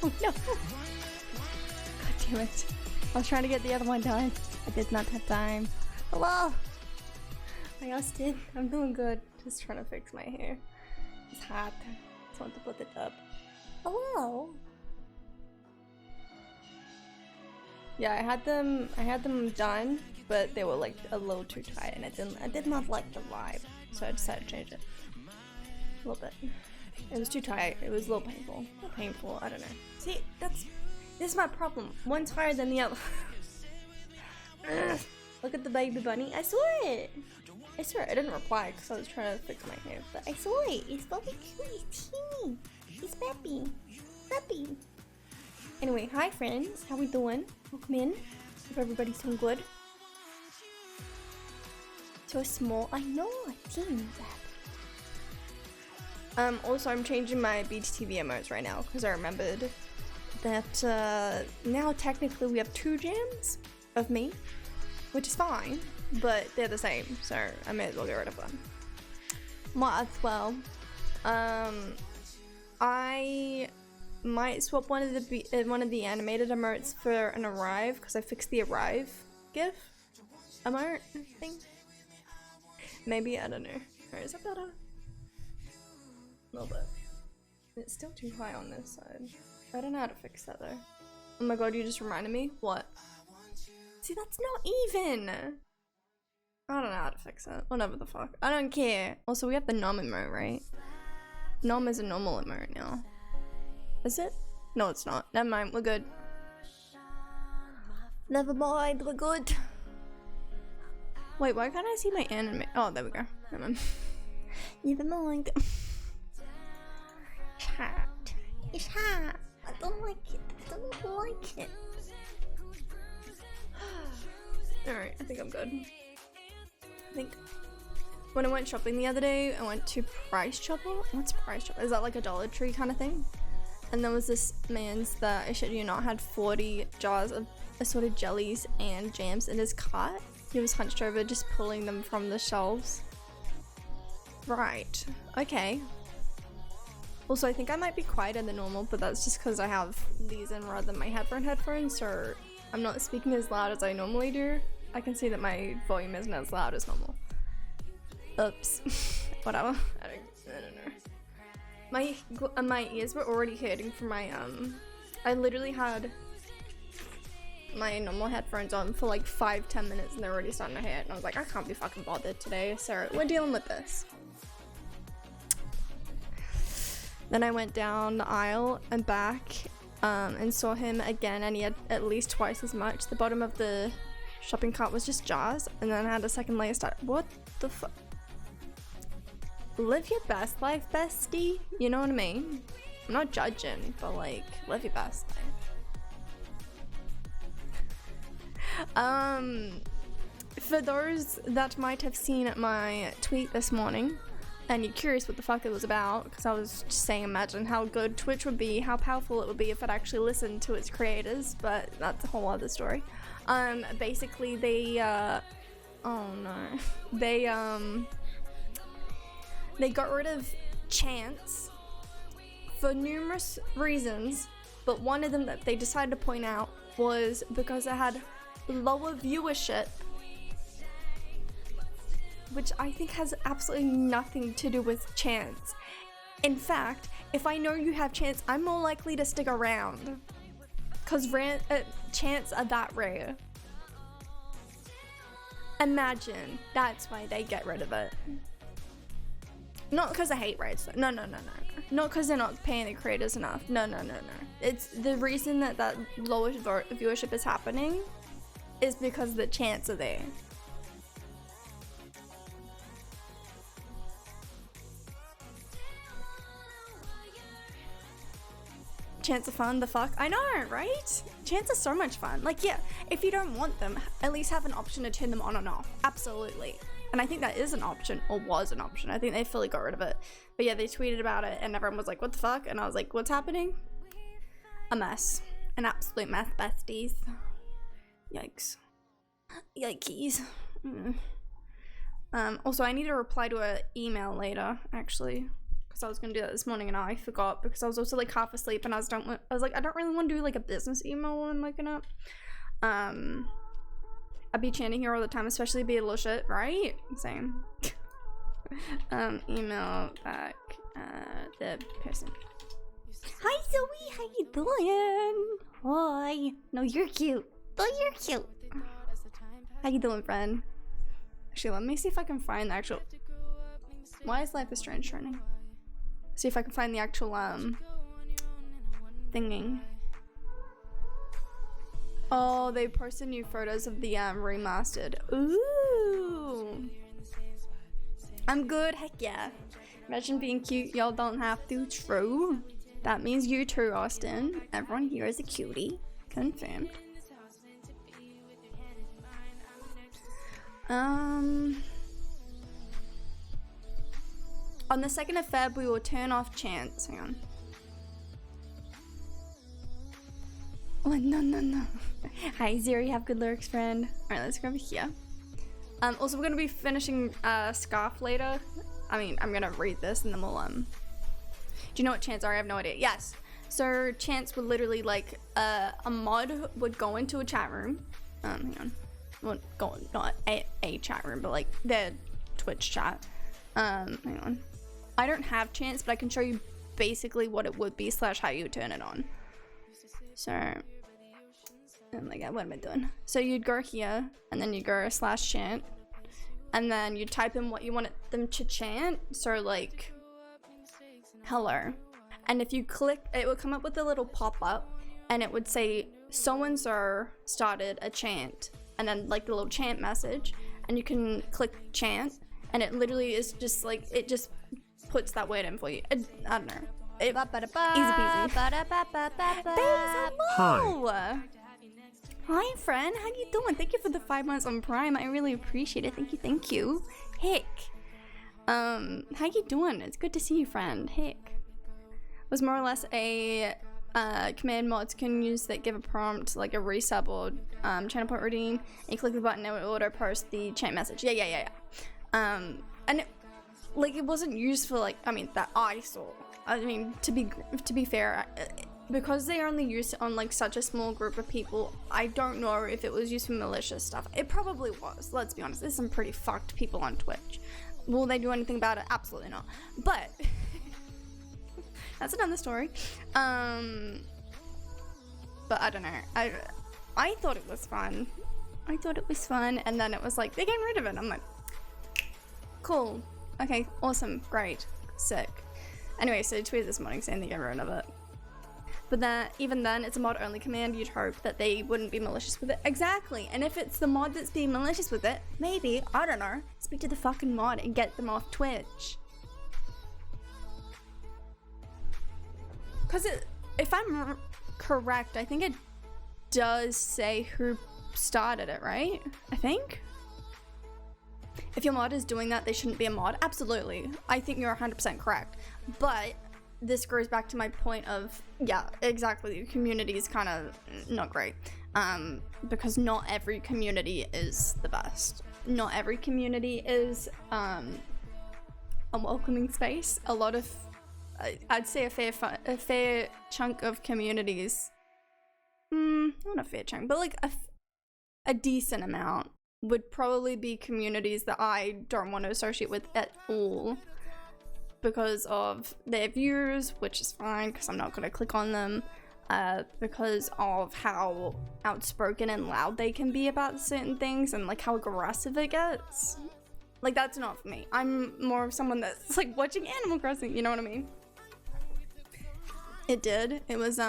Oh no! God damn it. I was trying to get the other one done. I did not have time. Hello! Hi Austin. I'm doing good. Just trying to fix my hair. It's hot. Just want to put it up. Hello! Yeah, I had them done, but they were like a little too tight and I did not like the vibe. So I decided to change it. A little bit. It was too tight. It was a little painful. Not painful, I don't know. See, this is my problem. One's higher than the other. Look at the baby bunny. I saw it. I swear I didn't reply because I was trying to fix my hair, but I saw it. It's very cute. It's teeny. It's Peppy. Peppy. Anyway, hi friends. How we doing? Welcome in. Hope everybody's doing good. So small. I know. Teeny. Also I'm changing my BTTV emotes right now because I remembered that now technically we have 2 gems of me, which is fine, but they're the same, so I may as well get rid of them. Might as well. I might swap one of the animated emotes for an arrive because I fixed the arrive gif emote thing. Maybe, I don't know. Or is that better? A little bit. It's still too high on this side. I don't know how to fix that though. Oh my god, you just reminded me. What? See, that's not even. I don't know how to fix it. Whatever the fuck. I don't care. Also, we have the nom emote, right? Nom is a normal emote now. Is it? No, it's not. Never mind. We're good. Never mind. We're good. Wait, why can't I see my anime? Oh, there we go. Never mind. Never mind. It's hot. It's hot. I don't like it. I don't like it. Alright, I think I'm good. I think when I went shopping the other day, I went to Price Chopper. What's Price Chopper? Is that like a Dollar Tree kind of thing? And there was this man's that, I shit you not, had 40 jars of assorted jellies and jams in his cart. He was hunched over just pulling them from the shelves. Right. Okay. Also, I think I might be quieter than normal, but that's just because I have these in rather than my headphones, so I'm not speaking as loud as I normally do. I can see that my volume isn't as loud as normal. Oops. Whatever. I don't know. My ears were already hurting from my I literally had my normal headphones on for like 5-10 minutes and they're already starting to hurt, and I was like, I can't be fucking bothered today, so we're dealing with this. Then I went down the aisle and back and saw him again, and he had at least twice as much. The bottom of the shopping cart was just jars, and then I had a second layer start. What the fuck? Live your best life, bestie. You know what I mean? I'm not judging, but like, live your best life. For those that might have seen my tweet this morning, and you're curious what the fuck it was about, because I was just saying imagine how good Twitch would be, how powerful it would be if it actually listened to its creators, but that's a whole other story. Basically they, oh no. They got rid of Chance for numerous reasons, but one of them that they decided to point out was because it had lower viewership, which I think has absolutely nothing to do with Chance. In fact, if I know you have Chance, I'm more likely to stick around, cause Chance are that rare. Imagine that's why they get rid of it. Not because I hate raids. No. Not because they're not paying the creators enough. No. It's the reason that lower viewership is happening is because the Chants are there. Chants are fun, the fuck? I know, right? Chants are so much fun. Like, yeah, if you don't want them, at least have an option to turn them on and off. Absolutely. And I think that is an option, or was an option. I think they fully got rid of it. But yeah, they tweeted about it and everyone was like, what the fuck? And I was like, what's happening? A mess. An absolute mess, besties. Yikes. Yikes. Also, I need to reply to an email later, actually. because I was gonna do that this morning and I forgot because I was also like half asleep and I was like, I don't really want to do like a business email when I'm waking up. I'd be chanting here all the time, especially be a little shit, right? Same. Email back the person. Hi Zoe, how you doing? Hi. No, you're cute. Oh, you're cute. How you doing, friend? Actually, let me see if I can find the actual. Why is life a strange turning? See if I can find the actual thingy. Oh, they posted new photos of the remastered. Ooh. I'm good, heck yeah. Imagine being cute, y'all don't have to. True. That means you too, Austin. Everyone here is a cutie. Confirmed. On the 2nd of Feb, we will turn off chants. Hang on. Oh, no. Hi, Zero, you have good lyrics, friend. Alright, let's go over here. Also, we're gonna be finishing Scarf later. I mean, I'm gonna read this and then we'll, Do you know what chants are? I have no idea. Yes. So, chants would literally, like, a mod would go into a chat room. Hang on. Well, not a chat room, but, like, their Twitch chat. Hang on. I don't have chants, but I can show you basically what it would be / how you would turn it on. So, oh my god, what am I doing? So you'd go here, and then you go /chant, and then you type in what you want them to chant. So like, hello. And if you click, it would come up with a little pop-up, and it would say, so-and-so started a chant, and then like the little chant message, and you can click chant, and it literally is just like, it just puts that word in for you. I don't know. Easy peasy. Hi. Hi, friend. How you doing? Thank you for the 5 months on Prime. I really appreciate it. Thank you. Heck. How you doing? It's good to see you, friend. Heck. It was more or less a command mods can use that give a prompt, like a resub or channel point redeem, and you click the button and it will auto post the chat message. Yeah. And it, like, it wasn't used for, like, I mean, that I saw. I mean, to be fair, because they only used it on, like, such a small group of people, I don't know if it was used for malicious stuff. It probably was, let's be honest. There's some pretty fucked people on Twitch. Will they do anything about it? Absolutely not. But that's another story. But I don't know. I thought it was fun. And then it was like, they're getting rid of it. I'm like, cool. Okay, awesome, great, sick. Anyway, so tweeted this morning saying they get rid of it. But then, even then, it's a mod-only command. You'd hope that they wouldn't be malicious with it. Exactly, and if it's the mod that's being malicious with it, maybe, I don't know, speak to the fucking mod and get them off Twitch. Because if I'm correct, I think it does say who started it, right? I think? If your mod is doing that, they shouldn't be a mod. Absolutely. I think you're 100% correct. But this goes back to my point of, yeah, exactly. The community is kind of not great. Because not every community is the best. Not every community is a welcoming space. A lot of, I'd say a fair chunk of communities, not a fair chunk, but like a decent amount would probably be communities that I don't want to associate with at all because of their views, which is fine because I'm not going to click on them, because of how outspoken and loud they can be about certain things and like how aggressive it gets. Like, that's not for me. I'm more of someone that's like watching Animal Crossing, you know what I mean? It did. It was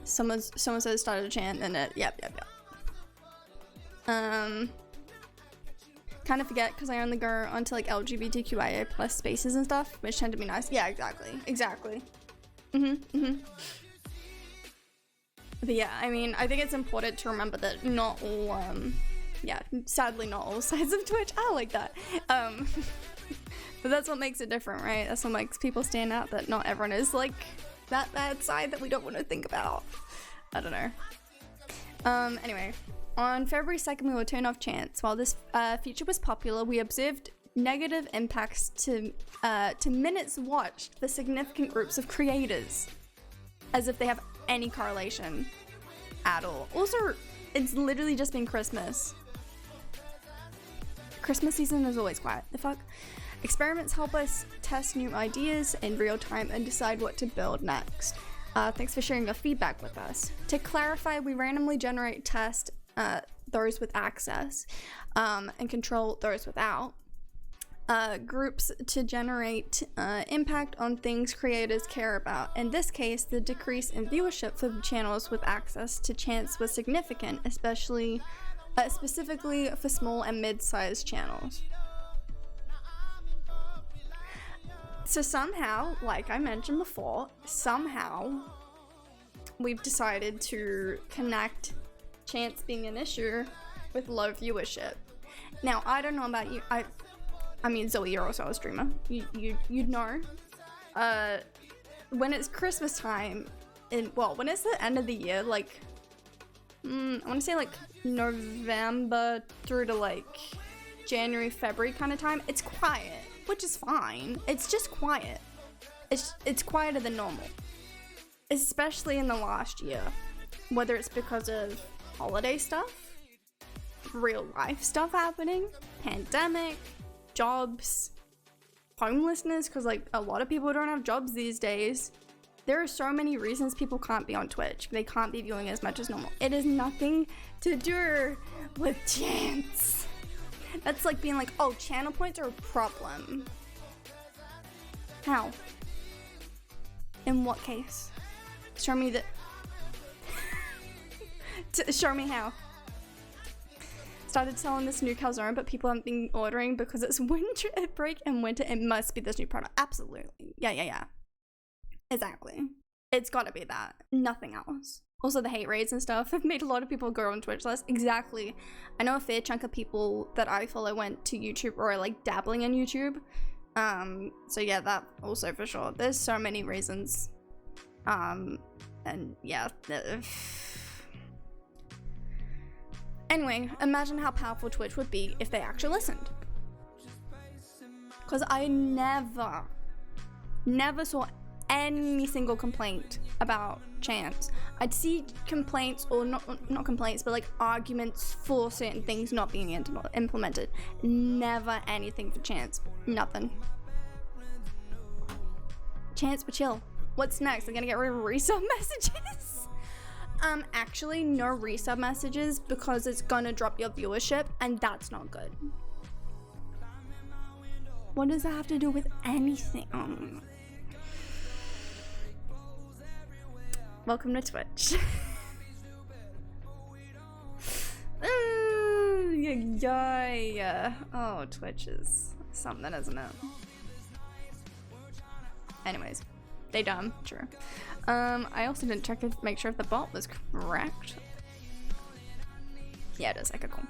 someone said started a chant and it yep. Kind of forget because I only go onto like LGBTQIA plus spaces and stuff, which tend to be nice. Yeah, exactly. But yeah, I mean, I think it's important to remember that not all, yeah, sadly not all sides of Twitch are like that. But that's what makes it different, right? That's what makes people stand out, that not everyone is like that bad side that we don't want to think about. I don't know. Anyway. On February 2nd, we will turn off chants. While this feature was popular, we observed negative impacts to minutes watched for significant groups of creators, as if they have any correlation at all. Also, it's literally just been Christmas. Christmas season is always quiet. The fuck? Experiments help us test new ideas in real time and decide what to build next. Thanks for sharing your feedback with us. To clarify, we randomly generate test those with access and control those without. Groups to generate impact on things creators care about. In this case, the decrease in viewership for channels with access to chance was significant, especially specifically for small and mid-sized channels. So somehow, like I mentioned before, somehow we've decided to connect chance being an issue with low viewership. Now, I don't know about you. I mean, Zoe, you're also a streamer. You'd know. When it's Christmas time, when it's the end of the year, like, I want to say like November through to like January, February kind of time, it's quiet, which is fine. It's just quiet. It's quieter than normal, especially in the last year, whether it's because of holiday stuff, real life stuff happening, pandemic, jobs, homelessness, because like a lot of people don't have jobs these days. There are so many reasons people can't be on Twitch. They can't be viewing as much as normal. It is nothing to do with chance. That's like being like, oh, channel points are a problem. How? In what case? Show me the... Show me how. Started selling this new calzone, but people haven't been ordering because it's winter break and winter. It must be this new product. Absolutely. Yeah. Exactly. It's gotta be that. Nothing else. Also, the hate raids and stuff have made a lot of people go on Twitch less. Exactly. I know a fair chunk of people that I follow went to YouTube or are like dabbling in YouTube. So yeah, that also for sure. There's so many reasons. And yeah. Anyway, imagine how powerful Twitch would be if they actually listened. Because I never saw any single complaint about chance. I'd see complaints, or not complaints, but like arguments for certain things not being implemented. Never anything for chance. Nothing. Chance, but chill. What's next? They're gonna get rid of resub messages? Actually, no resub messages because it's gonna drop your viewership, and that's not good. What does that have to do with anything? Welcome to Twitch. Yeah. Oh, Twitch is something, isn't it? Anyways, they dumb, true. I also didn't check to make sure if the bot was correct. Yeah, it is. Okay, cool.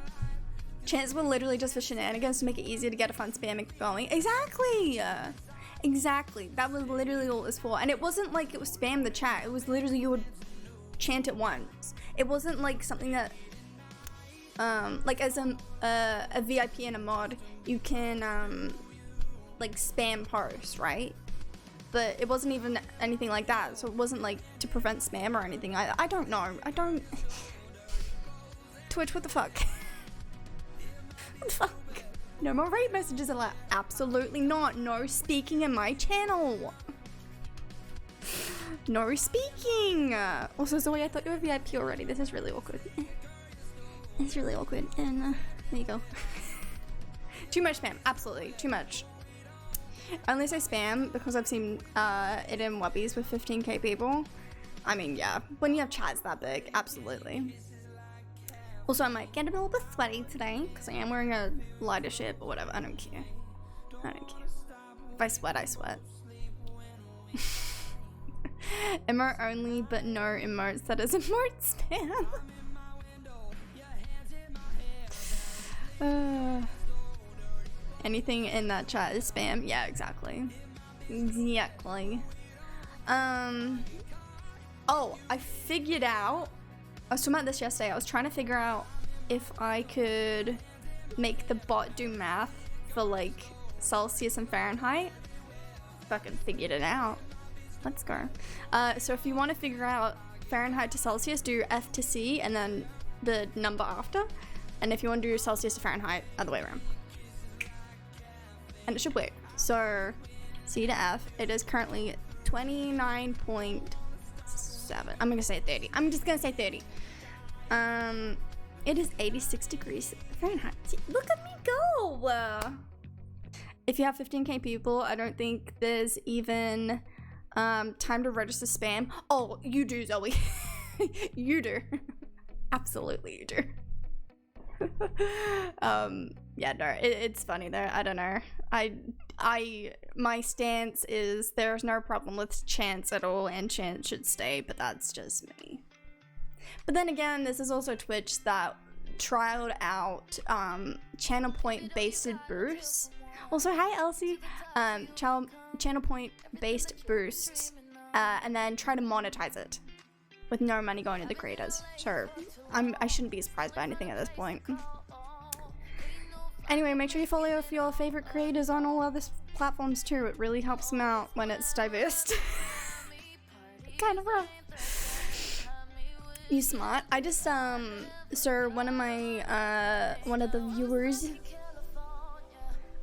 Chants were literally just for shenanigans to make it easier to get a fun spamming going. Exactly! Exactly. That was literally all it was for. And it wasn't like it was spam the chat. It was literally you would chant it once. It wasn't like something that, like as a VIP and a mod, you can, like spam posts, right? But it wasn't even anything like that. So it wasn't like to prevent spam or anything. I don't know. Twitch, what the fuck? What the fuck? No more raid messages allowed. Absolutely not. No speaking in my channel. No speaking. Also, Zoe, I thought you were VIP already. This is really awkward. It's really awkward. And there you go. Too much spam. Absolutely. Too much. I only say spam because I've seen it in Wubbies with 15k people. I mean, yeah. When you have chats that big, absolutely. Also, I might get a little bit sweaty today because I am wearing a lighter shirt, but whatever. I don't care. If I sweat, I sweat. Emote only, but no emotes. That is emote spam. Anything in that chat is spam. Yeah, exactly. Exactly. Oh, I figured out. I was talking about this yesterday. I was trying to figure out if I could make the bot do math for like Celsius and Fahrenheit. Fucking figured it out. Let's go. So if you want to figure out Fahrenheit to Celsius, do F to C and then the number after. And if you want to do Celsius to Fahrenheit, other way around. And it should work. So C to F, it is currently 29.7. I'm gonna say 30. I'm just gonna say 30. It is 86 degrees Fahrenheit. Look at me go! If you have 15k people, I don't think there's even time to register spam. Oh, you do, Zoe. You do. Absolutely you do. Yeah, no, it's funny though. I don't know. My stance is there's no problem with chance at all, and chance should stay, but that's just me. But then again, this is also Twitch that trialed out channel point based boosts. Also, hi Elsie. Channel point based boosts, and then try to monetize it with no money going to the creators. So I shouldn't be surprised by anything at this point. Anyway, make sure you follow your favorite creators on all other platforms too. It really helps them out when it's diverse. Kind of rough. You smart. I just so one of the viewers,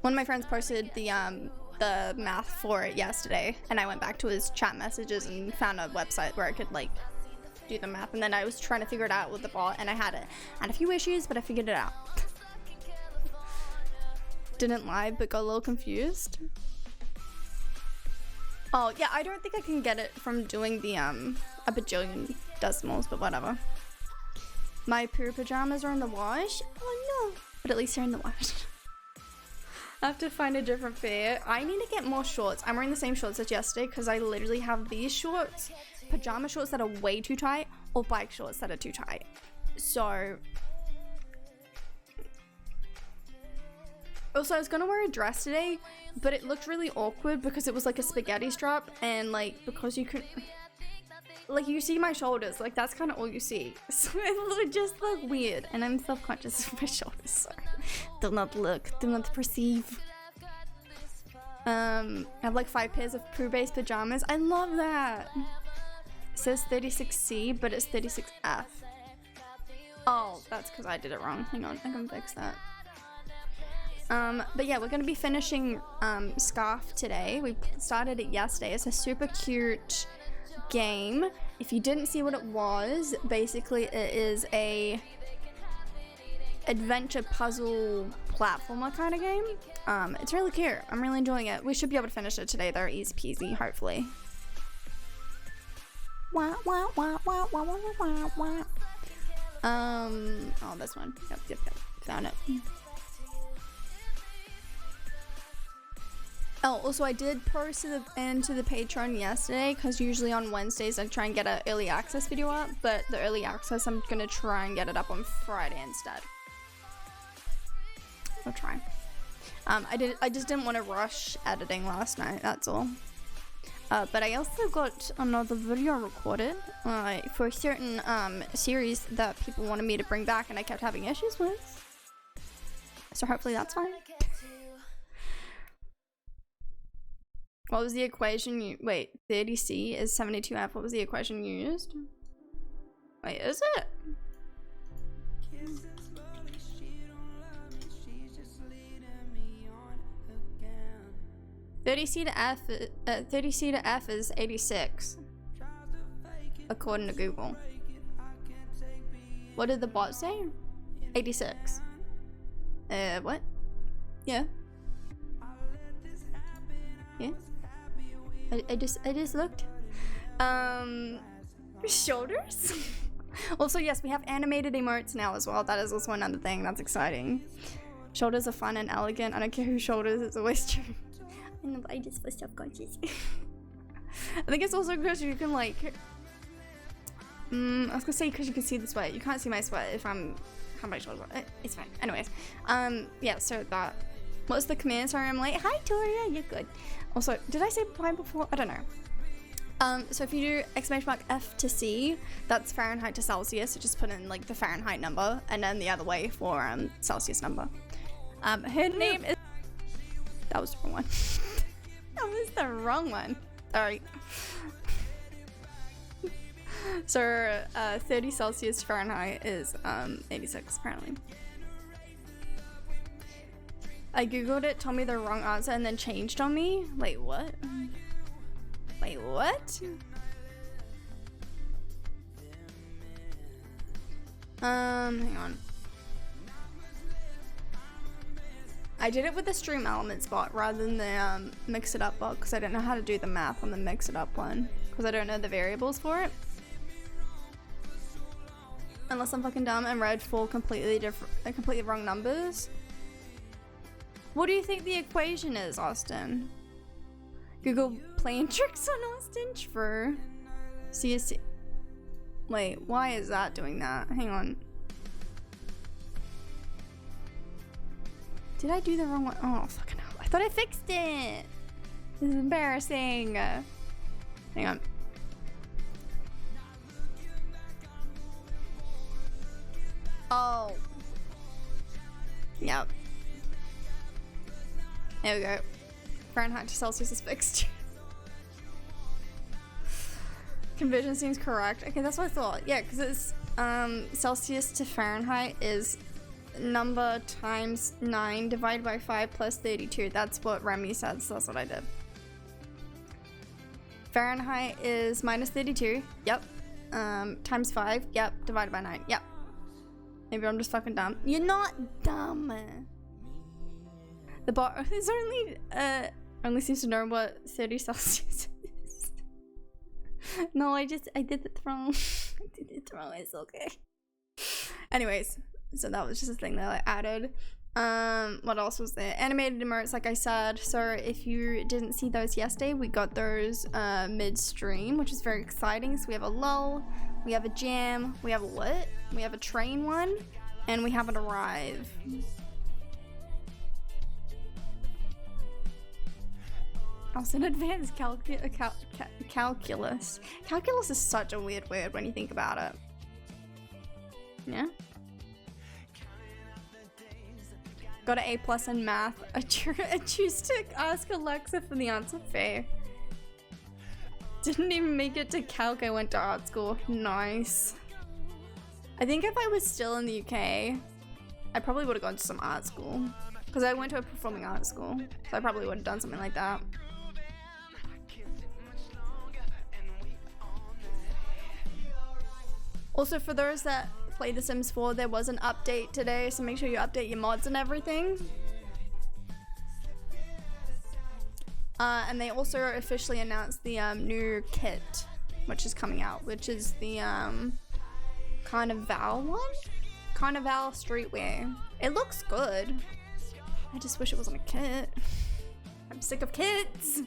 one of my friends posted the math for it yesterday, and I went back to his chat messages and found a website where I could like do the math, and then I was trying to figure it out with the bot, and I had a few issues, but I figured it out. Didn't lie, but got a little confused. Oh yeah, I don't think I can get it from doing the a bajillion decimals, but whatever. My poo pajamas are in the wash. Oh no, but at least they're in the wash. I have to find a different pair. I need to get more shorts. I'm wearing the same shorts as yesterday because I literally have these shorts, pajama shorts that are way too tight, or bike shorts that are too tight. So also, I was gonna wear a dress today, but it looked really awkward because it was like a spaghetti strap, and like because you could, like, you see my shoulders, like that's kind of all you see. So it would just look weird, and I'm self-conscious of my shoulders. So do not look, do not perceive. I have like 5 pairs of poo-based pajamas. I love that. It says 36C, but it's 36F. Oh, that's because I did it wrong. Hang on, I can fix that. But yeah, we're gonna be finishing Scarf today. We started it yesterday. It's a super cute game. If you didn't see what it was, basically it is a adventure puzzle platformer kind of game. It's really cute. I'm really enjoying it. We should be able to finish it today though, easy peasy, hopefully. Wah, wah, wah, wah, wah, wah, wah, wah. Oh, this one. Yep. Found it. Oh, also I did post it into the Patreon yesterday because usually on Wednesdays I try and get an early access video up, but the early access I'm gonna try and get it up on Friday instead. I'll try. I just didn't want to rush editing last night, that's all. But I also got another video recorded for a certain series that people wanted me to bring back and I kept having issues with. So hopefully that's fine. What was the equation you— wait, 30C is 72F. What was the equation you used? Wait, is it? 30C to F, 30C to F is 86, according to Google. What did the bot say? 86. What? Yeah. Yeah. I just looked. Shoulders? Also, yes, we have animated emotes now as well. That is also another thing that's exciting. Shoulders are fun and elegant. I don't care whose shoulders, it's always true. I know, but I just was self-conscious. I think it's also because you can like... I was gonna say because you can see the sweat. You can't see my sweat if I'm... how my shoulders are. It's fine. Anyways. Yeah, so that... what's the command? Sorry, I'm late. Hi, Toria. You're good. Also, did I say bye before? I don't know. So if you do exclamation mark F to C, that's Fahrenheit to Celsius. So just put in like the Fahrenheit number and then the other way for Celsius number. Her name is... That was the wrong one. That was the wrong one. Sorry. So 30 Celsius Fahrenheit is 86 apparently. I googled it, told me the wrong answer, and then changed on me. Wait, what? Wait, what? Hang on. I did it with the Stream Elements bot rather than the Mix It Up bot because I don't know how to do the math on the Mix It Up one because I don't know the variables for it. Unless I'm fucking dumb and read four completely wrong numbers. What do you think the equation is, Austin? Google playing tricks on Austin for CSC. Wait, why is that doing that? Hang on. Did I do the wrong one? Oh, fucking hell. I thought I fixed it. This is embarrassing. Hang on. Oh. Yep. There we go. Fahrenheit to Celsius is fixed. Conversion seems correct. Okay, that's what I thought. Yeah, because it's Celsius to Fahrenheit is number times 9 divided by 5 plus 32. That's what Remy said, so that's what I did. Fahrenheit is minus 32. Yep. Times 5. Yep. Divided by 9. Yep. Maybe I'm just fucking dumb. You're not dumb. The bot is only seems to know what 30 Celsius is. No, I did it wrong. I did it wrong. It's okay. Anyways. So that was just a thing that I added. What else was there? Animated emotes, like I said. So if you didn't see those yesterday, we got those mid-stream, which is very exciting. So we have a lull, we have a jam, we have a what? We have a train one, and we have an arrive. Also, an advanced calculus. Calculus is such a weird word when you think about it. Yeah. Got an A+ in math. I choose to ask Alexa for the answer. Fair. Didn't even make it to calc. I went to art school. Nice. I think if I was still in the UK, I probably would have gone to some art school. Because I went to a performing arts school. So I probably would have done something like that. Also, for those that play The Sims 4, there was an update today, so make sure you update your mods and everything. And they also officially announced the new kit, which is coming out, which is the Carnival one? Carnival streetwear. It looks good. I just wish it wasn't a kit. I'm sick of kits.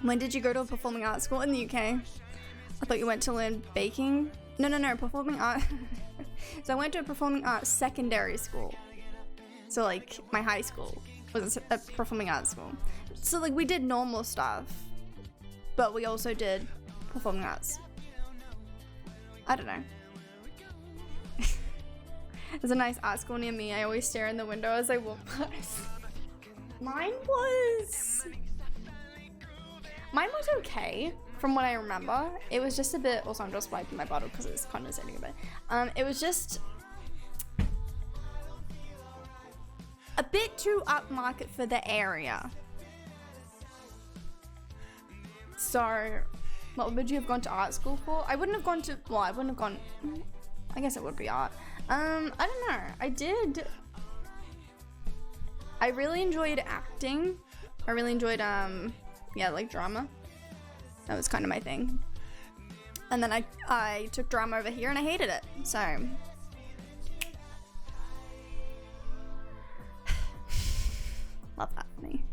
When did you go to a performing arts school in the UK? I thought you went to learn baking. No, performing art. So I went to a performing arts secondary school. So like my high school was a performing arts school. So like we did normal stuff, but we also did performing arts. I don't know. There's a nice art school near me. I always stare in the window as I walk past. Mine was okay. From what I remember, it was just a bit. Also, I'm just wiping my bottle because it's condensing a bit. It was just a bit too upmarket for the area. So, what would you have gone to art school for? I wouldn't have gone to. Well, I wouldn't have gone. I guess it would be art. I don't know. I really enjoyed acting. I really enjoyed yeah, like drama. That was kind of my thing. And then I took drama over here and I hated it. So love that for me.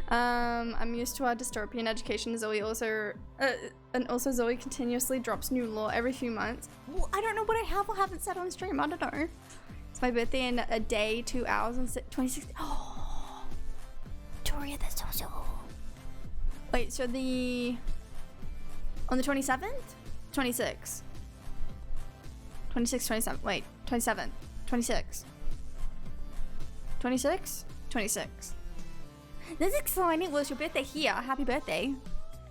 I'm used to our dystopian education. Zoe also Zoe continuously drops new lore every few months. Well, I don't know what I have or haven't said on stream. I don't know. It's my birthday in a day, 2 hours and 26. Oh, Victoria, that's so so. Wait, so on the 27th? 26. 26, 27. Wait, 27. 26. 26? 26. That's exciting. Well, it's your birthday here. Happy birthday.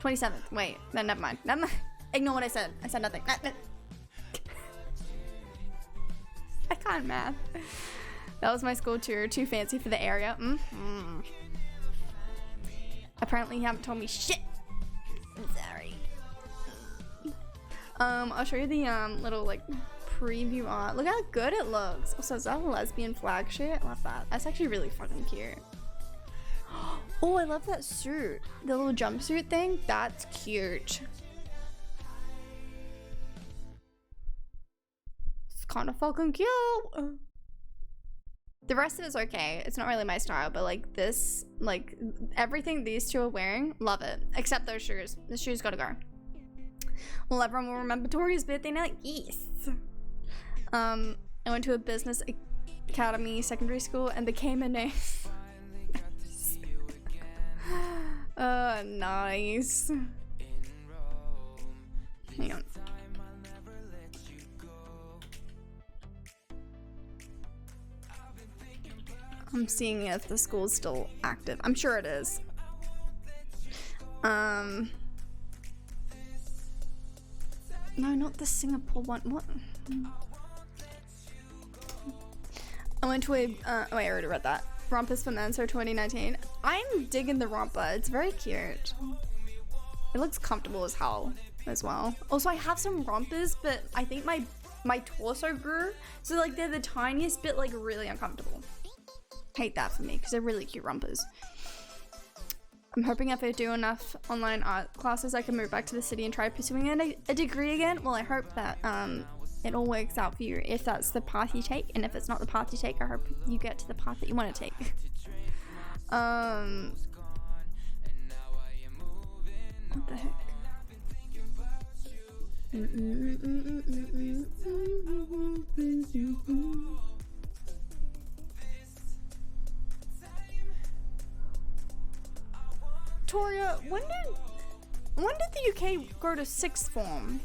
27th. Wait, no, never mind. Never mind. Ignore what I said. I said nothing. I can't math. That was my school tour. Too fancy for the area. Apparently you haven't told me shit. I'm sorry. I'll show you the little like preview art. Look how good it looks. Also, is that a lesbian flag shit? I love that. That's actually really fucking cute. Oh, I love that suit. The little jumpsuit thing. That's cute. It's kind of fucking cute. The rest of it's okay. It's not really my style, but like this, like everything these two are wearing, love it. Except those shoes. The shoes gotta go. Well, everyone will remember Tori's birthday now. Yes. I went to a business academy secondary school and became a nurse. Nice. Hang on. I'm seeing if the school's still active. I'm sure it is. No, not the Singapore one. What? I went to a, wait, I already read that. Rompers for Mensa 2019. I'm digging the romper. It's very cute. It looks comfortable as hell as well. Also, I have some rompers, but I think my torso grew. So like they're the tiniest bit, like really uncomfortable. Hate that for me because they're really cute rompers. I'm hoping if I do enough online art classes, I can move back to the city and try pursuing a degree again. Well, I hope that it all works out for you if that's the path you take, and if it's not the path you take, I hope you get to the path that you want to take. What the heck? Toria, when did the UK go to sixth form?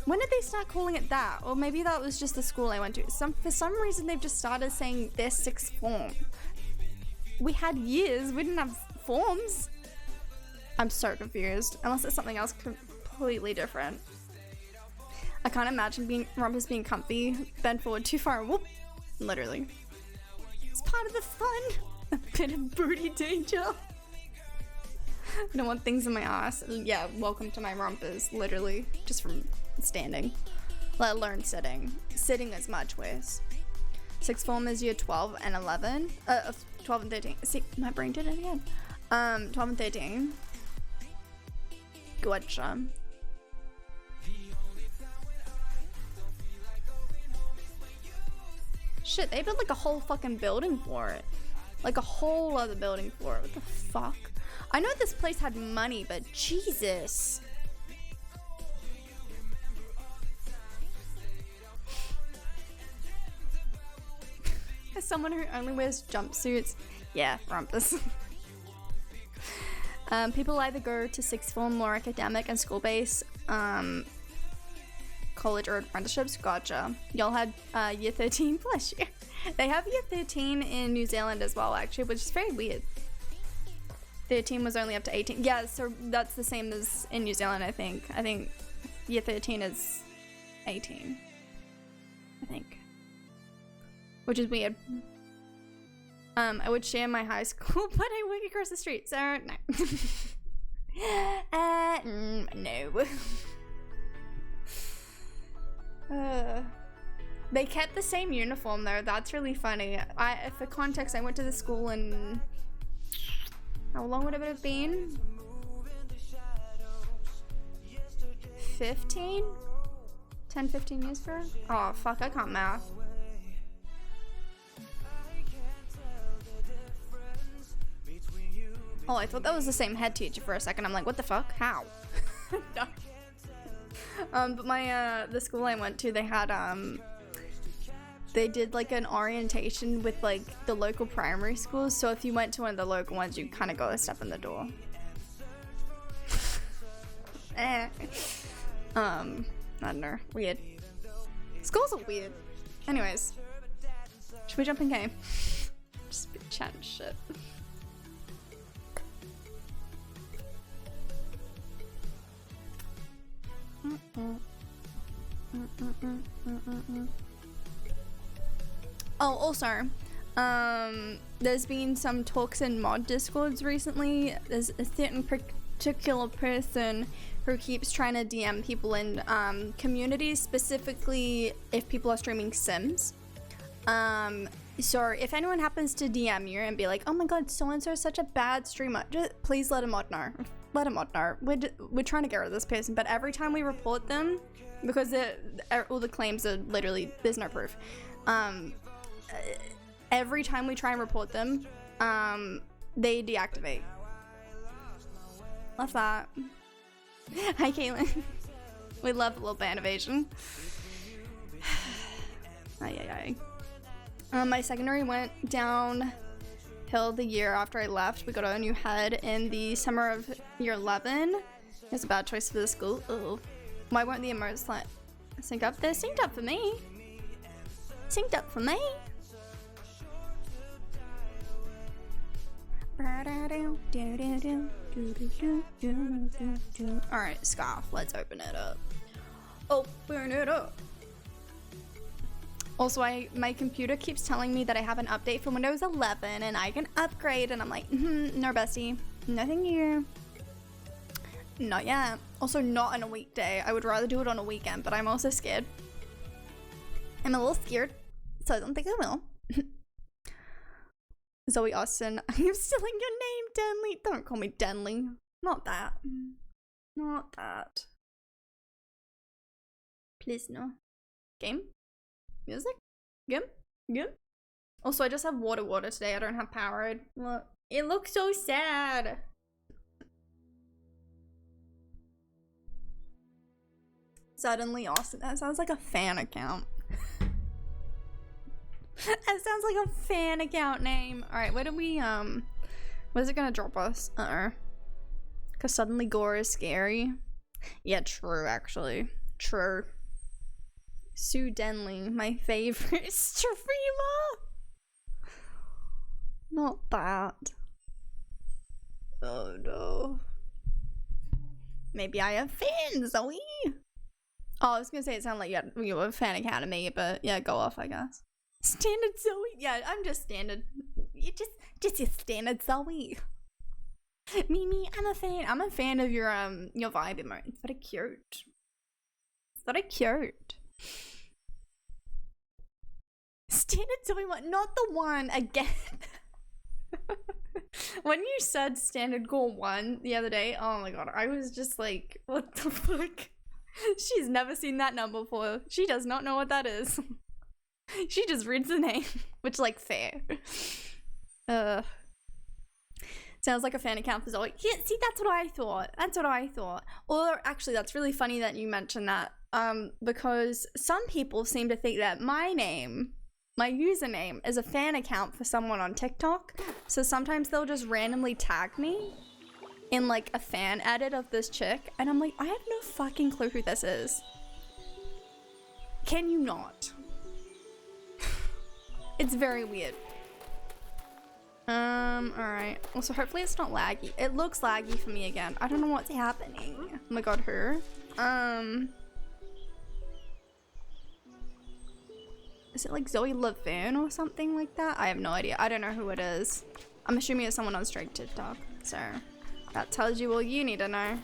When did they start calling it that? Or maybe that was just the school I went to. For some reason they've just started saying their sixth form. We had years, we didn't have forms. I'm so confused. Unless it's something else completely different. I can't imagine rompers being comfy, bend forward too far, whoop. Literally. It's part of the fun. A bit of booty danger. I don't want things in my ass. Yeah, welcome to my rompers, literally. Just from standing. Let alone sitting. Sitting is much worse. Sixth form is year 12 and 11. 12 and 13. See, my brain did it again. 12 and 13. Gotcha. Shit, they built like a whole fucking building for it. Like a whole other building for it. What the fuck? I know this place had money, but Jesus. As someone who only wears jumpsuits, yeah, rompers. People either go to sixth form, more academic and school-based, college or apprenticeships. Gotcha. Y'all had year 13 plus year. They have year 13 in New Zealand as well, actually, which is very weird. 13 was only up to 18. Yeah, so that's the same as in New Zealand, I think. I think year 13 is 18. I think. Which is weird. I would share my high school, but I work across the street, so no. No. They kept the same uniform though. That's really funny. For context, I went to the school in... How long would it have been? 15? 10, 15 years ago? Oh, fuck, I can't math. Oh, I thought that was the same head teacher for a second. I'm like, what the fuck? How? No. But the school I went to, they had, they did like an orientation with like the local primary schools. So if you went to one of the local ones, you kind of got a step in the door. I don't know. Weird. Schools are weird. Anyways, should we jump in game? Just be chatting shit. Oh, also, there's been some talks in mod discords recently. There's a certain particular person who keeps trying to DM people in communities, specifically if people are streaming Sims. So if anyone happens to DM you and be like, oh my god, so-and-so is such a bad streamer, just please let a mod know. Let a mod know. We're trying to get rid of this person, but every time we report them, because all the claims are literally, there's no proof. Every time we try and report them, they deactivate. Love that. Hi, Caitlin. We love a little band evasion. Ay. My secondary went downhill the year after I left. We got a new head in the summer of year 11. It was a bad choice for the school. Ugh. Why weren't the emotes like sync up? They're synced up for me. Synced up for me. Alright, Scarf, let's open it up. Open it up. Also, my computer keeps telling me that I have an update for Windows 11 and I can upgrade, and I'm like, no bestie, no thank you. Not yet. Also, not on a weekday. I would rather do it on a weekend, but I'm also scared. I'm a little scared, so I don't think I will. Zoe Austin, I'm stealing your name, Denley. Don't call me Denley. Not that. Not that. Please, no. Game? Music? Game? Also, I just have water today. I don't have Powerade. Look. It looks so sad. Suddenly Austin. That sounds like a fan account. That sounds like a fan account name. Alright, where do we, what is it gonna drop us? Because suddenly gore is scary. Yeah, true, actually. True. Sue Denley, my favorite streamer. Not that. Oh no. Maybe I have fans, Zoe. Oh, I was gonna say it sounded like you were a fan account of me, but yeah, go off, I guess. Standard Zoe? Yeah, I'm just standard. You just your standard Zoe. Mimi, I'm a fan of your vibe emote. It's very cute. It's very cute. Standard Zoe one, not the one again. When you said standard goal 1 the other day, oh my god, I was just like, what the fuck? She's never seen that number before. She does not know what that is. She just reads the name, which, like, fair. Sounds like a fan account for Zoe. Yeah, see, that's what I thought. That's what I thought. Or, actually, that's really funny that you mentioned that. Because some people seem to think that my username is a fan account for someone on TikTok. So sometimes they'll just randomly tag me in, like, a fan edit of this chick. And I'm like, I have no fucking clue who this is. Can you not? It's very weird. Alright. Also, hopefully it's not laggy. It looks laggy for me again. I don't know what's happening. Oh my god, her. Is it like Zoe Laverne or something like that? I have no idea. I don't know who it is. I'm assuming it's someone on straight TikTok. So, that tells you all you need to know.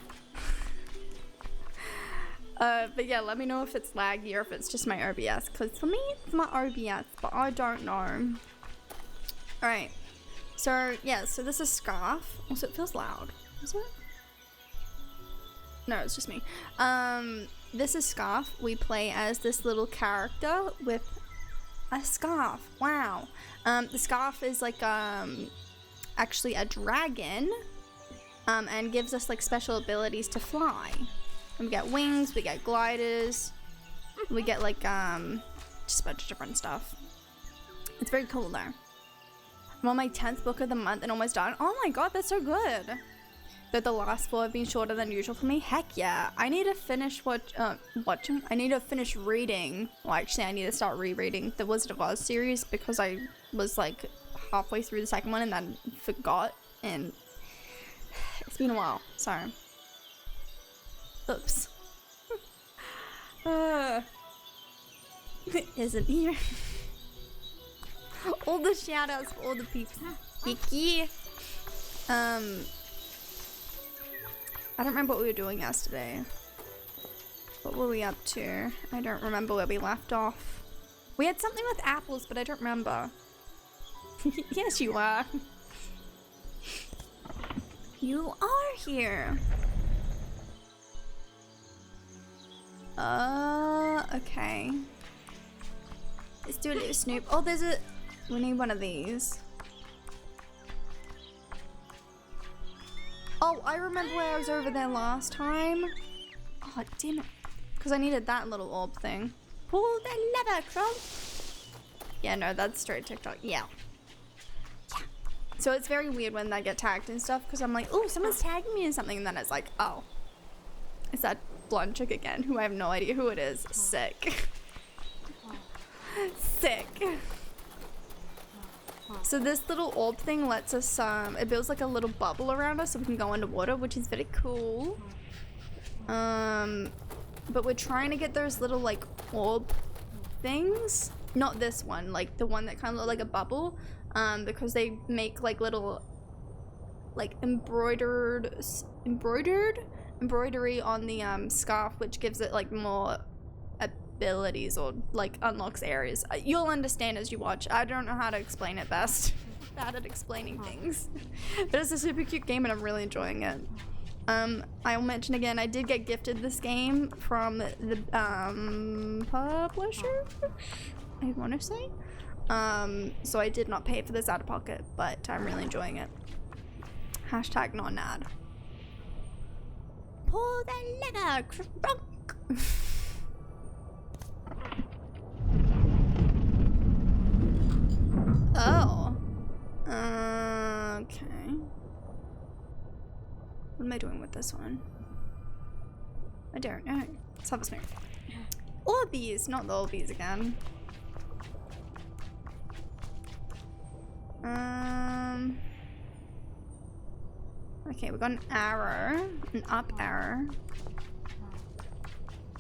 But yeah, let me know if it's laggy or if it's just my OBS, because for me it's my OBS, but I don't know. Alright, so yeah, so this is Scarf. Also, it feels loud. Is it? No, it's just me. This is Scarf. We play as this little character with a scarf. Wow. The scarf is like actually a dragon, and gives us like special abilities to fly. And we get wings, we get gliders, we get like just a bunch of different stuff. It's very cool though. I'm on my 10th book of the month and almost done. Oh my god, that's so good. That the last 4 have been shorter than usual for me. Heck yeah. I need to finish watching. I need to finish reading. Well, actually, I need to start rereading the Wizard of Oz series, because I was like halfway through the second one and then forgot, and it's been a while. Sorry. Oops. Isn't here. All the shout outs for all the people. Vicky. I don't remember what we were doing yesterday. What were we up to? I don't remember where we left off. We had something with apples, but I don't remember. Yes, you are. You are here. Okay. Let's do a little snoop. Oh, there's a... We need one of these. Oh, I remember where I was over there last time. Oh, damn it. Because I needed that little orb thing. Pull the lever, Crow. Yeah, no, that's straight TikTok. Yeah. So it's very weird when I get tagged and stuff because I'm like, oh, someone's tagging me in something, and then it's like, oh, it's that blonde chick again who I have no idea who it is. Sick. Sick. So this little orb thing lets us, it builds like a little bubble around us so we can go underwater, which is very cool. But we're trying to get those little like orb things. Not this one, like the one that kind of look like a bubble. Because they make like little like embroidery on the scarf, which gives it like more abilities or like unlocks areas. You'll understand as you watch. I don't know how to explain it best. Bad at explaining things. But it's a super cute game and I'm really enjoying it. I'll mention again, I did get gifted this game from the publisher, I want to say. So I did not pay for this out of pocket, but I'm really enjoying it. Hashtag non-ad. Pull the lever, crunk. Oh. Okay. What am I doing with this one? I don't know. Let's have a snoop. Orbeez, not the Orbeez again. Okay, we got an arrow, an up arrow,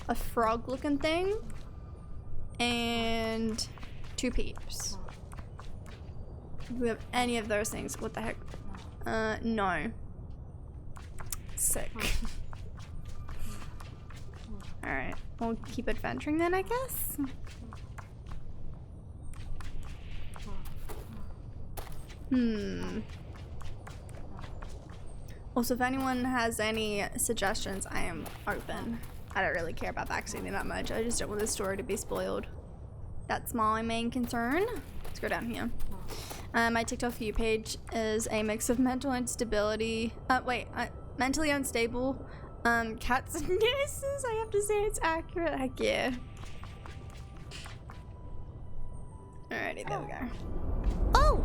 a frog looking thing, and 2 peeps. Do we have any of those things? What the heck? No. Sick. Alright, we'll keep adventuring then, I guess. Also, if anyone has any suggestions, I am open. I don't really care about vaccinating that much. I just don't want the story to be spoiled. That's my main concern. Let's go down here. My TikTok For You page is a mix of mental instability. Mentally unstable. Cats and nurses. I have to say it's accurate. Heck yeah. Alrighty, there we go. Oh!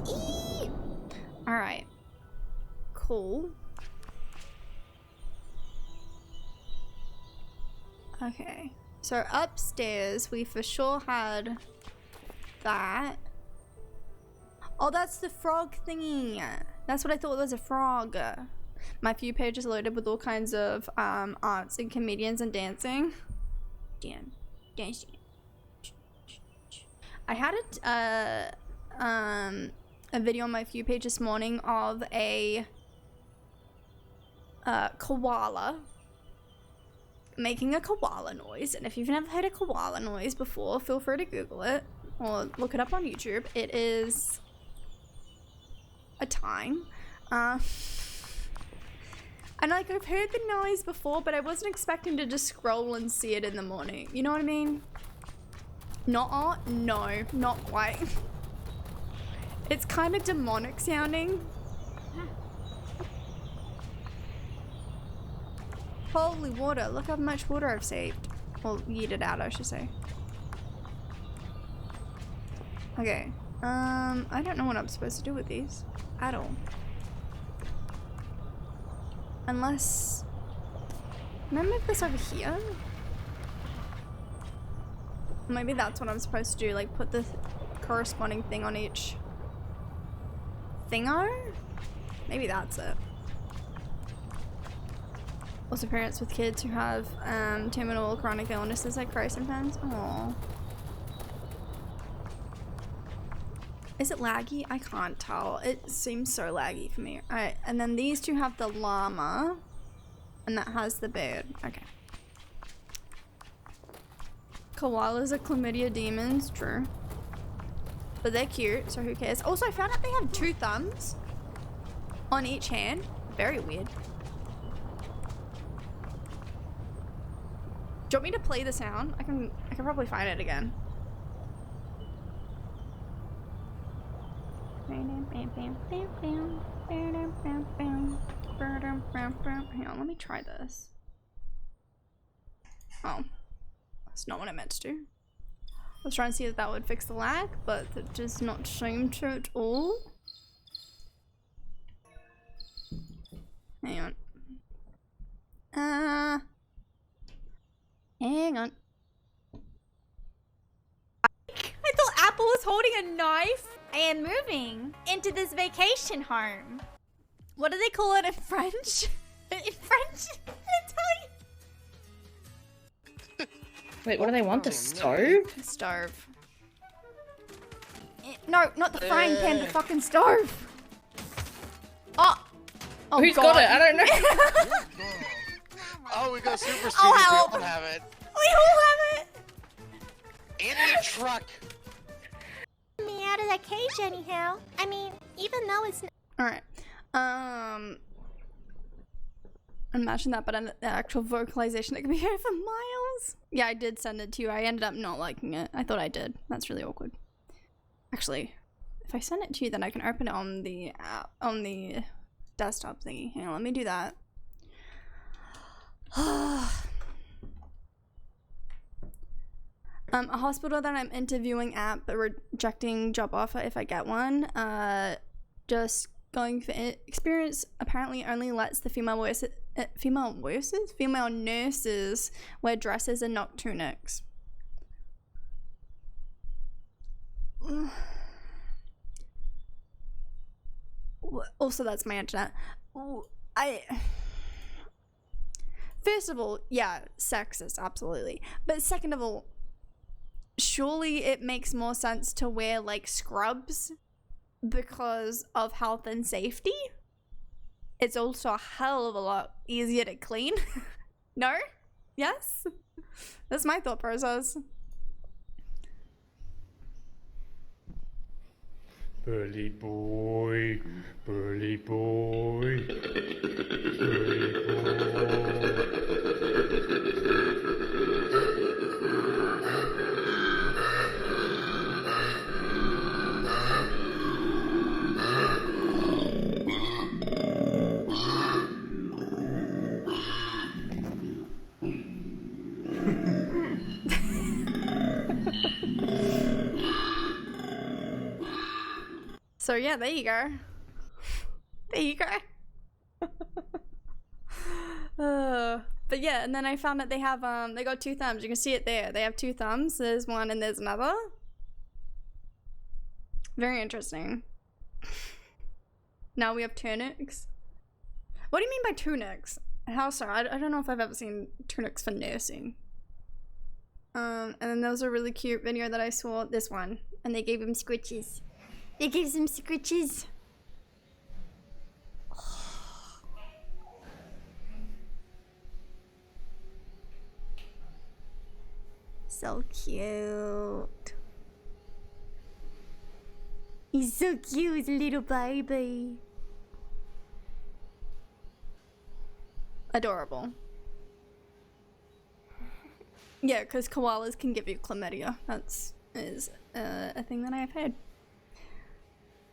Eee! Alright. Cool. Okay. So upstairs, we for sure had that. Oh, that's the frog thingy. That's what I thought was a frog. My For You page is loaded with all kinds of arts and comedians and dancing. I had a video on my For You page this morning of a koala making a koala noise, and if you've never heard a koala noise before, feel free to Google it or look it up on YouTube. It is a time. And like, I've heard the noise before, but I wasn't expecting to just scroll and see it in the morning. You know what I mean? No, not quite. It's kind of demonic sounding. Holy water, look how much water I've saved. Well, yeeted out, I should say. Okay. I don't know what I'm supposed to do with these at all. Unless... Can I move this over here? Maybe that's what I'm supposed to do, like put the corresponding thing on each thingo? Maybe that's it. Also parents with kids who have terminal or chronic illnesses like cry sometimes. Aww. Is it laggy? I can't tell. It seems so laggy for me. Alright, and then these two have the llama. And that has the bird. Okay. Koalas are chlamydia demons, true. But they're cute, so who cares? Also, I found out they have 2 thumbs on each hand. Very weird. Do you want me to play the sound? I can probably find it again. Hang on, let me try this. Oh, that's not what I meant to do. I was trying to see if that would fix the lag, but it does not seem to at all. Hang on. Hang on. I thought Apple was holding a knife and moving into this vacation home. What do they call it in French? In French? Italian? Wait, what do they want? The stove? The stove. No, not the frying pan, the fucking stove. Oh. Oh, Who's God. got it? I don't know. Oh, we got super Oh, students. help. We all have it. We all have it. In the truck. Me out of that cage anyhow. I mean, even though it's Alright. Imagine that, but an actual vocalization that could be heard for miles. Yeah, I did send it to you. I ended up not liking it. I thought I did. That's really awkward. Actually, if I send it to you, then I can open it on the app, on the desktop thingy. Hang on, let me do that. A hospital that I'm interviewing at but rejecting job offer if I get one. Just going for experience apparently only lets the female nurses wear dresses and not tunics. Also, that's my internet. First of all, yeah, sexist, absolutely. But second of all, surely it makes more sense to wear like scrubs because of health and safety. It's also a hell of a lot easier to clean. No? Yes? That's my thought process. Burly boy, burly boy, burly So yeah, there you go. There you go. But yeah, and then I found that they have they got 2 thumbs. You can see it there. They have 2 thumbs. There's one and there's another. Very interesting. Now we have tunics. What do you mean by tunics? How so? I don't know if I've ever seen tunics for nursing. And then there was a really cute video that I saw, this one, and they gave him squitches. They gave him squitches. So cute. He's so cute, little baby. Adorable. Yeah, because koalas can give you chlamydia. That's a thing that I have heard.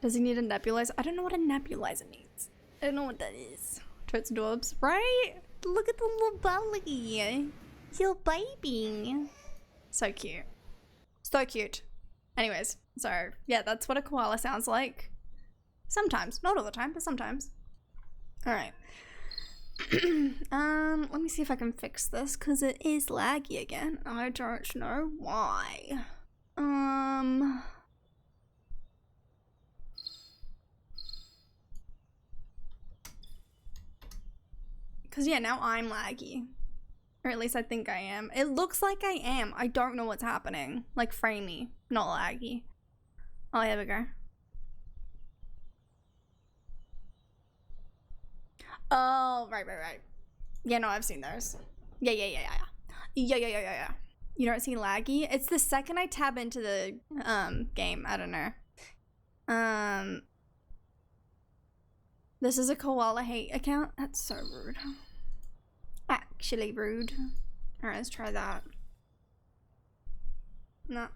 Does he need a nebulizer? I don't know what a nebulizer means. I don't know what that is. Totes adorbs, right? Look at the little belly. Little baby. So cute. So cute. Anyways, so yeah, that's what a koala sounds like. Sometimes. Not all the time, but sometimes. Alright. Let me see if I can fix this, because it is laggy again. I don't know why. Cause yeah, now I'm laggy. Or at least I think I am. It looks like I am. I don't know what's happening. Like framey, not laggy. Oh, here we go. Oh, right. Yeah, no, I've seen those. Yeah. Yeah. You don't see laggy? It's the second I tab into the game. I don't know. This is a koala hate account. That's so rude. Actually rude. Alright, let's try that. No,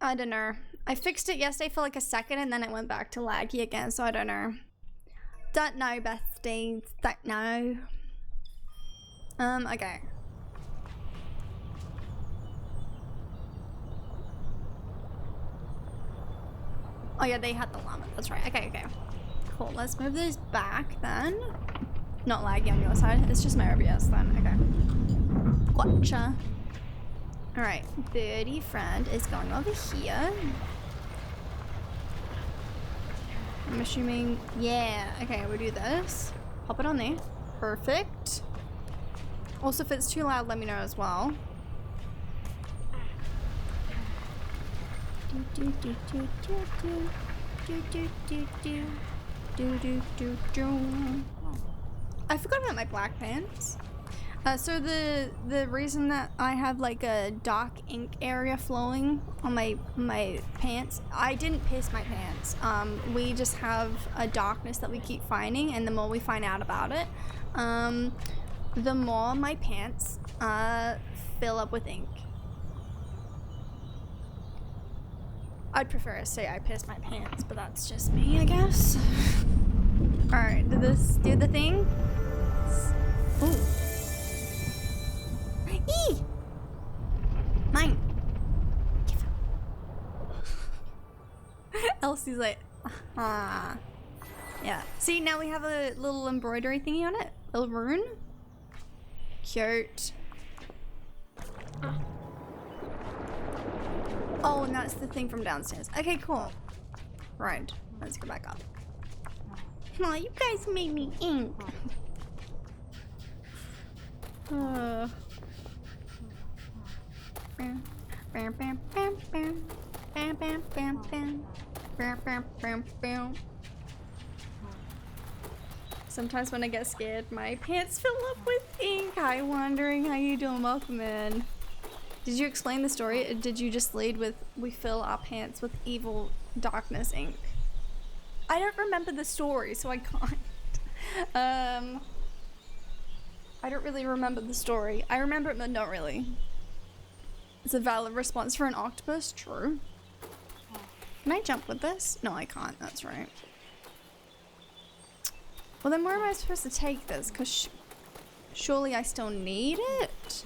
I don't know. I fixed it yesterday for like a second and then it went back to laggy again, so I don't know. Don't know, besties. Don't know. Okay. Oh yeah, they had the llama. That's right. Okay. Cool. Let's move those back then. Not laggy on your side. It's just my OBS then. Okay. Gotcha. Alright. Birdie friend is going over here. I'm assuming... Yeah. Okay, we'll do this. Pop it on there. Perfect. Also, if it's too loud, let me know as well. I forgot about my black pants. So the reason that I have like a dark ink area flowing on my pants, I didn't piss my pants. We just have a darkness that we keep finding, and the more we find out about it, the more my pants fill up with ink. I'd prefer to say I pissed my pants, but that's just me, I guess. Alright, did this do the thing? Ooh. Eee! Mine. Elsie's like, ah. Yeah. See, now we have a little embroidery thingy on it. Little rune. Cute. Oh, and that's the thing from downstairs. Okay, cool. Right, let's go back up. Aw, you guys made me ink. Sometimes when I get scared, my pants fill up with ink. Hi, wondering how you doing? Welcome in. Did you explain the story, or did you just lead with, we fill our pants with evil darkness ink? I don't remember the story, so I can't. I don't really remember the story. I remember it, but not really. It's a valid response for an octopus, true. Can I jump with this? No, I can't, that's right. Well then where am I supposed to take this? Because surely I still need it?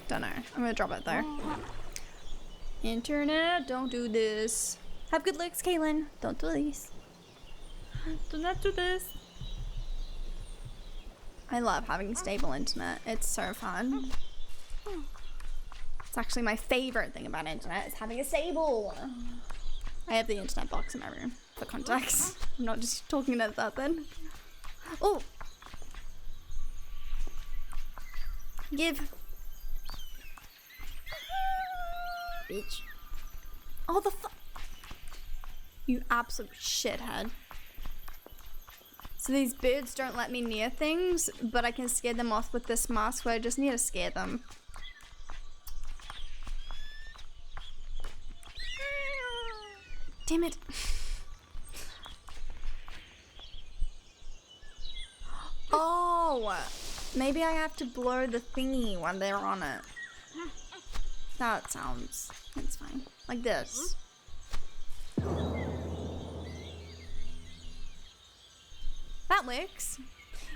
Don't know. I'm gonna drop it there. Internet, don't do this. Have good looks, Kaylin. Don't do this. Do not do this. I love having stable internet. It's so fun. It's actually my favorite thing about internet is having a stable. I have the internet box in my room for context. I'm not just talking about that then. Oh! Give. Bitch. Oh, the fu- You absolute shithead. So these birds don't let me near things, but I can scare them off with this mask where I just need to scare them. Damn it. Oh! Maybe I have to blur the thingy when they're on it. That sounds... It's fine. Like this. That works.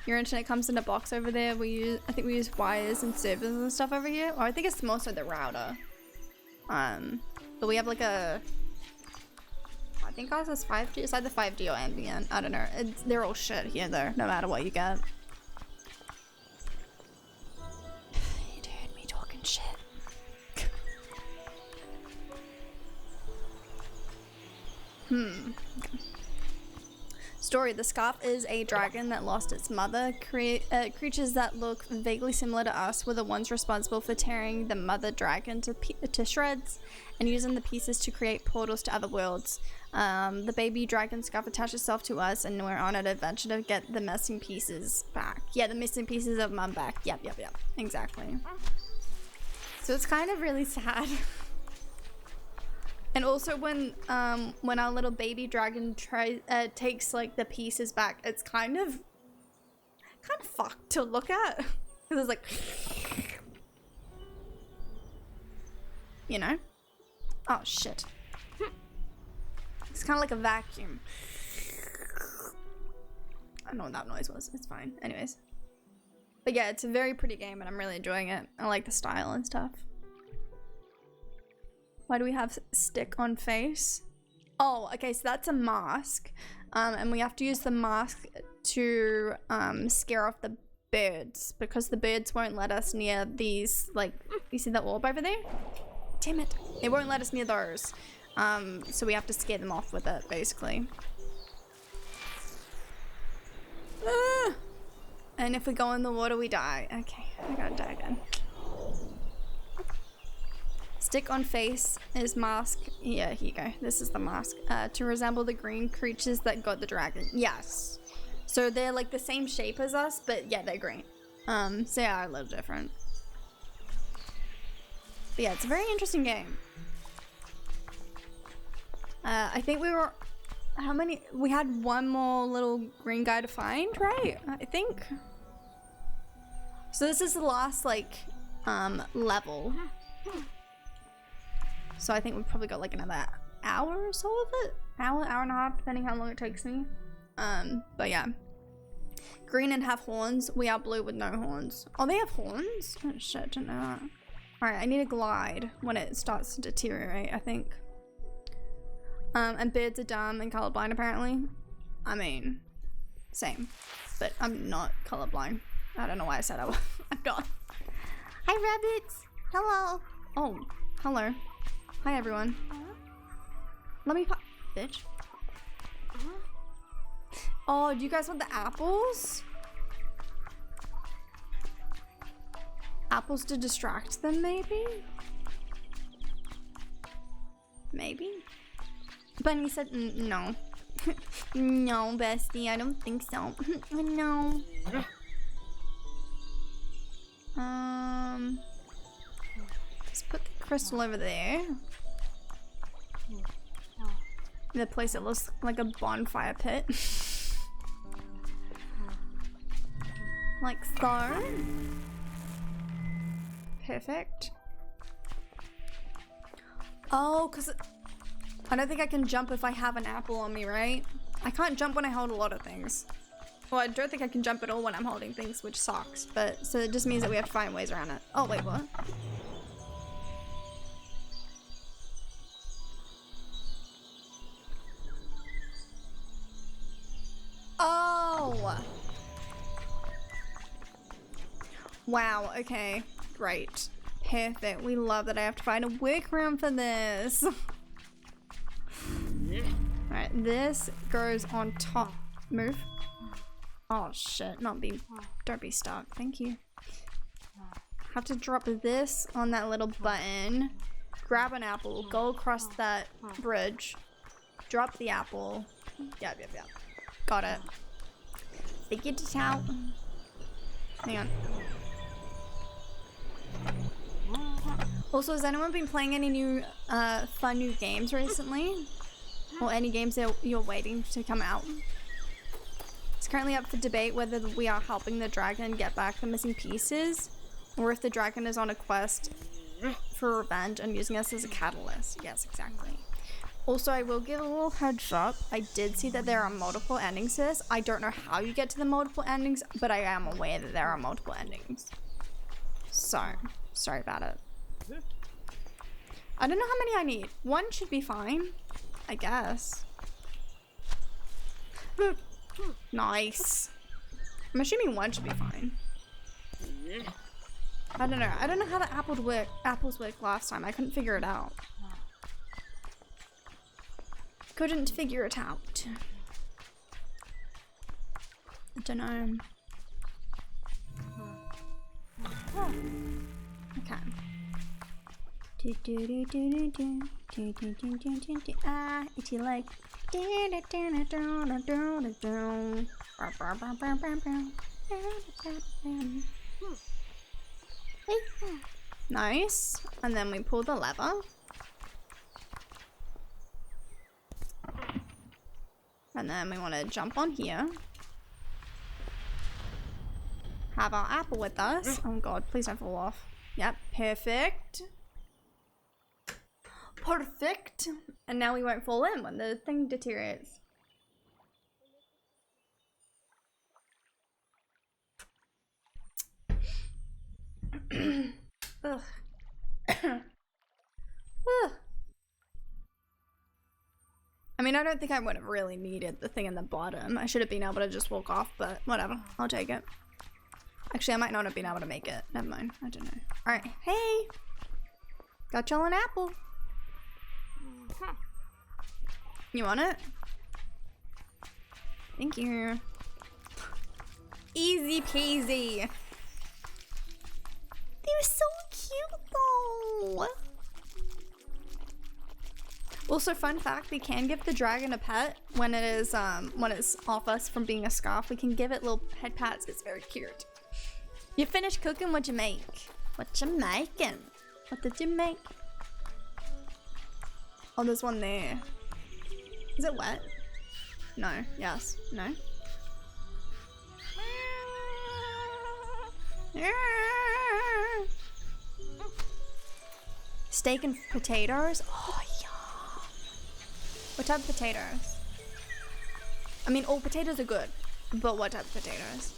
Your internet comes in a box over there. I think we use wires and servers and stuff over here. Or I think it's mostly the router. But we have like a... I think ours is 5G. It's either 5G or ambient. I don't know. They're all shit here though, no matter what you get. You heard me talking shit. Okay. Story: the scarf is a dragon that lost its mother. Creatures that look vaguely similar to us were the ones responsible for tearing the mother dragon to shreds and using the pieces to create portals to other worlds. The baby dragon scarf attached itself to us, and we're on an adventure to get the missing pieces back. Yeah, the missing pieces of Mum back. Yep. Exactly. So it's kind of really sad. And also when our little baby dragon takes like the pieces back, it's kind of fucked to look at, because it's like, you know, oh shit, it's kind of like a vacuum. I don't know what that noise was. It's fine. Anyways, but yeah, it's a very pretty game, and I'm really enjoying it. I like the style and stuff. Why do we have stick on face? Oh, okay, so that's a mask. And we have to use the mask to scare off the birds, because the birds won't let us near these, like, you see that orb over there? Damn it. They won't let us near those. So we have to scare them off with it, basically. Ah! And if we go in the water, we die. Okay, I gotta die again. Stick on face is mask. Yeah, here you go. This is the mask. To resemble the green creatures that got the dragon. Yes. So they're like the same shape as us, but yeah, they're green. So yeah, a little different. But yeah, it's a very interesting game. I think we were... How many? We had one more little green guy to find, right? I think. So this is the last, like, level. So I think we've probably got like another hour or so of it. Hour and a half, depending how long it takes me. But yeah. Green and have horns. We are blue with no horns. Oh, they have horns? Oh shit, I didn't know that. Alright, I need to glide when it starts to deteriorate, I think. And birds are dumb and colorblind apparently. I mean, same. But I'm not colorblind. I don't know why I said I'm not. Hi rabbits! Hello! Oh, hello. Hi everyone. Let me pop, bitch. Oh, do you guys want the apples? Apples to distract them, maybe? Maybe? Bunny said no. No, bestie, I don't think so. No. Let's put the crystal over there. The place that looks like a bonfire pit. Like so. Perfect. Oh, because I don't think I can jump if I have an apple on me, right? I can't jump when I hold a lot of things. Well, I don't think I can jump at all when I'm holding things, which sucks. But so it just means that we have to find ways around it. Oh, wait, what? Oh! Wow, okay. Great. Perfect. We love that I have to find a workaround for this. Alright, this goes on top. Move. Oh shit, don't be stuck. Thank you. Have to drop this on that little button. Grab an apple, go across that bridge. Drop the apple. Yep. Got it. Figured it out. Hang on. Also, has anyone been playing any new fun new games recently? Or any games that you're waiting to come out? It's currently up for debate whether we are helping the dragon get back the missing pieces, or if the dragon is on a quest for revenge and using us as a catalyst. Yes, exactly. Also, I will give a little heads up. I did see that there are multiple endings to this. I don't know how you get to the multiple endings, but I am aware that there are multiple endings. So, sorry about it. I don't know how many I need. One should be fine, I guess. Nice. I'm assuming one should be fine. I don't know. I don't know how the apples worked last time. I couldn't figure it out. Couldn't figure it out. I don't know. Oh. Okay. Ah, itchy leg. Nice. And then we pull the lever. And then we want to jump on here. Have our apple with us. Oh god, please don't fall off. Yep, perfect. Perfect. And now we won't fall in when the thing deteriorates. Ugh. Ugh. I mean, I don't think I would have really needed the thing in the bottom. I should have been able to just walk off, but whatever. I'll take it. Actually, I might not have been able to make it. Never mind. I don't know. Alright. Hey! Got y'all an apple. You want it? Thank you. Easy peasy. They were so cute though. Also, fun fact, we can give the dragon a pet when it's off us from being a scarf. We can give it little head pats. It's very cute. You finished cooking? What'd you make? What you making? What did you make? Oh, there's one there. Is it wet? No. Yes. No. Steak and potatoes? Oh, yeah. What type of potatoes? I mean, all potatoes are good, but what type of potatoes?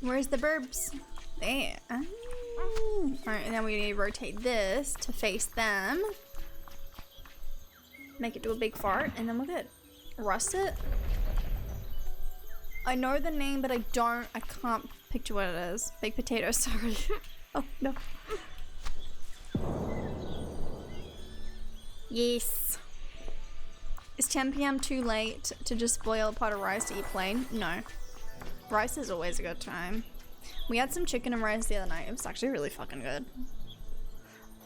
Where's the burbs? There. Oh. Alright, and then we need to rotate this to face them. Make it do a big fart, and then we're good. Russet? I know the name, but I can't picture what it is. Baked potato, sorry. Oh, no. Yes. Is 10 PM too late to just boil a pot of rice to eat plain? No. Rice is always a good time. We had some chicken and rice the other night. It was actually really fucking good.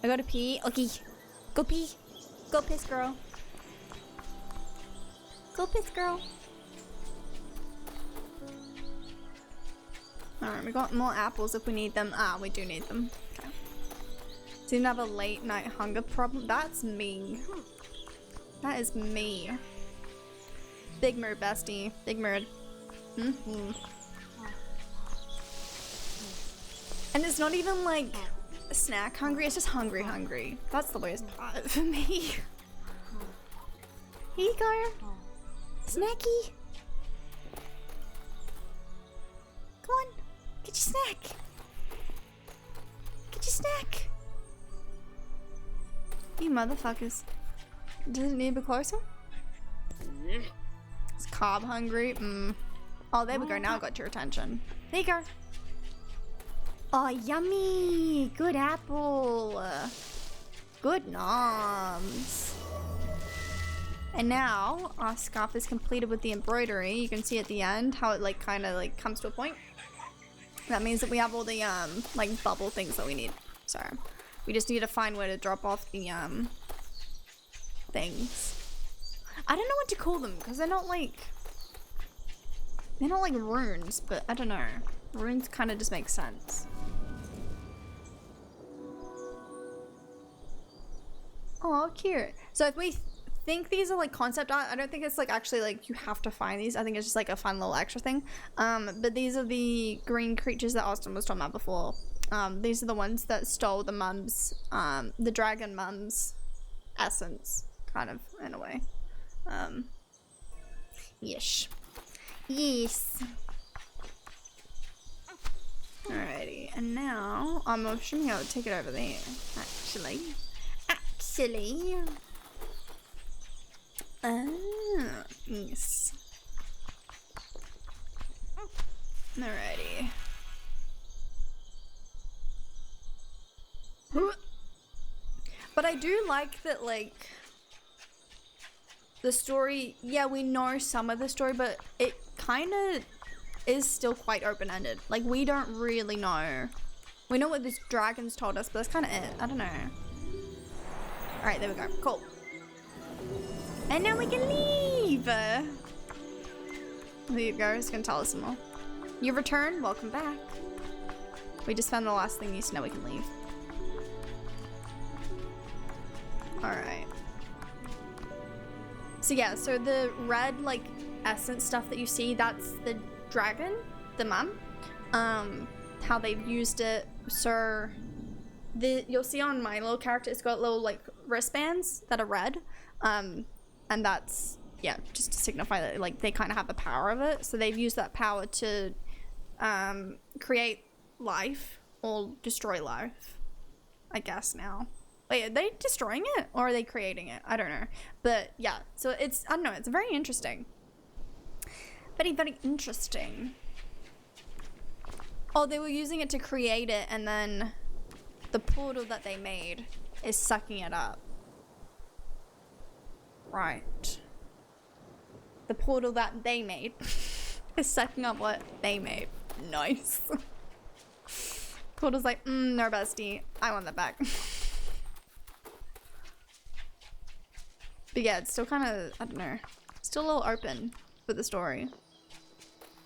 I gotta pee. Okay. Go pee. Go piss, girl. Go piss, girl. Alright, we got more apples if we need them. Ah, we do need them. Okay. Do you have a late night hunger problem? That's me. That is me. Big mood, bestie. Big mood. Mm-hmm. And it's not even like snack hungry, it's just hungry. That's the way it's for me. Here you go. Snacky. Come on. Get your snack. Get your snack. You motherfuckers. Does it need to be closer? It's carb hungry. Oh, there we go. Now I got your attention. There you go. Oh, yummy. Good apple. Good noms. And now our scarf is completed with the embroidery. You can see at the end how it like kind of like comes to a point. That means that we have all the like bubble things that we need. So we just need to find where to drop off the things. I don't know what to call them because they're not like runes, but I don't know. Runes kind of just make sense. Oh, cute. So if we think these are like concept art, I don't think it's like actually like you have to find these. I think it's just like a fun little extra thing. But these are the green creatures that Austin was talking about before. These are the ones that stole the mum's, the dragon mum's essence, kind of, in a way. Yes. Yes. Alrighty, and now I'm assuming I would take it over there, actually. Yes. Alrighty. But I do like that, like, the story, yeah, we know some of the story, but it kind of is still quite open-ended. Like, we don't really know. We know what this dragon's told us, but that's kind of it. I don't know. All right, there we go. Cool. And now we can leave. There you go. It's gonna tell us some more. You return. Welcome back. We just found the last thing you need to know. We can leave. All right. So yeah, so the red like essence stuff that you see, that's the dragon, the mum. How they've used it. So you'll see on my little character, it's got little like wristbands that are red. And that's, yeah, just to signify that like they kind of have the power of it. So they've used that power to create life or destroy life, I guess now. Wait, are they destroying it or are they creating it? I don't know. But yeah, so it's, I don't know, it's very interesting. Very, very interesting. Oh, they were using it to create it and then the portal that they made is sucking it up. Right. The portal that they made is sucking up what they made. Nice. Portal's like, no, bestie. I want that back. But yeah, it's still kind of, I don't know. Still a little open for the story.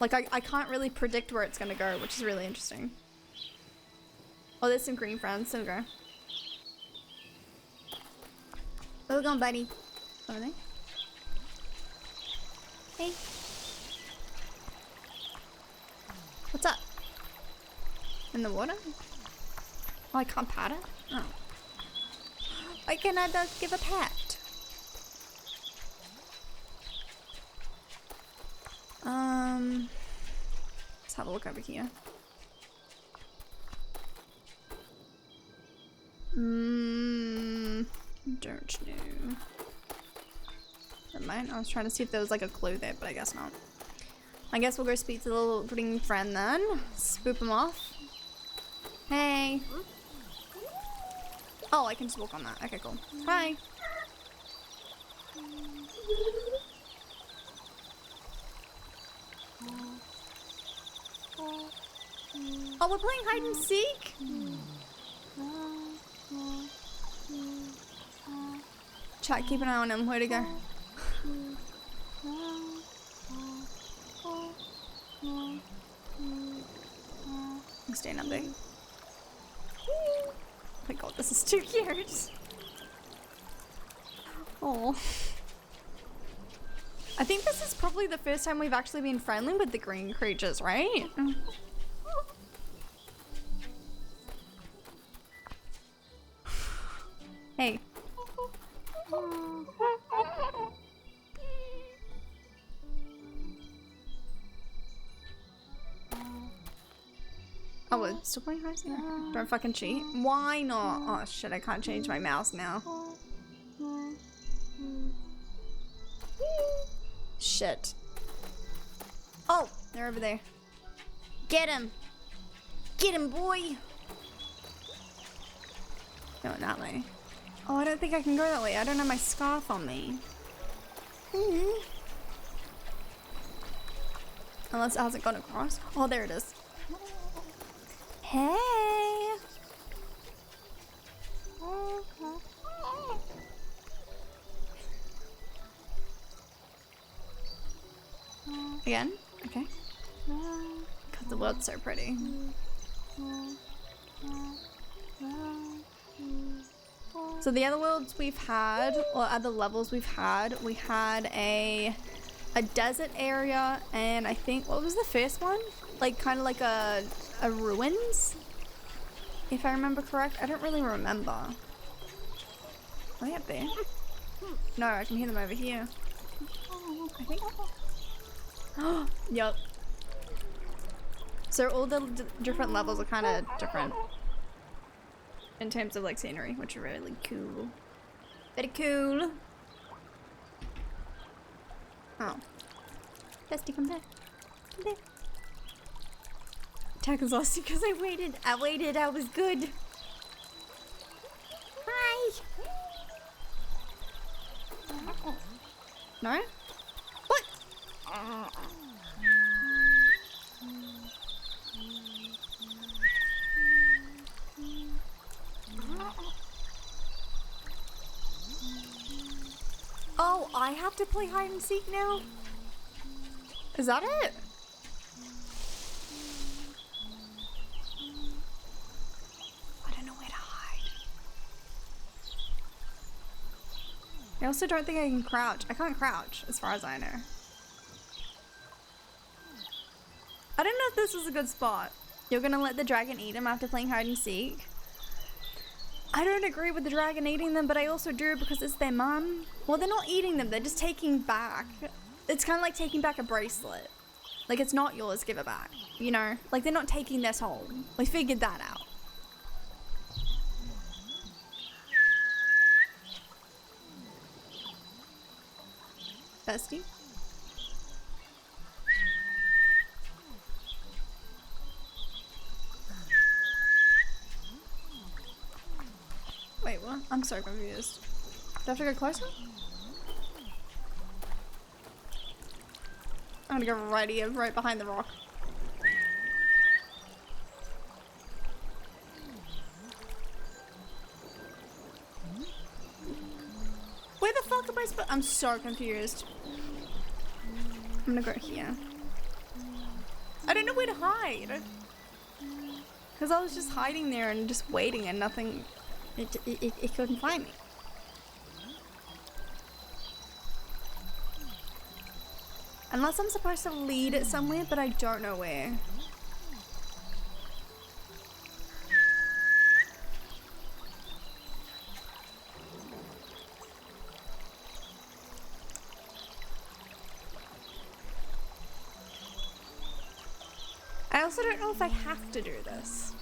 Like, I can't really predict where it's gonna go, which is really interesting. Oh, there's some green friends. There we go. Where we going, buddy? Over there? Hey. What's up? In the water? Oh, I can't pat it? Oh. Why can't I give a pat? Let's have a look over here. Don't know. Never mind. I was trying to see if there was like a clue there, but I guess not. I guess we'll go speak to the little green friend then. Spoop him off. Hey. Oh, I can just walk on that. Okay, cool. Hi. Oh, we're playing hide and seek? Chat, keep an eye on him. Where'd he go? I'm staying up there. Oh my god, this is too cute. Oh. I think this is probably the first time we've actually been friendly with the green creatures, right? Hey. Oh, we're still playing hide and seek? Don't fucking cheat. Why not? Oh shit, I can't change my mouse now. Shit. Oh, they're over there. Get him. Get him, boy. Going that way. Oh, I don't think I can go that way. I don't have my scarf on me. Unless it hasn't gone across. Oh, there it is. Hey. Again? Okay. God, the world's so pretty. So the other worlds we've had, or other levels we've had, we had a desert area, and I think, what was the first one? Like, kind of like a ruins? If I remember correct. I don't really remember. Are they up there? No, I can hear them over here. I think. Yup. So all the different levels are kind of different in terms of like scenery, which are really cool. Very cool. Oh. Bestie, come back. Come back. Attack is lost because I waited. I was good. Hi. No? What? Oh, I have to play hide and seek now? Is that it? I don't know where to hide. I also don't think I can crouch. I can't crouch, as far as I know. I don't know if this is a good spot. You're gonna let the dragon eat him after playing hide and seek? I don't agree with the dragon eating them, but I also do because it's their mum. Well, they're not eating them, they're just taking back. It's kind of like taking back a bracelet. Like, it's not yours, give it back. You know? Like, they're not taking their soul. We figured that out. Bestie? Wait, what? I'm so confused. Do I have to go closer? I'm gonna go right here, right behind the rock. Where the fuck am I supposed? I'm so confused. I'm gonna go here. I don't know where to hide. Cause I was just hiding there and just waiting and nothing. It couldn't find me. Unless I'm supposed to lead it somewhere, but I don't know where. I also don't know if I have to do this.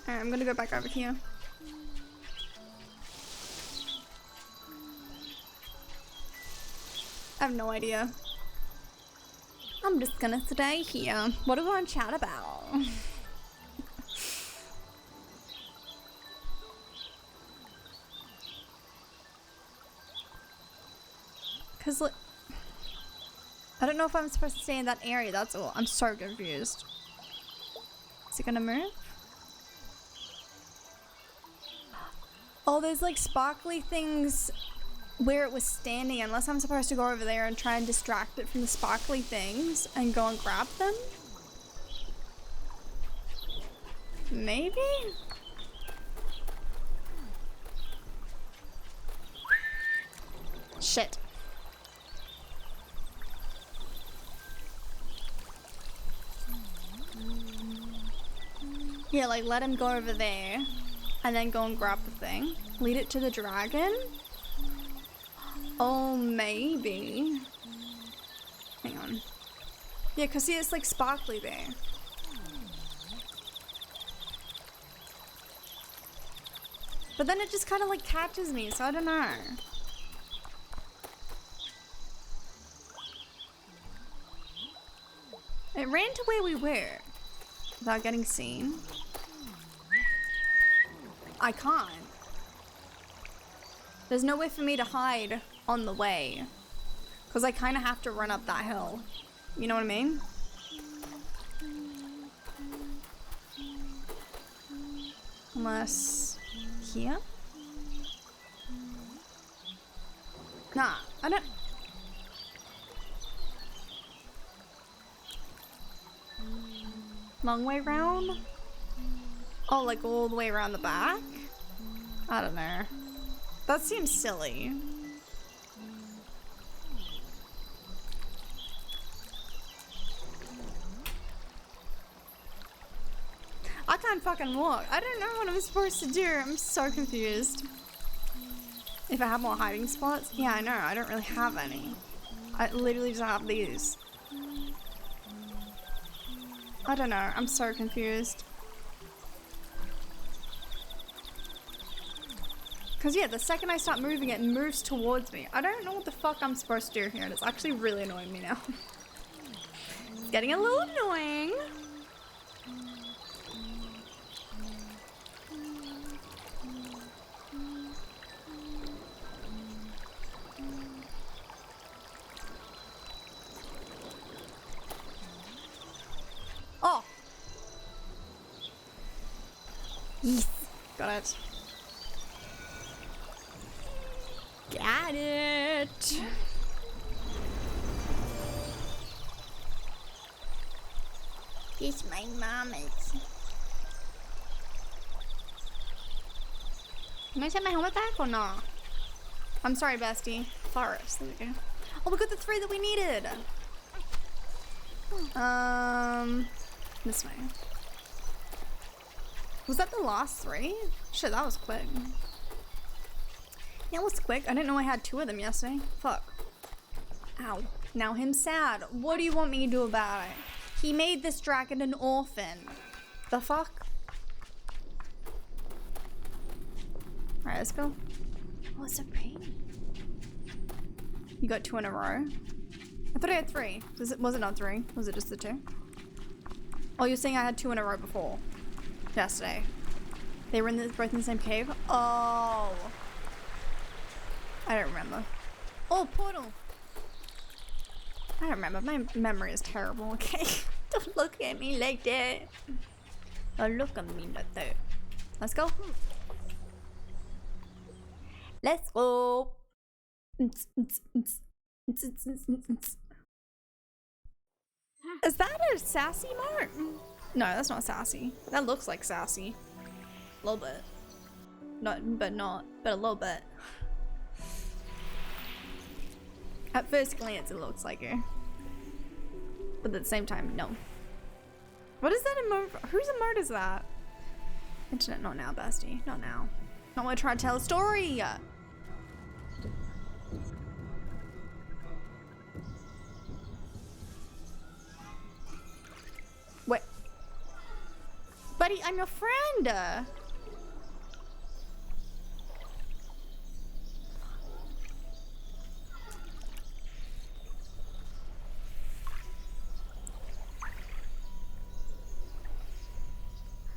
Alright, I'm gonna go back over here. I have no idea. I'm just gonna stay here. What do we want to chat about? Cause like, I don't know if I'm supposed to stay in that area, that's all. I'm so confused. Is it gonna move? Oh, there's like sparkly things where it was standing, unless I'm supposed to go over there and try and distract it from the sparkly things and go and grab them? Maybe? Shit. Yeah, like let him go over there and then go and grab the thing. Lead it to the dragon? Oh, maybe. Hang on. Yeah, because see, it's like sparkly there. But then it just kind of like catches me, so I don't know. It ran to where we were without getting seen. I can't. There's nowhere for me to hide on the way. Because I kind of have to run up that hill. You know what I mean? Unless... here? Nah, I don't... Long way round? Oh, like all the way around the back? I don't know. That seems silly. I can't fucking walk. I don't know what I'm supposed to do. I'm so confused. If I have more hiding spots? Yeah, I know. I don't really have any. I literally just have these. I don't know. I'm so confused. Because yeah, the second I start moving, it moves towards me. I don't know what the fuck I'm supposed to do here, and it's actually really annoying me now. It's getting a little annoying. Yes. Got it. Got it. Kiss my mamas. Can I take my helmet back or not? I'm sorry, bestie. Forest. There we go. Oh, we got the 3 that we needed. This way. Was that the last 3? Shit, that was quick. That was quick. I didn't know I had 2 of them yesterday. Fuck. Ow. Now him sad. What do you want me to do about it? He made this dragon an orphan. The fuck? Alright, let's go. Oh, it's so pretty. You got 2 in a row? I thought I had 3. Was it not 3? Was it just the 2? Oh, you're saying I had 2 in a row before. Yesterday. They were both in the same cave? Oh. I don't remember. Oh, portal. I don't remember. My memory is terrible, okay? Don't look at me like that. Don't look at me like that. Let's go. Let's go. Is that a sassy mark? No, that's not sassy. That looks like sassy. A little bit. But a little bit. At first glance, it looks like her. But at the same time, no. What is that emote? Whose emote is that? Internet, not now, bestie. Not now. Not when I try to tell a story. Wait. Buddy, I'm your friend.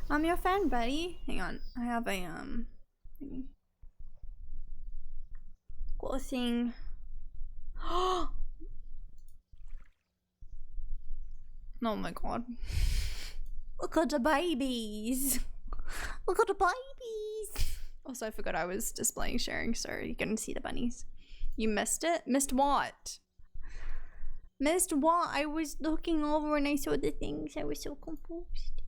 I'm your friend, buddy. Hang on. I have a, thingy. Got a thing. Oh my god. Look at the babies. Look at the babies. Also, I forgot I was displaying sharing, so you couldn't see the bunnies. You missed it? Missed what? Missed what? I was looking over and I saw the things. I was so confused.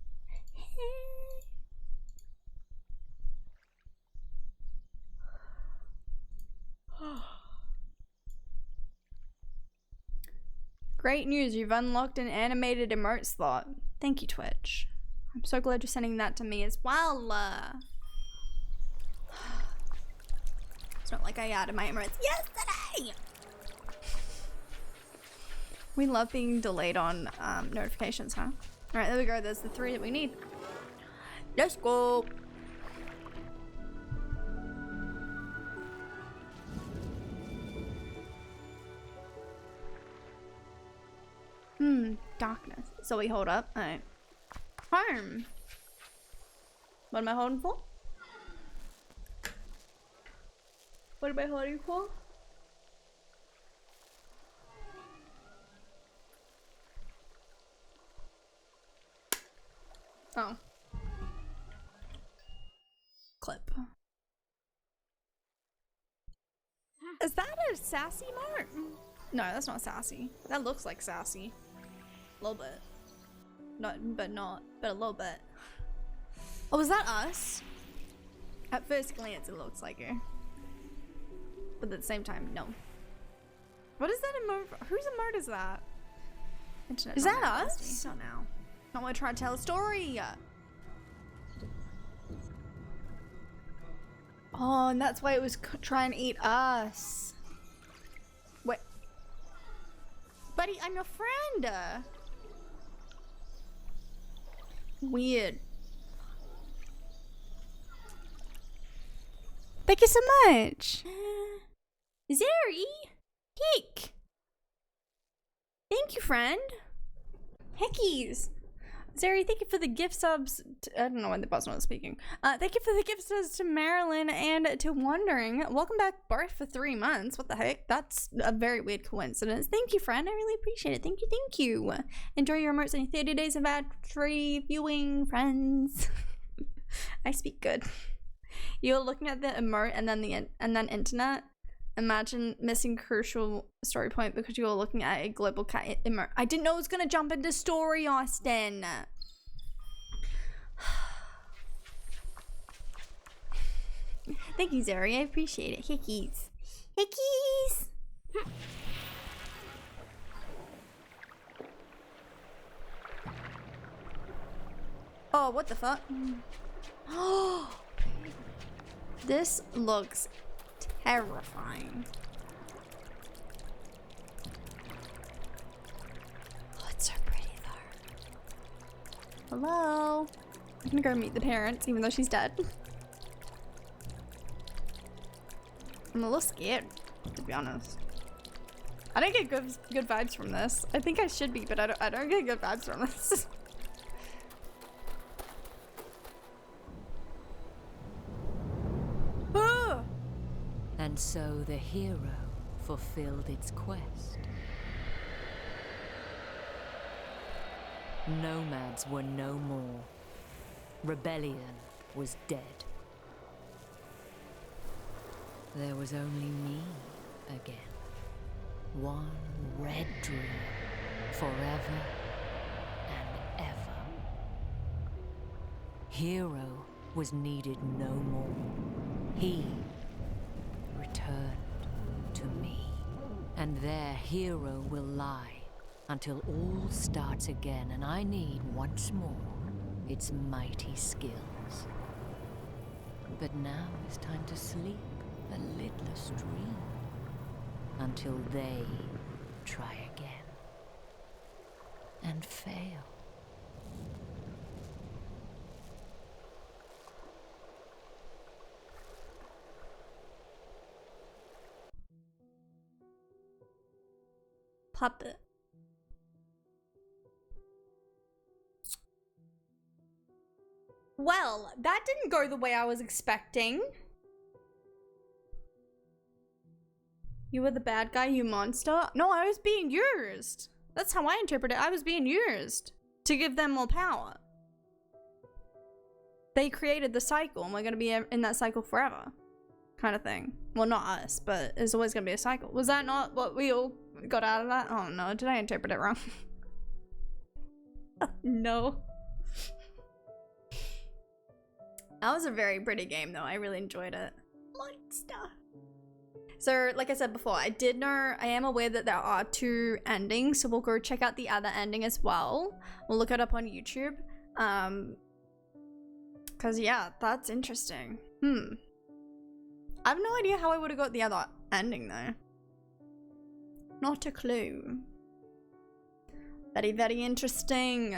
Great news, you've unlocked an animated emote slot. Thank you, Twitch. I'm so glad you're sending that to me as well. It's not like I added my emotes yesterday. We love being delayed on notifications, huh? Alright, there we go. There's the 3 that we need. Let's go. Darkness. So we hold up. Alright. Home. What am I holding for? What am I holding for? Oh. Clip. Is that a sassy mark? No, that's not sassy. That looks like sassy. A little bit. But a little bit. Oh, is that us? At first glance, it looks like her. But at the same time, no. What is that emote? Whose emote is that? Internet, is that us? Not now. Not when I try to tell a story. Oh, and that's why it was trying to eat us. Wait. Buddy, I'm your friend. Weird. Thank you so much. Zeri? Heck. Thank you, friend. Heckies. Zeri, thank you for the gift subs. I don't know when the boss was speaking. Thank you for the gift subs to Marilyn and to Wondering. Welcome back, Barth, for 3 months. What the heck? That's a very weird coincidence. Thank you, friend. I really appreciate it. Thank you, thank you. Enjoy your emotes and 30 days of ad-free viewing, friends. I speak good. You're looking at the emote and then internet. Imagine missing crucial story point because you were looking at a global cat emote. I didn't know it was gonna jump into story, Austin. Thank you, Zeri. I appreciate it. Hickeys. Hickeys! Oh, what the fuck? Oh, this looks terrifying. Oh, it's so pretty though. Hello? I'm gonna go meet the parents, even though she's dead. I'm a little scared, to be honest. I don't get good vibes from this. I think I should be, but I don't get good vibes from this. And so the hero fulfilled its quest. Nomads were no more. Rebellion was dead. There was only me again. One red dream, forever and ever. Hero was needed no more. He returned to me. And there hero will lie until all starts again, and I need once more its mighty skills. But now is time to sleep a lidless dream until they try again and fail. Puppet. Well, that didn't go the way I was expecting. You were the bad guy, you monster? No, I was being used. That's how I interpret it. I was being used to give them more power. They created the cycle and we're gonna be in that cycle forever. Kind of thing. Well, not us, but it's always gonna be a cycle. Was that not what we all got out of that? Oh no, did I interpret it wrong? No. That was a very pretty game though. I really enjoyed it. Monster. So, like I said before, I am aware that there are 2 endings, so we'll go check out the other ending as well. We'll look it up on YouTube. Cause yeah, that's interesting. I have no idea how I would have got the other ending though. Not a clue. Very, very interesting.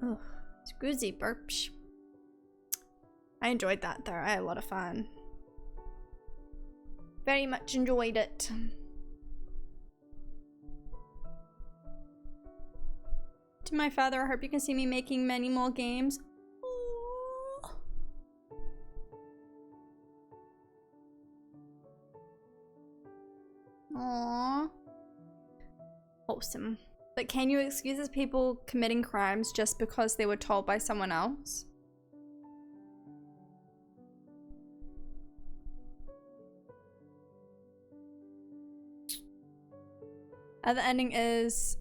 Oh, Scoozy burps. I enjoyed that though. I had a lot of fun. Very much enjoyed it. To my father, I hope you can see me making many more games. Aww. Wholesome. But can you excuse people committing crimes just because they were told by someone else? The ending is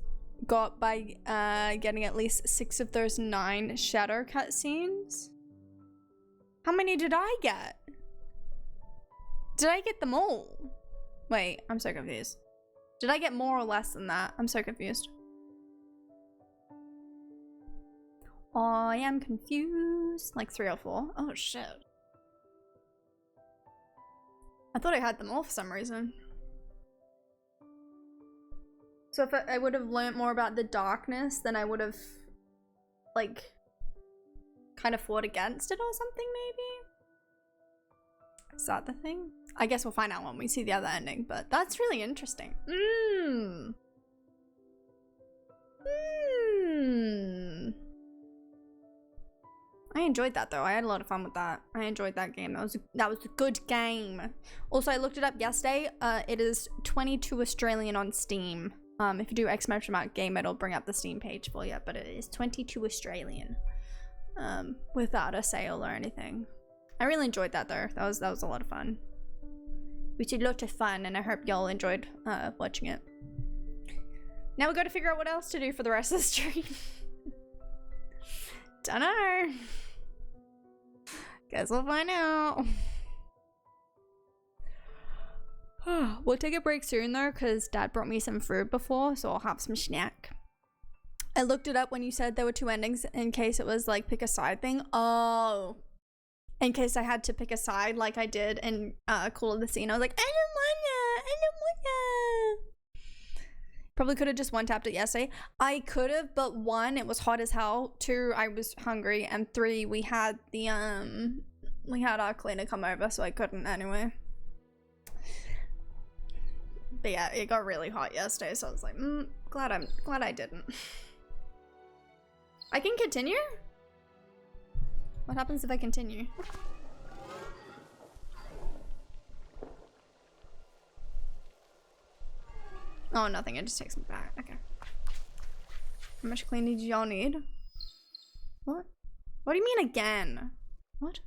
got by getting at least 6 of those 9 shadow cutscenes. How many did I get? Did I get them all? Wait, I'm so confused. Did I get more or less than that? I'm so confused. I am confused. Like 3 or 4. Oh shit. I thought I had them all for some reason. So if I would have learned more about the darkness, then I would have, like, kind of fought against it or something, maybe? Is that the thing? I guess we'll find out when we see the other ending, but that's really interesting. I enjoyed that though. I had a lot of fun with that. I enjoyed that game. That was a good game. Also, I looked it up yesterday. It is 22 Australian on Steam. If you do exclamation mark game, it'll bring up the Steam page for you, but it is 22 Australian. without a sale or anything. I really enjoyed that though. That was a lot of fun. Which is a lot of fun, and I hope y'all enjoyed watching it. Now we got to figure out what else to do for the rest of the stream. Dunno. Guess we'll find out. We'll take a break soon though, because Dad brought me some food before, so I'll have some snack. I looked it up when you said there were 2 endings in case it was like pick a side thing. Oh. In case I had to pick a side like I did in Call of the Sea. I was like, I don't wanna. Probably could have just one-tapped it yesterday. I could have, but 1, it was hot as hell. 2, I was hungry. And 3, we had our cleaner come over, so I couldn't anyway. But yeah, it got really hot yesterday, so I was like, glad I didn't. I can continue? What happens if I continue? Oh, nothing. It just takes me back. Okay. How much cleaning do y'all need? What? What do you mean again? What?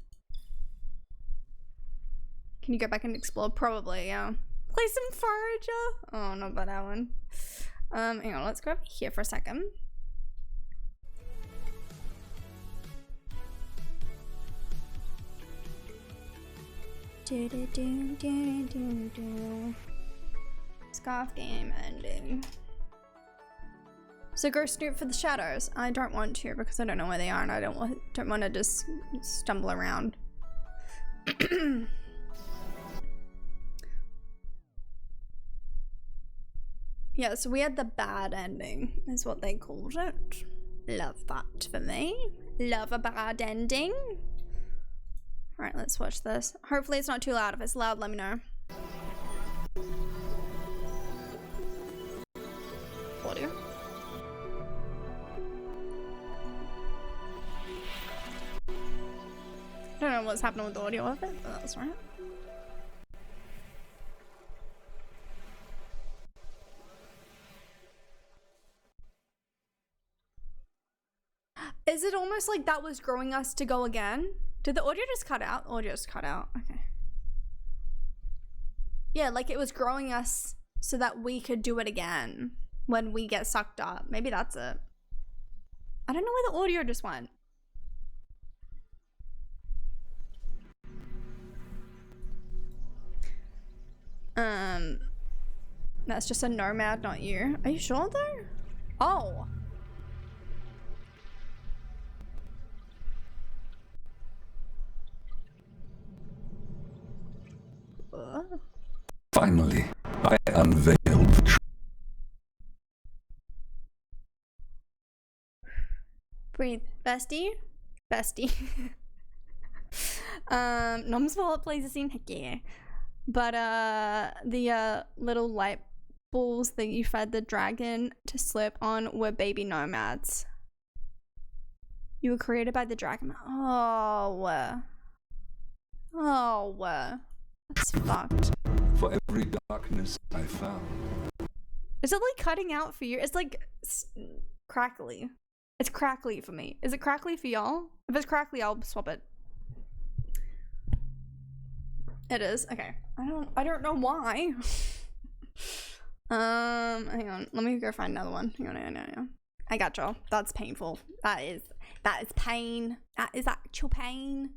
Can you go back and explore? Probably, yeah. Play some Forager? Oh, not about that one. Hang on. Let's go over here for a second. Scarf game ending. So go snoop for the shadows. I don't want to because I don't know where they are, and I don't want to just stumble around. Yeah, so we had the bad ending, is what they called it. Love that for me. Love a bad ending. Alright, let's watch this. Hopefully it's not too loud. If it's loud, let me know. Audio. I don't know what's happening with the audio of it, but that's right. Is it almost like that was growing us to go again? Did the audio just cut out? Audio just cut out. Okay. Yeah, like it was growing us so that we could do it again when we get sucked up. Maybe that's it. I don't know where the audio just went. That's just a nomad, not you. Are you sure though? Oh. Finally, I unveiled the truth. Breathe. Bestie? Bestie. Nom's wallet plays a scene, heck yeah. But the little light balls that you fed the dragon to slip on were baby nomads. You were created by the dragon. Oh. That's fucked. For every darkness I found. Is it like cutting out for you? It's like crackly. It's crackly for me. Is it crackly for y'all? If it's crackly, I'll swap it. It is. Okay. I don't know why. Hang on. Let me go find another one. Hang on. I got y'all. That's painful. That is pain. That is actual pain.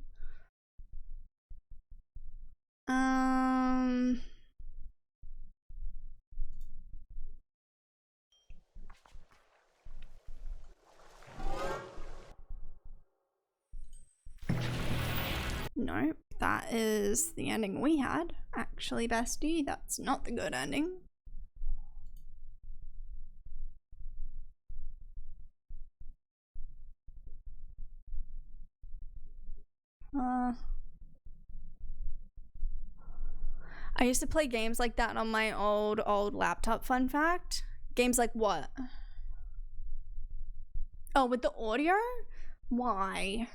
No, that is the ending we had. Actually, bestie, that's not the good ending. I used to play games like that on my old laptop, fun fact. Games like what? Oh, with the audio? Why?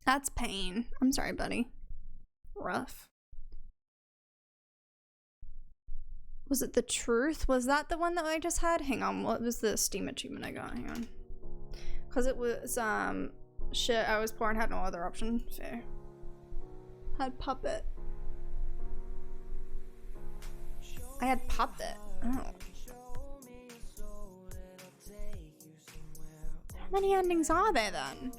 That's pain. I'm sorry, buddy. Rough. Was it the truth? Was that the one that I just had? Hang on, what was the Steam achievement I got? Hang on. Because it was, shit, I was poor and had no other option. Fair. Had Puppet. I had Puppet. Oh. How many endings are there then?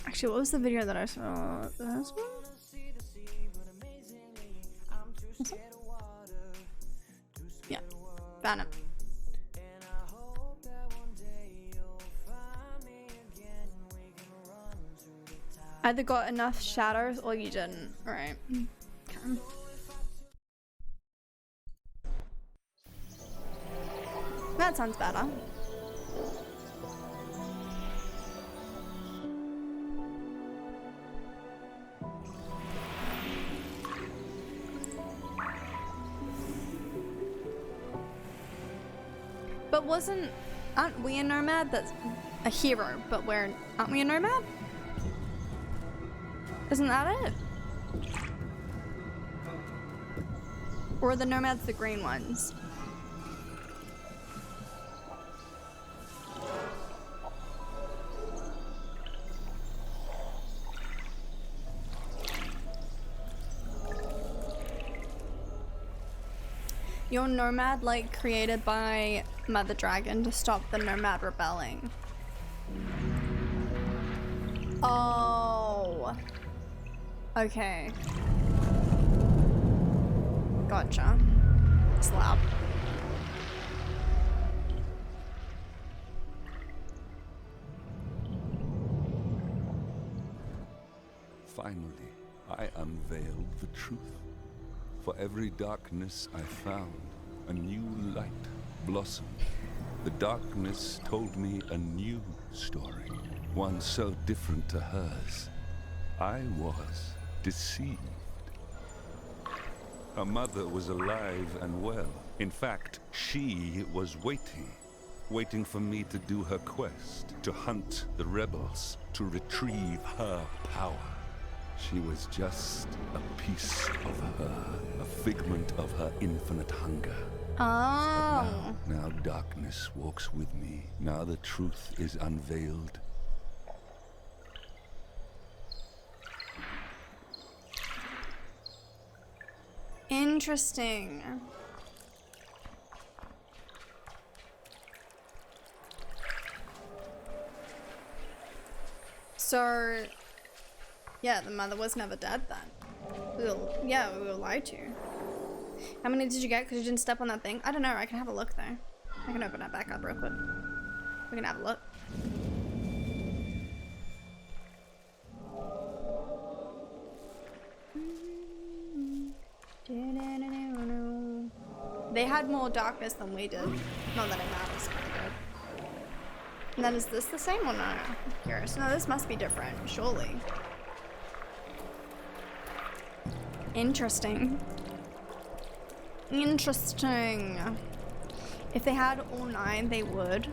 Actually, what was the video that I saw? This one? This one? Yeah, found it. Either got enough shadows or you didn't. Right. Okay. That sounds better. But aren't we a nomad? That's a hero, but aren't we a nomad? Isn't that it? Or are the nomads the green ones? You're nomad, like, created by Mother Dragon to stop the nomad rebelling. Oh. Okay. Gotcha. Slap. Finally, I unveiled the truth. For every darkness I found, a new light blossomed. The darkness told me a new story, one so different to hers. I was deceived. Her mother was alive and well. In fact, she was waiting for me to do her quest, to hunt the rebels, to retrieve her power. She was just a piece of her, a figment of her infinite hunger. Oh. Now darkness walks with me. Now the truth is unveiled. Interesting. So, yeah, the mother was never dead then. We were lied to. How many did you get because you didn't step on that thing? I don't know, I can have a look though. I can open that back up real quick. We can have a look. They had more darkness than we did. Not that it matters, but they did. And then is this the same or no? I'm curious. No, this must be different, surely. Interesting. Interesting. If they had all 9, they would.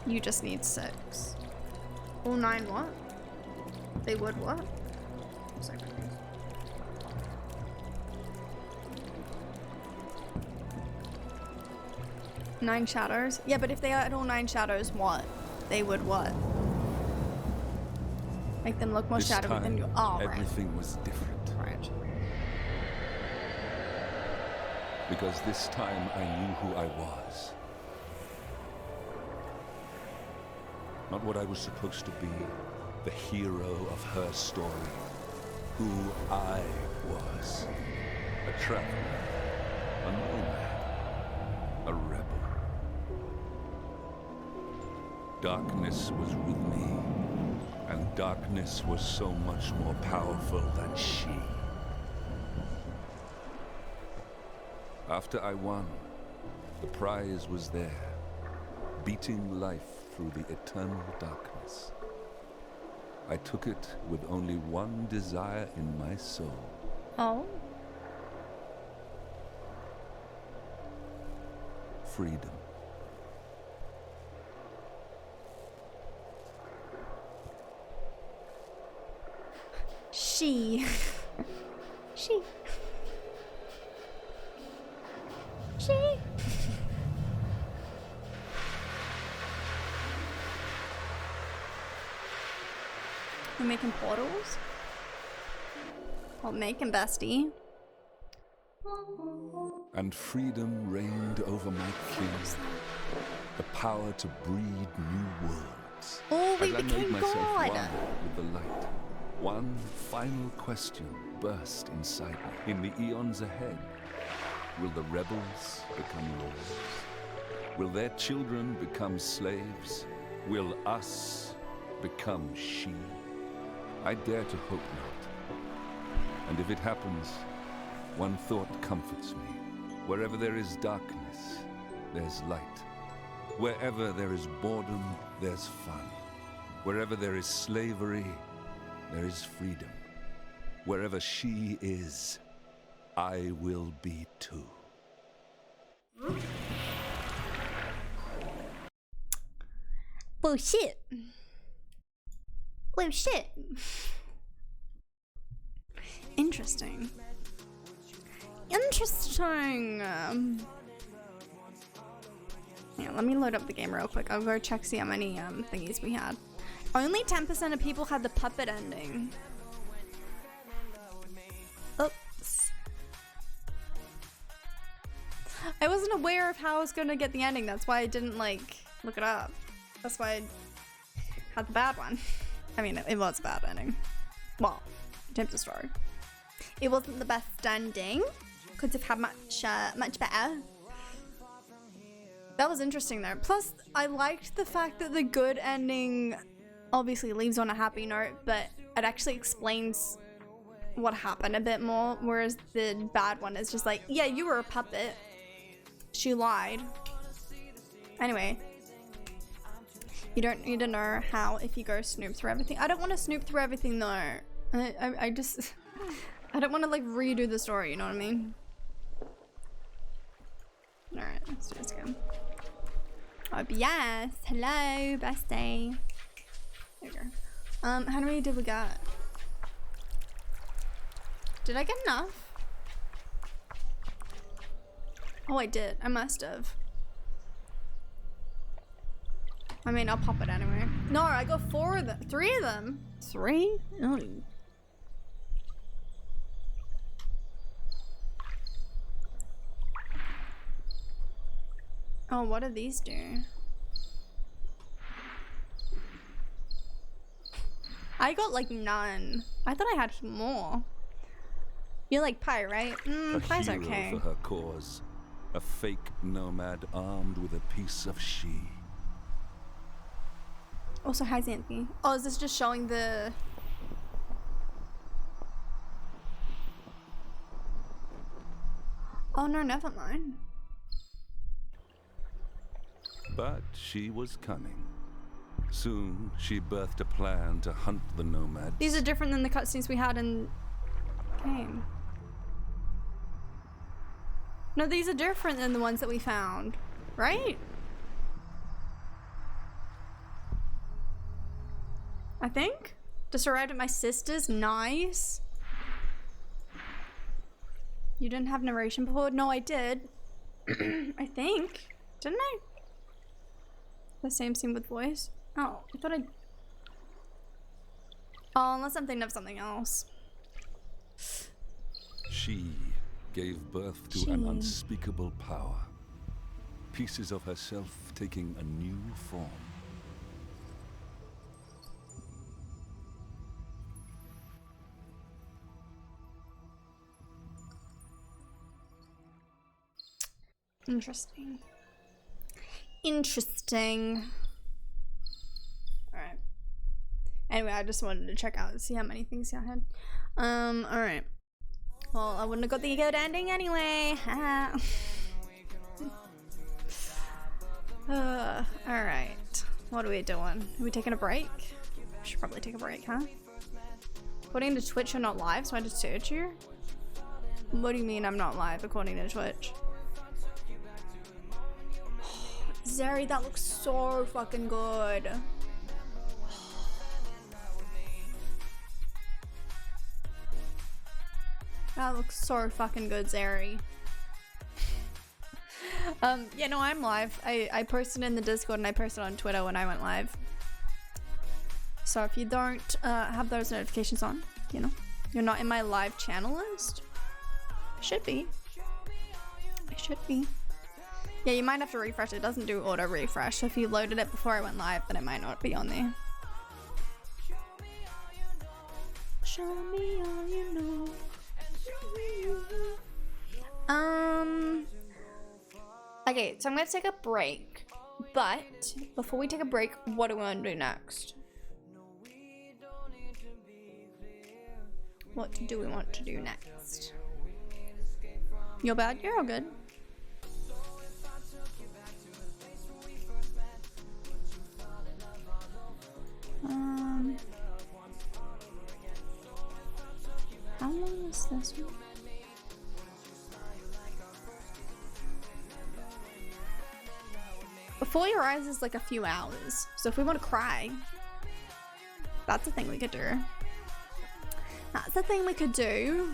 You just need 6. All 9 what? They would what? I'm so confused. Nine shadows? Yeah, but if they had all 9 shadows, what? They would what? Make them look more This shadowy than time, you. Oh, right. everything was different. Right. Because this time I knew who I was. Not what I was supposed to be, the hero of her story. Who I was. A traveler, a nomad, a rebel. Darkness was with me, and darkness was so much more powerful than she. After I won, the prize was there, beating life through the eternal darkness. I took it with only one desire in my soul. Oh? Freedom. She. She. We're making portals? Well, making bestie. And freedom reigned over my king. The power to breed new worlds. Oh, we As I made became myself God. one with the light, one final question burst inside me. In the eons ahead, will the rebels become lords? Will their children become slaves? Will us become she? I dare to hope not. And if it happens, one thought comforts me. Wherever there is darkness, there's light. Wherever there is boredom, there's fun. Wherever there is slavery, there is freedom. Wherever she is, I will be too. Bullshit. Well, shit. Interesting. Interesting. Yeah, let me load up the game real quick. I'll go check, see how many thingies we had. Only 10% of people had the puppet ending. Oops. I wasn't aware of how I was gonna get the ending. That's why I didn't like look it up. That's why I had the bad one. I mean, it was a bad ending. Well, in terms of story. It wasn't the best ending. Could have had much better. That was interesting though. Plus, I liked the fact that the good ending obviously leaves on a happy note, but it actually explains what happened a bit more, whereas the bad one is just like, yeah, you were a puppet. She lied. Anyway. You don't need to know how if you go snoop through everything. I don't want to snoop through everything though. I just... I don't want to like redo the story, you know what I mean? Alright, let's do this again. Oh, yes. Hello, bestie. There we go. How many did we get? Did I get enough? Oh, I did. I must have. I mean, I'll pop it anyway. No, I got 4 of them. 3 of them. 3? Oh. Oh, what do these do? I got like none. I thought I had more. You like Pie, right? Pie's A hero okay. for her cause. A fake nomad armed with a piece of she. Also, hi Xanthi. Oh, is this just showing the... Oh no, never mind. But she was cunning. Soon, she birthed a plan to hunt the nomads. These are different than the cutscenes we had in game. No, these are different than the ones that we found, right? I think. Just arrived at my sister's. Nice. You didn't have narration before? No, I did. I think. Didn't I? The same scene with voice? Oh, I thought I... Oh, unless I'm thinking of something else. She gave birth to an unspeakable power. Pieces of herself taking a new form. Interesting. Interesting. Alright. Anyway, I just wanted to check out and see how many things I had. Alright. Well, I wouldn't have got the good ending anyway. Alright. What are we doing? Are we taking a break? We should probably take a break, huh? According to Twitch, you're not live, so I just search you? What do you mean I'm not live according to Twitch? Zeri, that looks so fucking good. That looks so fucking good, Zeri. Yeah, no, I'm live. I posted in the Discord and I posted on Twitter when I went live. So if you don't have those notifications on, you know, you're not in my live channel list. Should be. It should be. Yeah, you might have to refresh. It doesn't do auto refresh. So if you loaded it before I went live, then it might not be on there. Show me all you know. Okay, so I'm gonna take a break, but before we take a break, what do we want to do next? What do we want to do next? You're bad? You're all good. How long is this one? Before Your Eyes is like a few hours. So if we want to cry, that's a thing we could do. That's the thing we could do.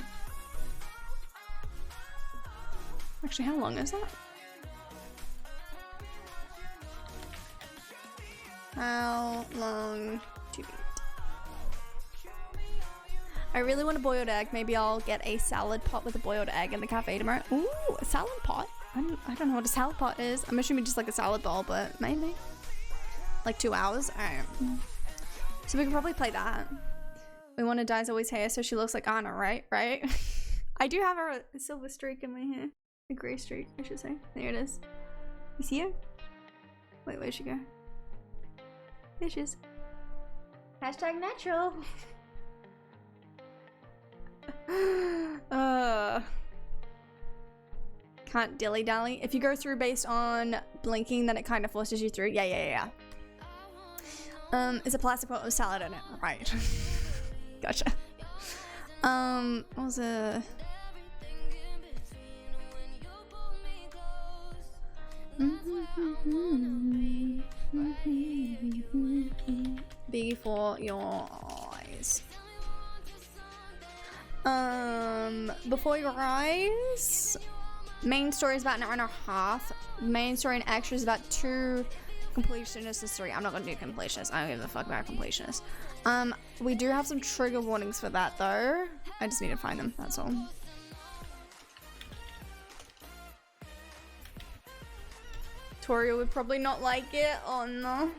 Actually, how long is that? How long to beat? I really want a boiled egg. Maybe I'll get a salad pot with a boiled egg in the cafe tomorrow. Ooh, a salad pot? I don't know what a salad pot is. I'm assuming just like a salad bowl, but maybe. Like 2 hours? Alright. So we can probably play that. We want to dye Zoe's hair so she looks like Anna, right? Right? I do have a silver streak in my hair. A grey streak, I should say. There it is. You see her? Wait, where'd she go? There she is. Hashtag natural. Can't dilly-dally. If you go through based on blinking, then it kind of forces you through. Yeah. It's a plastic pot with salad in it. Right. Gotcha. What was a... Before Your Eyes. Before Your Eyes, main story is about an hour and a half. Main story and extra is about 2. Completionist is 3. I'm not gonna do completionist. I don't give a fuck about completionist. We do have some trigger warnings for that though. I just need to find them, that's all. Toria would probably not like it. Oh no.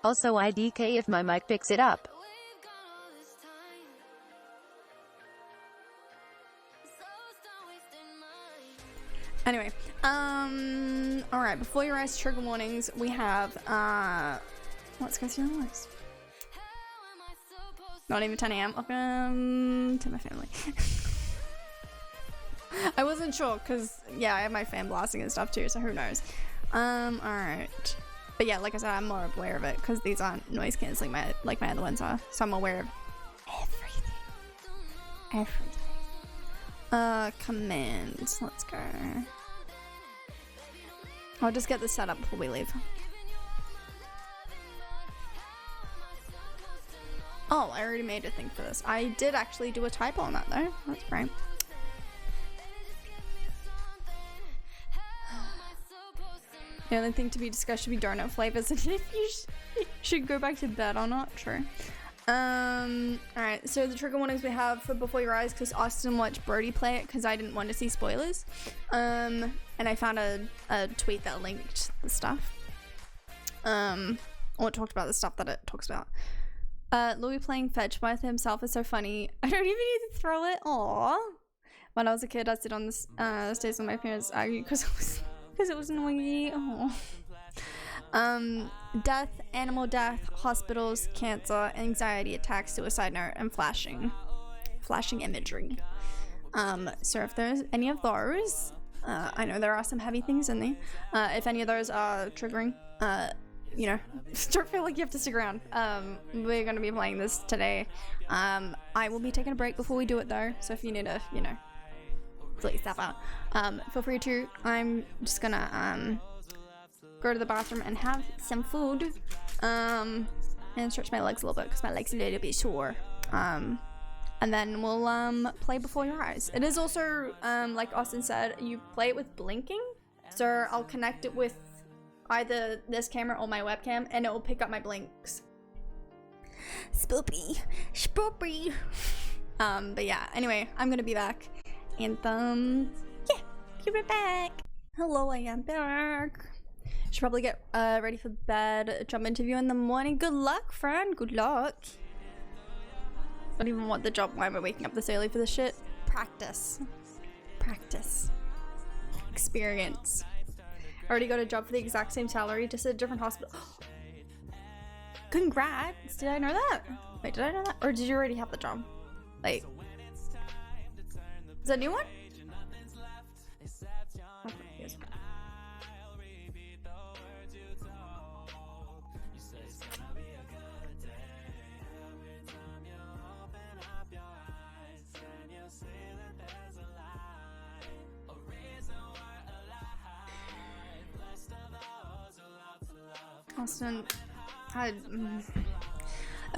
Also IDK if my mic picks it up. Anyway, alright, before Your Eyes trigger warnings, we have, let's go through the list. Not even 10 AM. Welcome to my family. I wasn't sure, because, yeah, I have my fan blasting and stuff too, so who knows. Alright. But yeah, like I said, I'm more aware of it, because these aren't noise cancelling like my other ones are, so I'm aware of everything. Commands. Let's go. I'll just get this set up before we leave. Oh, I already made a thing for this. I did actually do a typo on that though. That's great. The only thing to be discussed should be donut flavors and if you should go back to bed or not. True. Alright, so the trigger warnings we have for Before Your Eyes, because Austin watched Brody play it because I didn't want to see spoilers. And I found a tweet that linked the stuff. Or talked about the stuff that it talks about. Louis playing fetch by himself is so funny. I don't even need to throw it. Aww. When I was a kid, I'd sit on the stairs with my parents argue because it was noisy. Aww. Death, animal death, hospitals, cancer, anxiety attacks, suicide note, and flashing imagery. So if there's any of those, I know there are some heavy things in there. If any of those are triggering, you know, don't feel like you have to stick around. We're gonna be playing this today. I will be taking a break before we do it though, so if you need to, you know, please step out. Feel free to. I'm just gonna go to the bathroom and have some food, and stretch my legs a little bit because my legs are a little bit sore. And then we'll play Before Your Eyes. It is also like Austin said, you play it with blinking, so I'll connect it with either this camera or my webcam and it will pick up my blinks. Spoopy. But yeah, anyway, I'm gonna be back and yeah, be right back. Hello, I am back. Should probably get ready for bed. Job interview in the morning. Good luck, friend. Good luck. Don't even want the job. Why am I waking up this early for this shit? Practice. Experience. Already got a job for the exact same salary, just at a different hospital. Congrats! Did I know that? Wait, did I know that? Or did you already have the job? Like, is that a new one? Oh, yes. Austin, I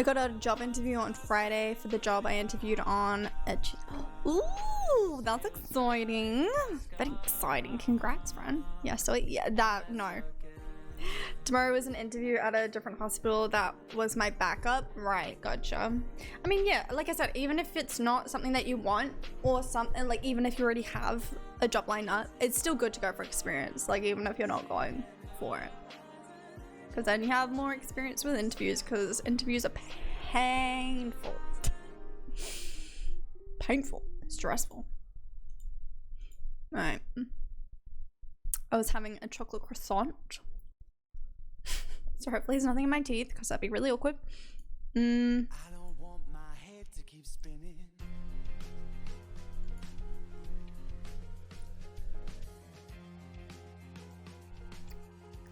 got a job interview on Friday for the job I interviewed on at Ooh, that's exciting. Very exciting. Congrats, friend. Yeah, so yeah, no. Tomorrow was an interview at a different hospital that was my backup. Right, gotcha. I mean, yeah, like I said, even if it's not something that you want or something, like even if you already have a job lined up, it's still good to go for experience, like even if you're not going for it. Because then you have more experience with interviews, because interviews are painful. Stressful. Alright. I was having a chocolate croissant. So hopefully there's nothing in my teeth, because that'd be really awkward. I don't want my head to keep spinning.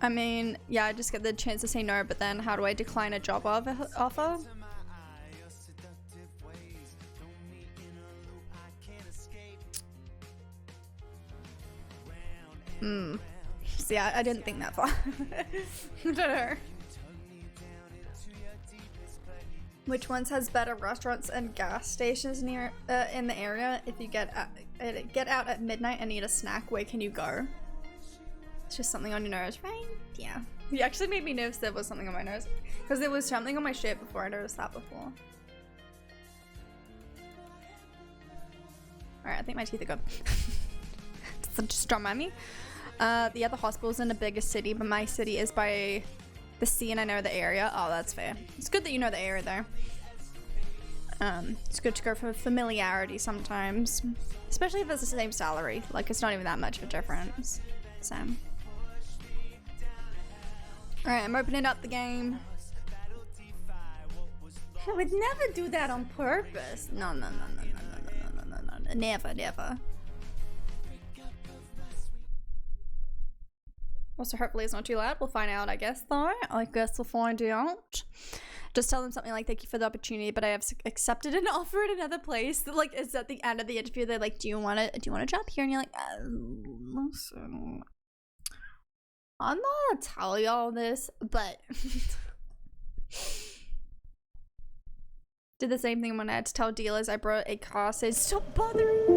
I mean, yeah, I just get the chance to say no, but then how do I decline a job offer? See, I didn't think that far. I don't know. Which ones has better restaurants and gas stations near in the area? If you get out at midnight and need a snack, where can you go? It's just something on your nose, right? Yeah. You actually made me notice there was something on my nose. Because there was something on my shirt before. I noticed that before. Alright, I think my teeth are good. Just don't mind me. The other hospital's in a bigger city, but my city is by the sea and I know the area. Oh, that's fair. It's good that you know the area though. It's good to go for familiarity sometimes. Especially if it's the same salary. Like, it's not even that much of a difference. So. Alright, I'm opening up the game. I would never do that on purpose. No. Never. Also, hopefully it's not too loud. We'll find out, I guess, though. I guess we'll find out. Just tell them something like, thank you for the opportunity, but I have accepted an offer at another place. Like, it's at the end of the interview. They're like, do you want a job here? And you're like, listen, I'm not gonna tell you all this, but did the same thing when I had to tell dealers I brought a car. Says, stop bothering.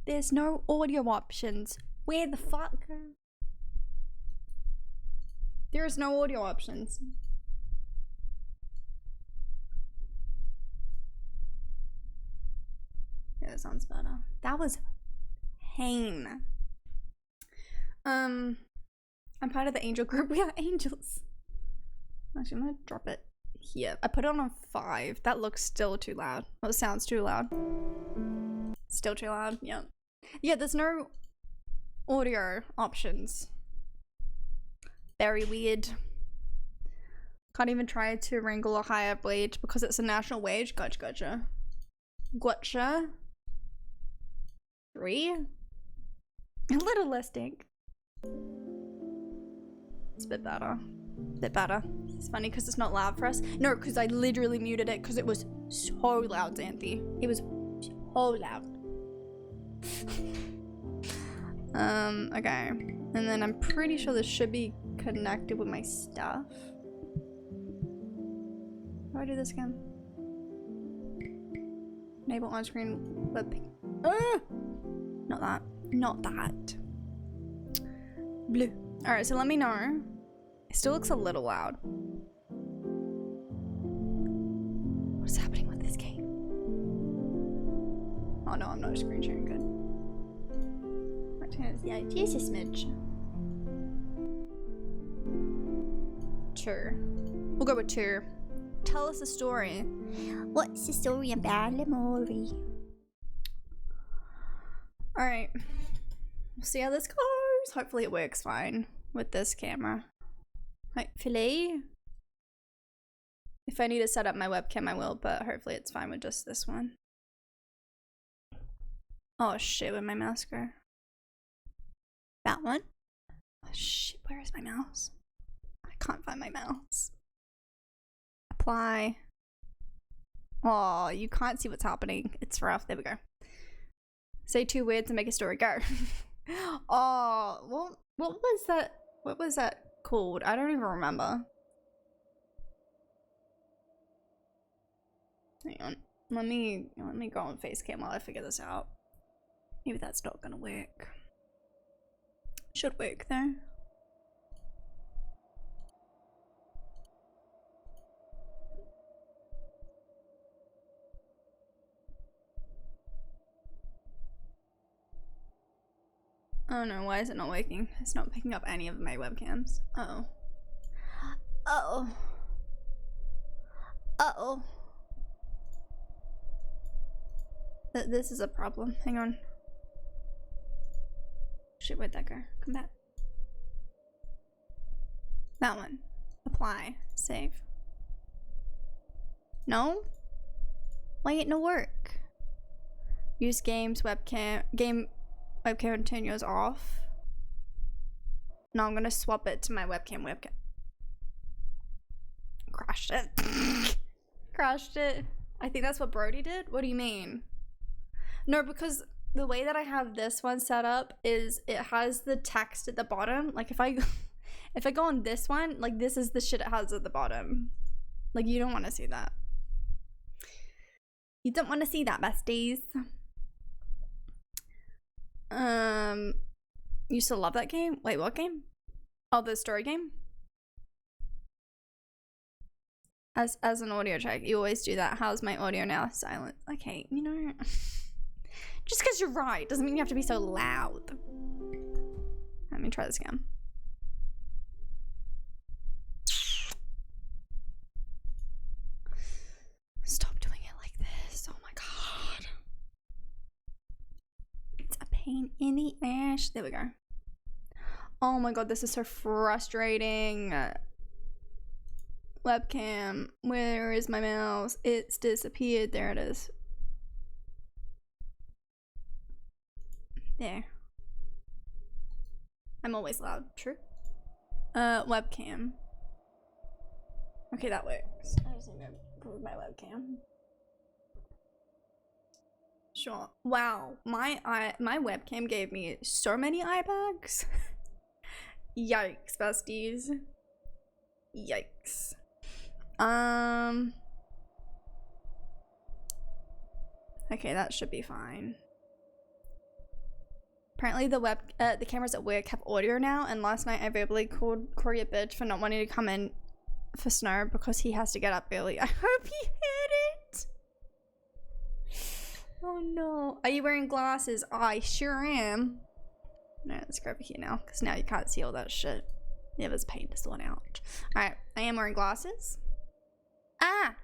There's no audio options. Where the fuck? There is no audio options. Yeah, that sounds better. That was pain. I'm part of the angel group. We are angels. Actually, I'm gonna drop it here. I put it on 5. That looks still too loud. Well, it sounds too loud. Still too loud. Yeah. Yeah, there's no audio options. Very weird. Can't even try to wrangle a higher wage because it's a national wage. Gotcha. 3? A little less dink. It's a bit better. It's funny because it's not loud for us. No, because I literally muted it because it was so loud, Xanthi. It was so loud. Okay. And then I'm pretty sure this should be connected with my stuff. How do I do this again? Enable on-screen web. Not that. Not that. Blue. Alright, so let me know. It still looks a little loud. What is happening with this game? Oh no, I'm not screen sharing good. Yeah, just a smidge. 2. We'll go with 2. Tell us a story. What's the story about Lemuri? Alright. We'll see how this goes. Hopefully it works fine with this camera. Hopefully. If I need to set up my webcam, I will, but hopefully it's fine with just this one. Oh shit, where'd my mouse go? That one? Oh shit, where is my mouse? I can't find my mouse. Apply. Oh, you can't see what's happening. It's rough. There we go. Say 2 words and make a story. Go. Oh, well, what was that? What was that called? I don't even remember. Hang on. Let me go on Facecam while I figure this out. Maybe that's not gonna work. Should work though. Oh no, why is it not working? It's not picking up any of my webcams. Uh-oh. Uh-oh. Uh-oh. This is a problem. Hang on. Shit, where'd that go? Come back. That one. Apply. Save. No? Why ain't no work? Use games, webcam, webcam turn yours off. No, I'm gonna swap it to my webcam. Crashed it. Crashed it. I think that's what Brody did. What do you mean? No, because the way that I have this one set up is it has the text at the bottom. Like if I go on this one, like this is the shit it has at the bottom. Like you don't want to see that. You don't want to see that, besties. Used to love that game. Wait, what game? Oh, the story game. As an audio check, you always do that. How's my audio now? Silent. Okay, you know. Just because you're right doesn't mean you have to be so loud. Let me try this again. Stop doing it like this. Oh my god. It's a pain in the ass. There we go. Oh my god, this is so frustrating. Webcam. Where is my mouse? It's disappeared. There it is. There. I'm always loud. True. Webcam. Okay, that works. I just need to improve my webcam. Sure. Wow. My webcam gave me so many eye bags. Yikes, besties. Yikes. Okay, that should be fine. Apparently the cameras at work have audio now, and last night I verbally called Corey a bitch for not wanting to come in for snow because he has to get up early. I hope he heard it. Oh no. Are you wearing glasses? I sure am. No, let's go over here now, because now you can't see all that shit. Yeah, there's paint to sort out. Alright, I am wearing glasses. Ah!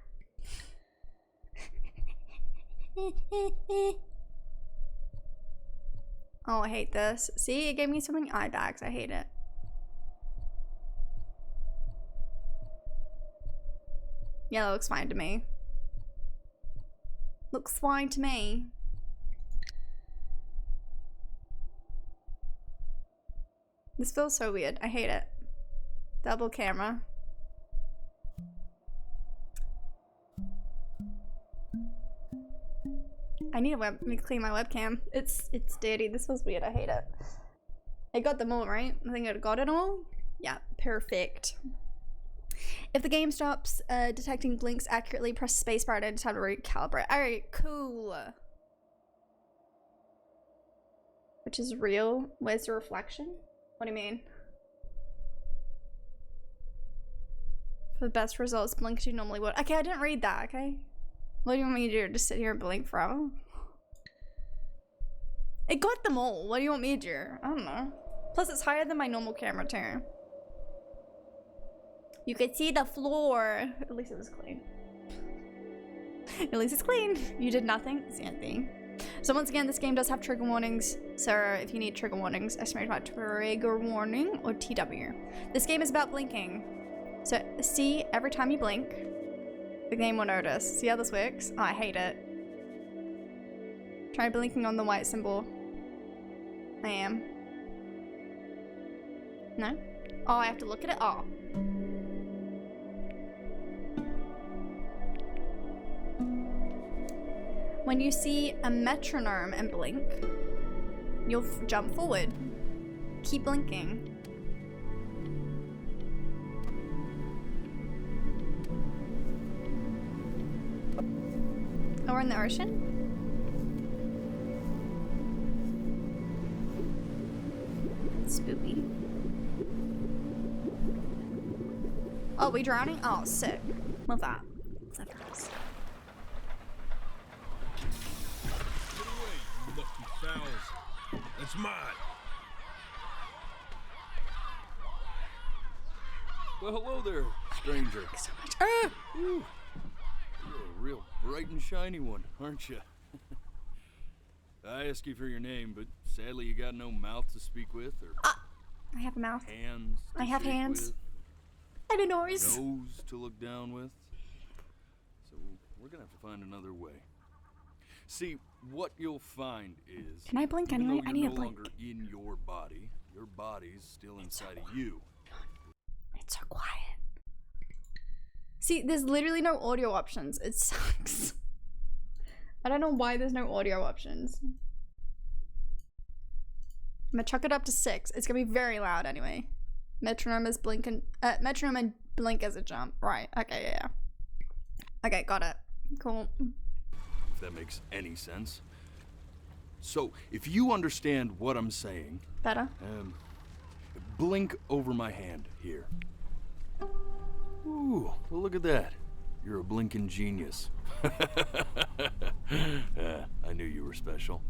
Oh, I hate this. See, it gave me so many eye bags. I hate it. Yeah, that looks fine to me. Looks fine to me. This feels so weird. I hate it. Double camera. I need to clean my webcam. It's dirty. This feels weird. I hate it. I got them all, right? I think I got it all. Yeah, perfect. If the game stops detecting blinks accurately, press spacebar and it's time to recalibrate. Alright, cool. Which is real. Where's the reflection? What do you mean? For the best results, blink as you normally would. Okay, I didn't read that, okay? What do you want me to do? Just sit here and blink forever? It got them all. What do you want me to do? I don't know. Plus, it's higher than my normal camera, too. You could see the floor. At least it was clean. At least it's clean. You did nothing. Something. So once again, this game does have trigger warnings. So if you need trigger warnings, estimate my trigger warning or TW. This game is about blinking. So see, every time you blink, the game will notice. See how this works? Oh, I hate it. Try blinking on the white symbol. I am. No? Oh, I have to look at it? Oh. When you see a metronome and blink, you'll jump forward. Keep blinking. Oh, we're in the ocean? Spooky. Oh, we drowning? Oh, sick. Love that. Love that. That's mine. Well, hello there, stranger. So much. Ah! Ooh. You're a real bright and shiny one, aren't you? I asked you for your name, but sadly you got no mouth to speak with, or I have a mouth. hands. I have shake hands. with, And a nose. nose to look down with. So we're gonna have to find another way. See, what you'll find is, Can I blink even anyway? though I you're need to no blink. longer in your body's still inside of you. It's so quiet. See, there's literally no audio options. It sucks. I don't know why there's no audio options. I'm gonna chuck it up to 6. It's gonna be very loud anyway. Metronome is blinking. Metronome and blink as a jump. Right. Okay. Yeah. Okay. Got it. Cool. If that makes any sense. So, if you understand what I'm saying, Better. blink over my hand here. Ooh, well look at that. You're a blinking genius. I knew you were special.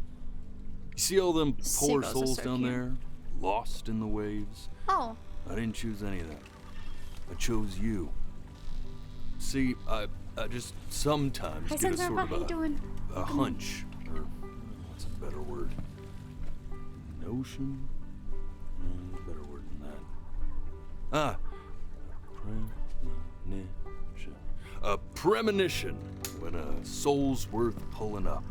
You see all them poor Seagulls are souls so down cute. there, lost in the waves? Oh. I didn't choose any of them. I chose you. See, I just sometimes Hi, get a Sense sort of How you doing? a hunch, or what's a better word? Notion? There's a better word than that. Premonition. A premonition when a soul's worth pulling up.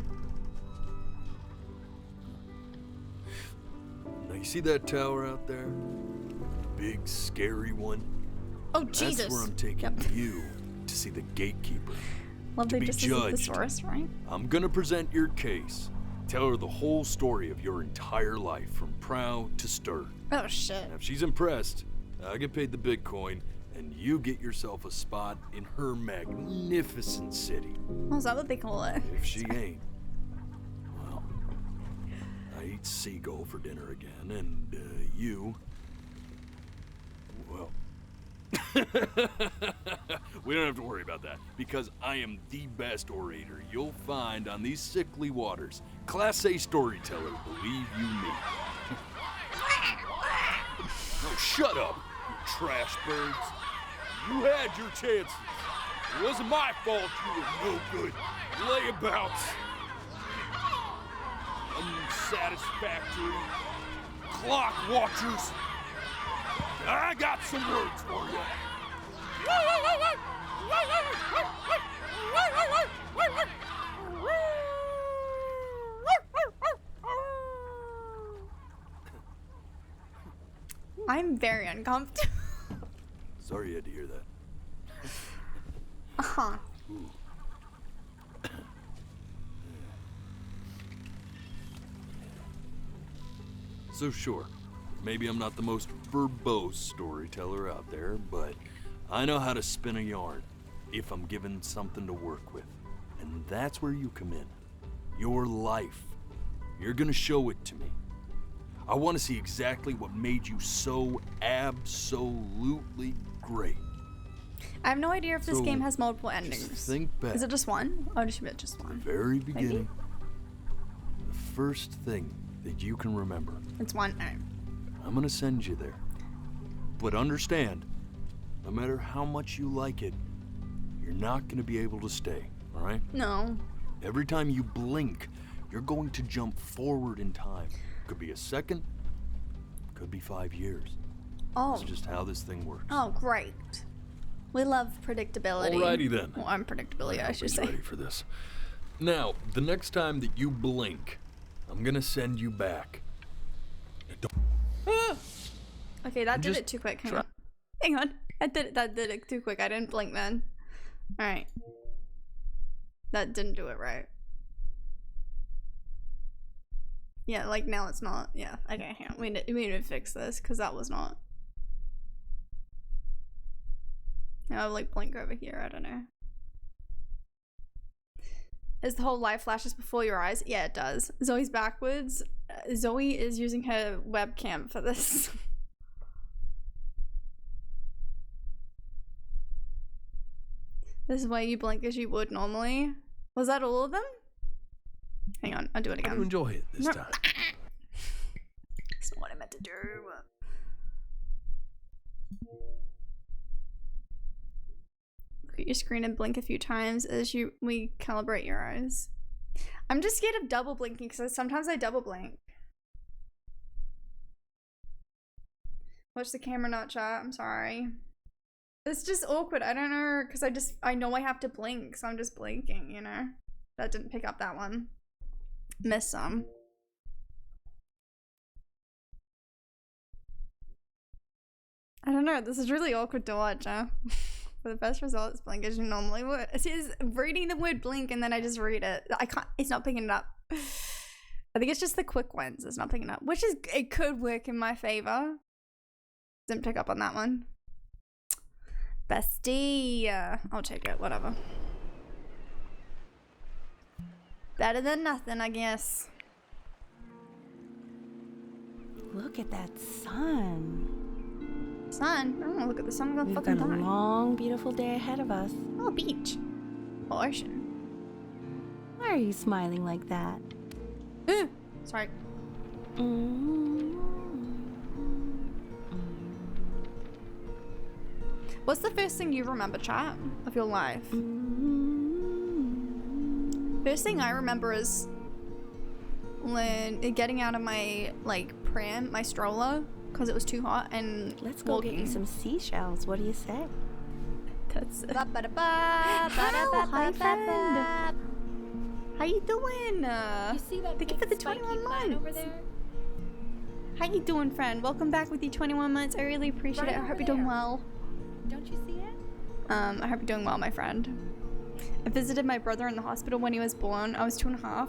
Now you see that tower out there? Big, scary one? Oh Jesus. That's where I'm taking you to see the gatekeeper. Love to they be just isn't the judged. source, right? I'm gonna present your case. Tell her the whole story of your entire life, from prow to stern. Oh shit. Now, if she's impressed, I get paid the Bitcoin, and you get yourself a spot in her magnificent city. Oh, is that what they call it? If she ain't, well, I eat seagull for dinner again, and you... Well... we don't have to worry about that, because I am the best orator you'll find on these sickly waters. Class A storyteller, believe you me. Oh, shut up, you trash birds. You had your chances. It wasn't my fault you were no good layabouts. Unsatisfactory clock watchers. I got some words for you. I'm very uncomfortable. Sorry you had to hear that. Uh-huh. So sure, maybe I'm not the most verbose storyteller out there, but I know how to spin a yarn if I'm given something to work with. And that's where you come in. Your life. You're gonna show it to me. I want to see exactly what made you so absolutely great. I have no idea if this So, game has multiple endings. Think back. Is it just one? Oh, just just The one. very Maybe? beginning. The first thing that you can remember. It's one. I'm gonna send you there. But understand, no matter how much you like it, you're not gonna be able to stay, alright? No. Every time you blink, you're going to jump forward in time. Could be a second, could be 5 years. Oh. That's just how this thing works. Oh, great. We love predictability. Alrighty then. Well, unpredictability, I should Be say. ready for this. Now, the next time that you blink, I'm gonna send you back. Okay, that did Just it too quick. Hang try- on. Hang on. That did it too quick. I didn't blink then. Alright. That didn't do it right. Yeah, like now it's not. Yeah, okay, hang on. We need to fix this because that was not. Now I'll like blink over here. I don't know. Is the whole life flashes before your eyes? Yeah, it does. Zoe's backwards. Zoe is using her webcam for this. This is why you blink as you would normally. Was that all of them? Hang on, I'll do it again. I'll enjoy it this No. time. That's not what I meant to do. Look at your screen and blink a few times as we calibrate your eyes. I'm just scared of double blinking because sometimes I double blink. Watch the camera, not chat. I'm sorry. It's just awkward. I don't know because I know I have to blink, so I'm just blinking. You know, that didn't pick up that one. Missed some. I don't know. This is really awkward to watch, huh? For the best results, blink as you normally would. See, it's reading the word blink and then I just read it. I can't. It's not picking it up. I think it's just the quick ones. It's not picking up, which is it could work in my favor. Didn't pick up on that one. Bestie, I'll take it. Whatever. Better than nothing, I guess. Look at that sun. Sun? I don't want to look at the sun. I'm gonna We've fucking got a die. long, beautiful day ahead of us. Oh, beach. Oh, ocean. Why are you smiling like that? Sorry. What's the first thing you remember, chat, of your life? First thing I remember is when getting out of my pram, my stroller, because it was too hot, and Let's go get you some seashells. What do you say? That's it. Hi, friend. How you doing? You see that Thank you for the 21 months. over there? How you doing, friend? Welcome back with the 21 months. I really appreciate Right it. I over hope you're doing there. well. Don't you see it? I hope you're doing well, my friend. I visited my brother in the hospital when he was born. I was 2.5.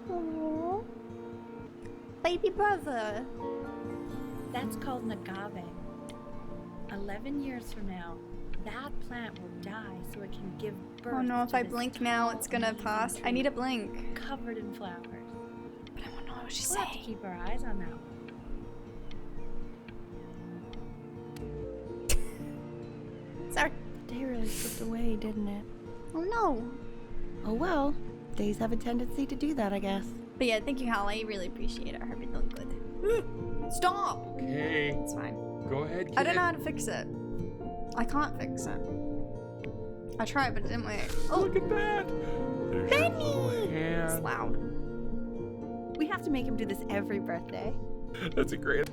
Aww. Baby brother. That's called an agave. 11 years from now, that plant will die so it can give birth. Oh no, if to I this blink now, tall, it's gonna amazing pass. I tree need a blink. covered in flowers. But I want to. what she's We'll have to saying. keep our eyes on that one. Sorry. Day really slipped away, didn't it? Oh no. Oh well. Days have a tendency to do that, I guess. But yeah, thank you, Holly. Really appreciate it. I hope you're doing good. Stop! Okay. It's fine. Go ahead, kid. I don't know how to fix it. I can't fix it. I tried, but it didn't work. Oh, Look at that. There's your little it's hand. loud. We have to make him do this every birthday. That's a great.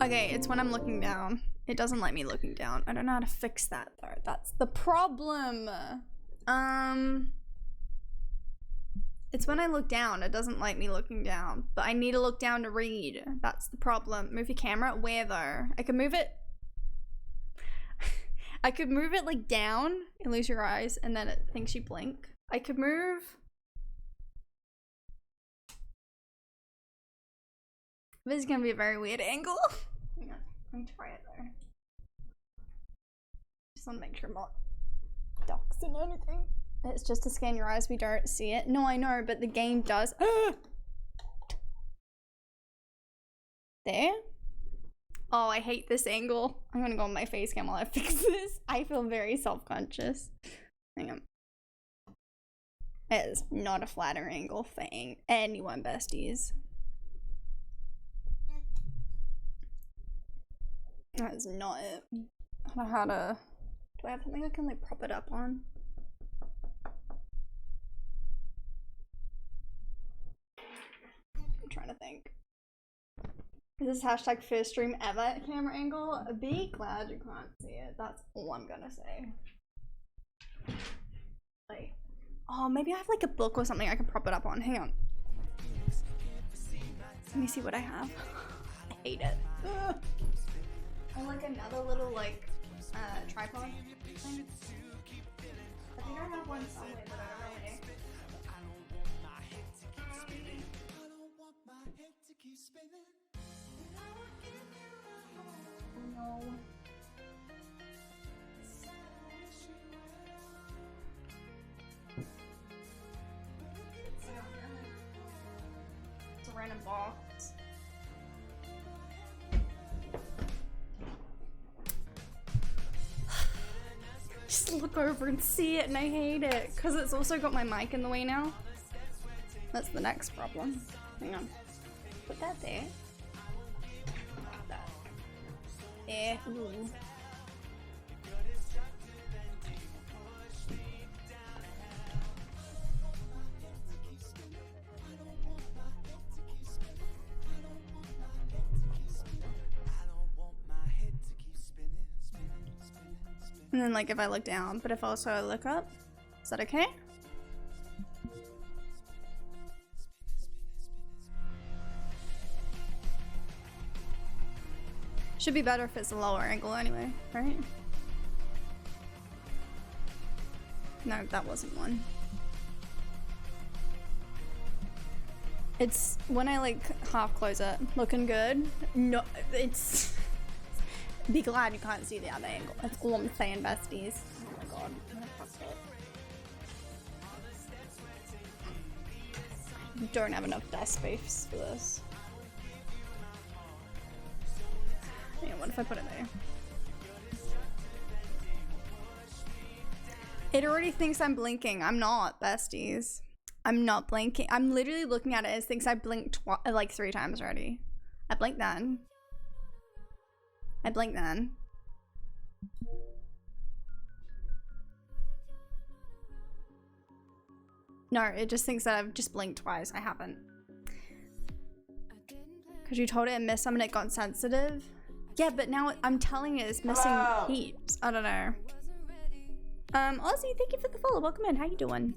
Okay, it's when I'm looking down. It doesn't like me looking down. I don't know how to fix that though. That's the problem. It's when I look down. It doesn't like me looking down. But I need to look down to read. That's the problem. Move your camera. Where though? I can move it. I could move it like down and lose your eyes, and then it thinks you blink. I could move. This is gonna be a very weird angle. Hang on, let me try it though. Just wanna make sure I'm not doxing anything. It's just to scan your eyes, we don't see it. No, I know, but the game does. There? Oh, I hate this angle. I'm gonna go on my face cam while I fix this. I feel very self-conscious. Hang on. It is not a flatter angle for anyone, besties. That is not it. I don't know how to... Do I have something I can like prop it up on? I'm trying to think. Is this hashtag first stream ever camera angle? Be glad you can't see it. That's all I'm gonna say. Like, oh, maybe I have like a book or something I can prop it up on. Hang on. Let me see what I have. I hate it. Ugh. Or like another little like tripod thing. I think I have one somewhere, but I don't know where. Oh no. It's a random box. Just look over and see it, and I hate it because it's also got my mic in the way now. That's the next problem. Hang on. Put that there. Put that there. Ooh. And then like if I look down, but if also I look up, is that okay? Should be better if it's a lower angle anyway, right? No, that wasn't one. It's when I like half close it, looking good. No, it's... Be glad you can't see the other angle. That's all I'm saying, besties. Oh my god. I'm gonna fuck it. Don't have enough desk space for this. Yeah, what if I put it there? It already thinks I'm blinking. I'm not, besties. I'm not blinking. I'm literally looking at it. It thinks I blinked like 3 times already. I blinked then. I blinked then. No, it just thinks that I've just blinked twice. I haven't. Because you told it to miss some and it got sensitive. Yeah, but now I'm telling it it's missing heaps. I don't know. Ozzy, thank you for the follow. Welcome in. How you doing?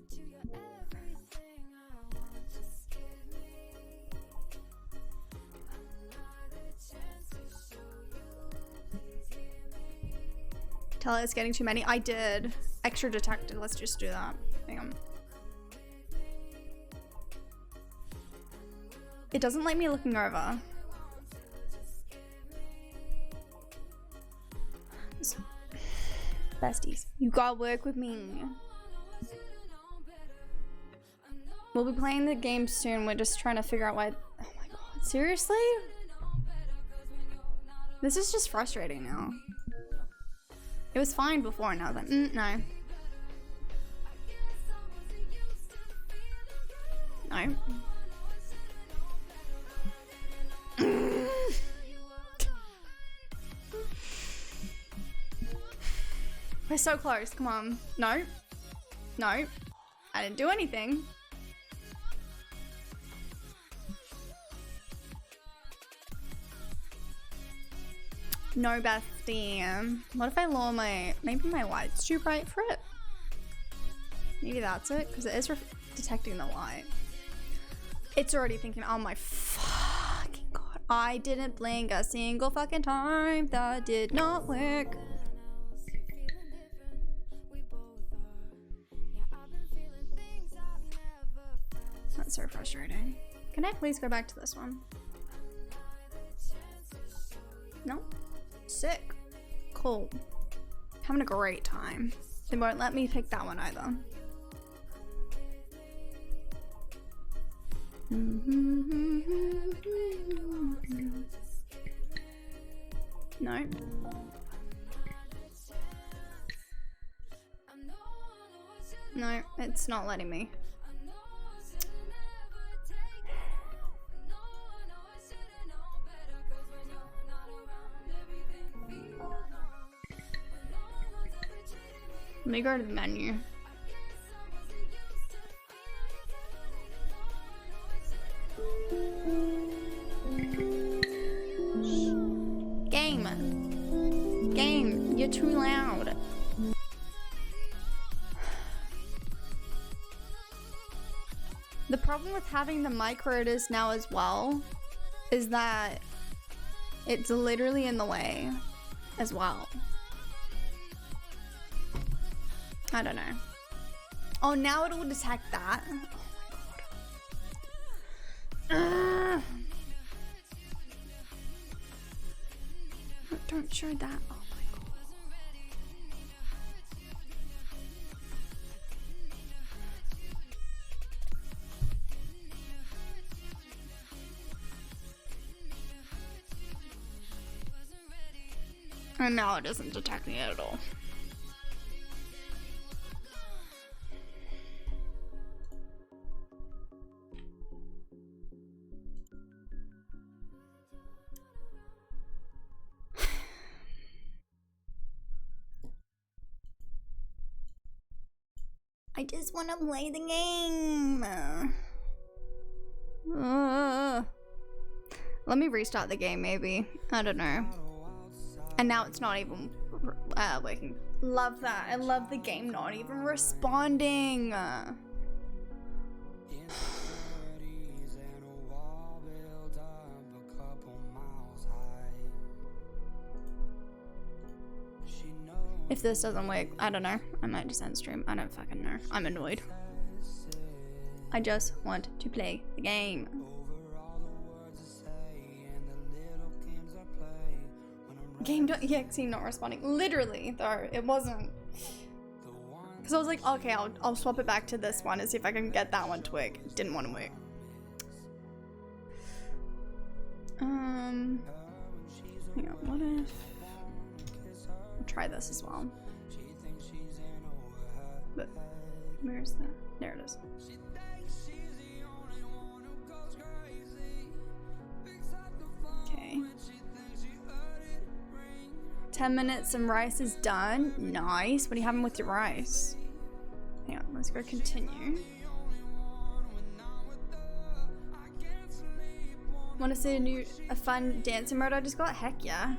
Tell it it's getting too many. I did. Extra detected. Let's just do that. Hang on. It doesn't like me looking over. Besties, you gotta work with me. We'll be playing the game soon. We're just trying to figure out why. Oh my god, seriously? This is just frustrating now. It was fine before, and I was like, no. No. We're so close, come on. No. No. I didn't do anything. No, bestie. What if I lower maybe my light's too bright for it? Maybe that's it, because it is detecting the light. It's already thinking, oh my fucking god. I didn't blink a single fucking time. That did not work. That's so frustrating. Can I please go back to this one? No? Sick. Cool. Having a great time. They won't let me pick that one either. No. No, it's not letting me. Let me go to the menu. Game, you're too loud. The problem with having the mic where it is now as well is that it's literally in the way as well. I don't know. Oh, now it will detect that. Oh my god. Don't show that. Oh my god. And now it isn't detecting it at all. I just want to play the game. Let me restart the game, maybe. I don't know. And now it's not even working. Love that. I love the game not even responding. If this doesn't work, I don't know. I might just end stream. I don't fucking know. I'm annoyed. I just want to play the game. Game.exe not responding. Literally, though, it wasn't. Because I was like, okay, I'll swap it back to this one and see if I can get that one to work. It didn't want to work. Hang on, what if... I'll try this as well. But where is that? There it is. Okay. 10 minutes and rice is done. Nice. What are you having with your rice? Hang on, let's go continue. Want to see a fun dancing mode I just got? Heck yeah.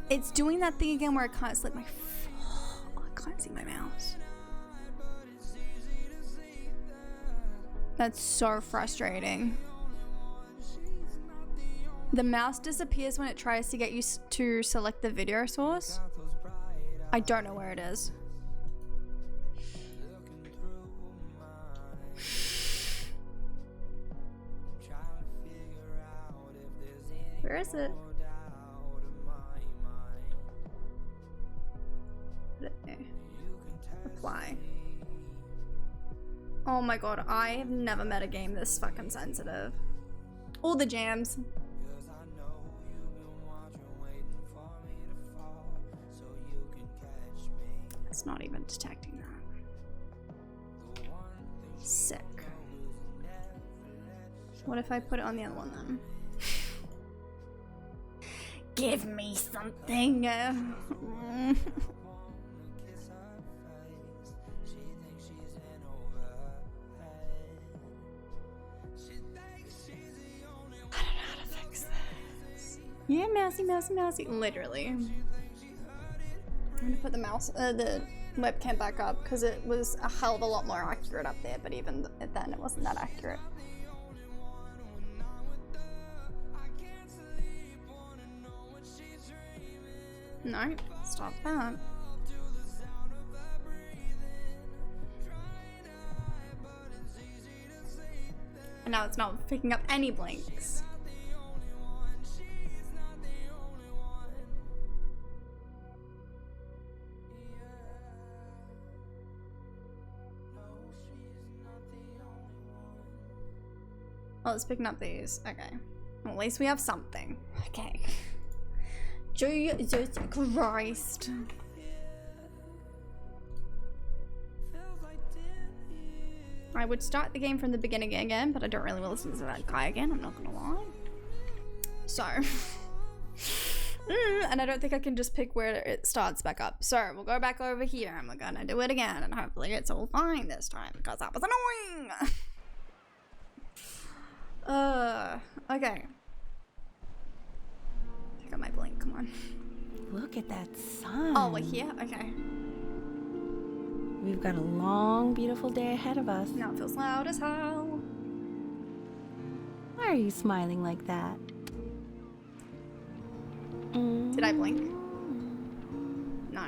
It's doing that thing again where I can't slip my I can't see my mouse. That's so frustrating. The mouse disappears when it tries to get you to select the video source. I don't know where it is. Where is it? Put it there. Apply. Oh my god, I have never met a game this fucking sensitive. All the jams. It's not even detecting that. Sick. What if I put it on the other one then? Give me something. Yeah, mousy, mousy, mousy. Literally. I'm gonna put the the webcam back up because it was a hell of a lot more accurate up there, but even then it wasn't that accurate. No, stop that. And now it's not picking up any blinks. Oh, it's picking up these. Okay. Well, at least we have something. Okay. Jesus Christ. I would start the game from the beginning again, but I don't really want to listen to that guy again, I'm not gonna lie. So. And I don't think I can just pick where it starts back up. So we'll go back over here and we're gonna do it again, and hopefully it's all fine this time, because that was annoying. Okay. Pick up my blink, come on. Look at that sun. Oh, we're here? Okay. We've got a long, beautiful day ahead of us. Now it feels loud as hell. Why are you smiling like that? Did I blink? No.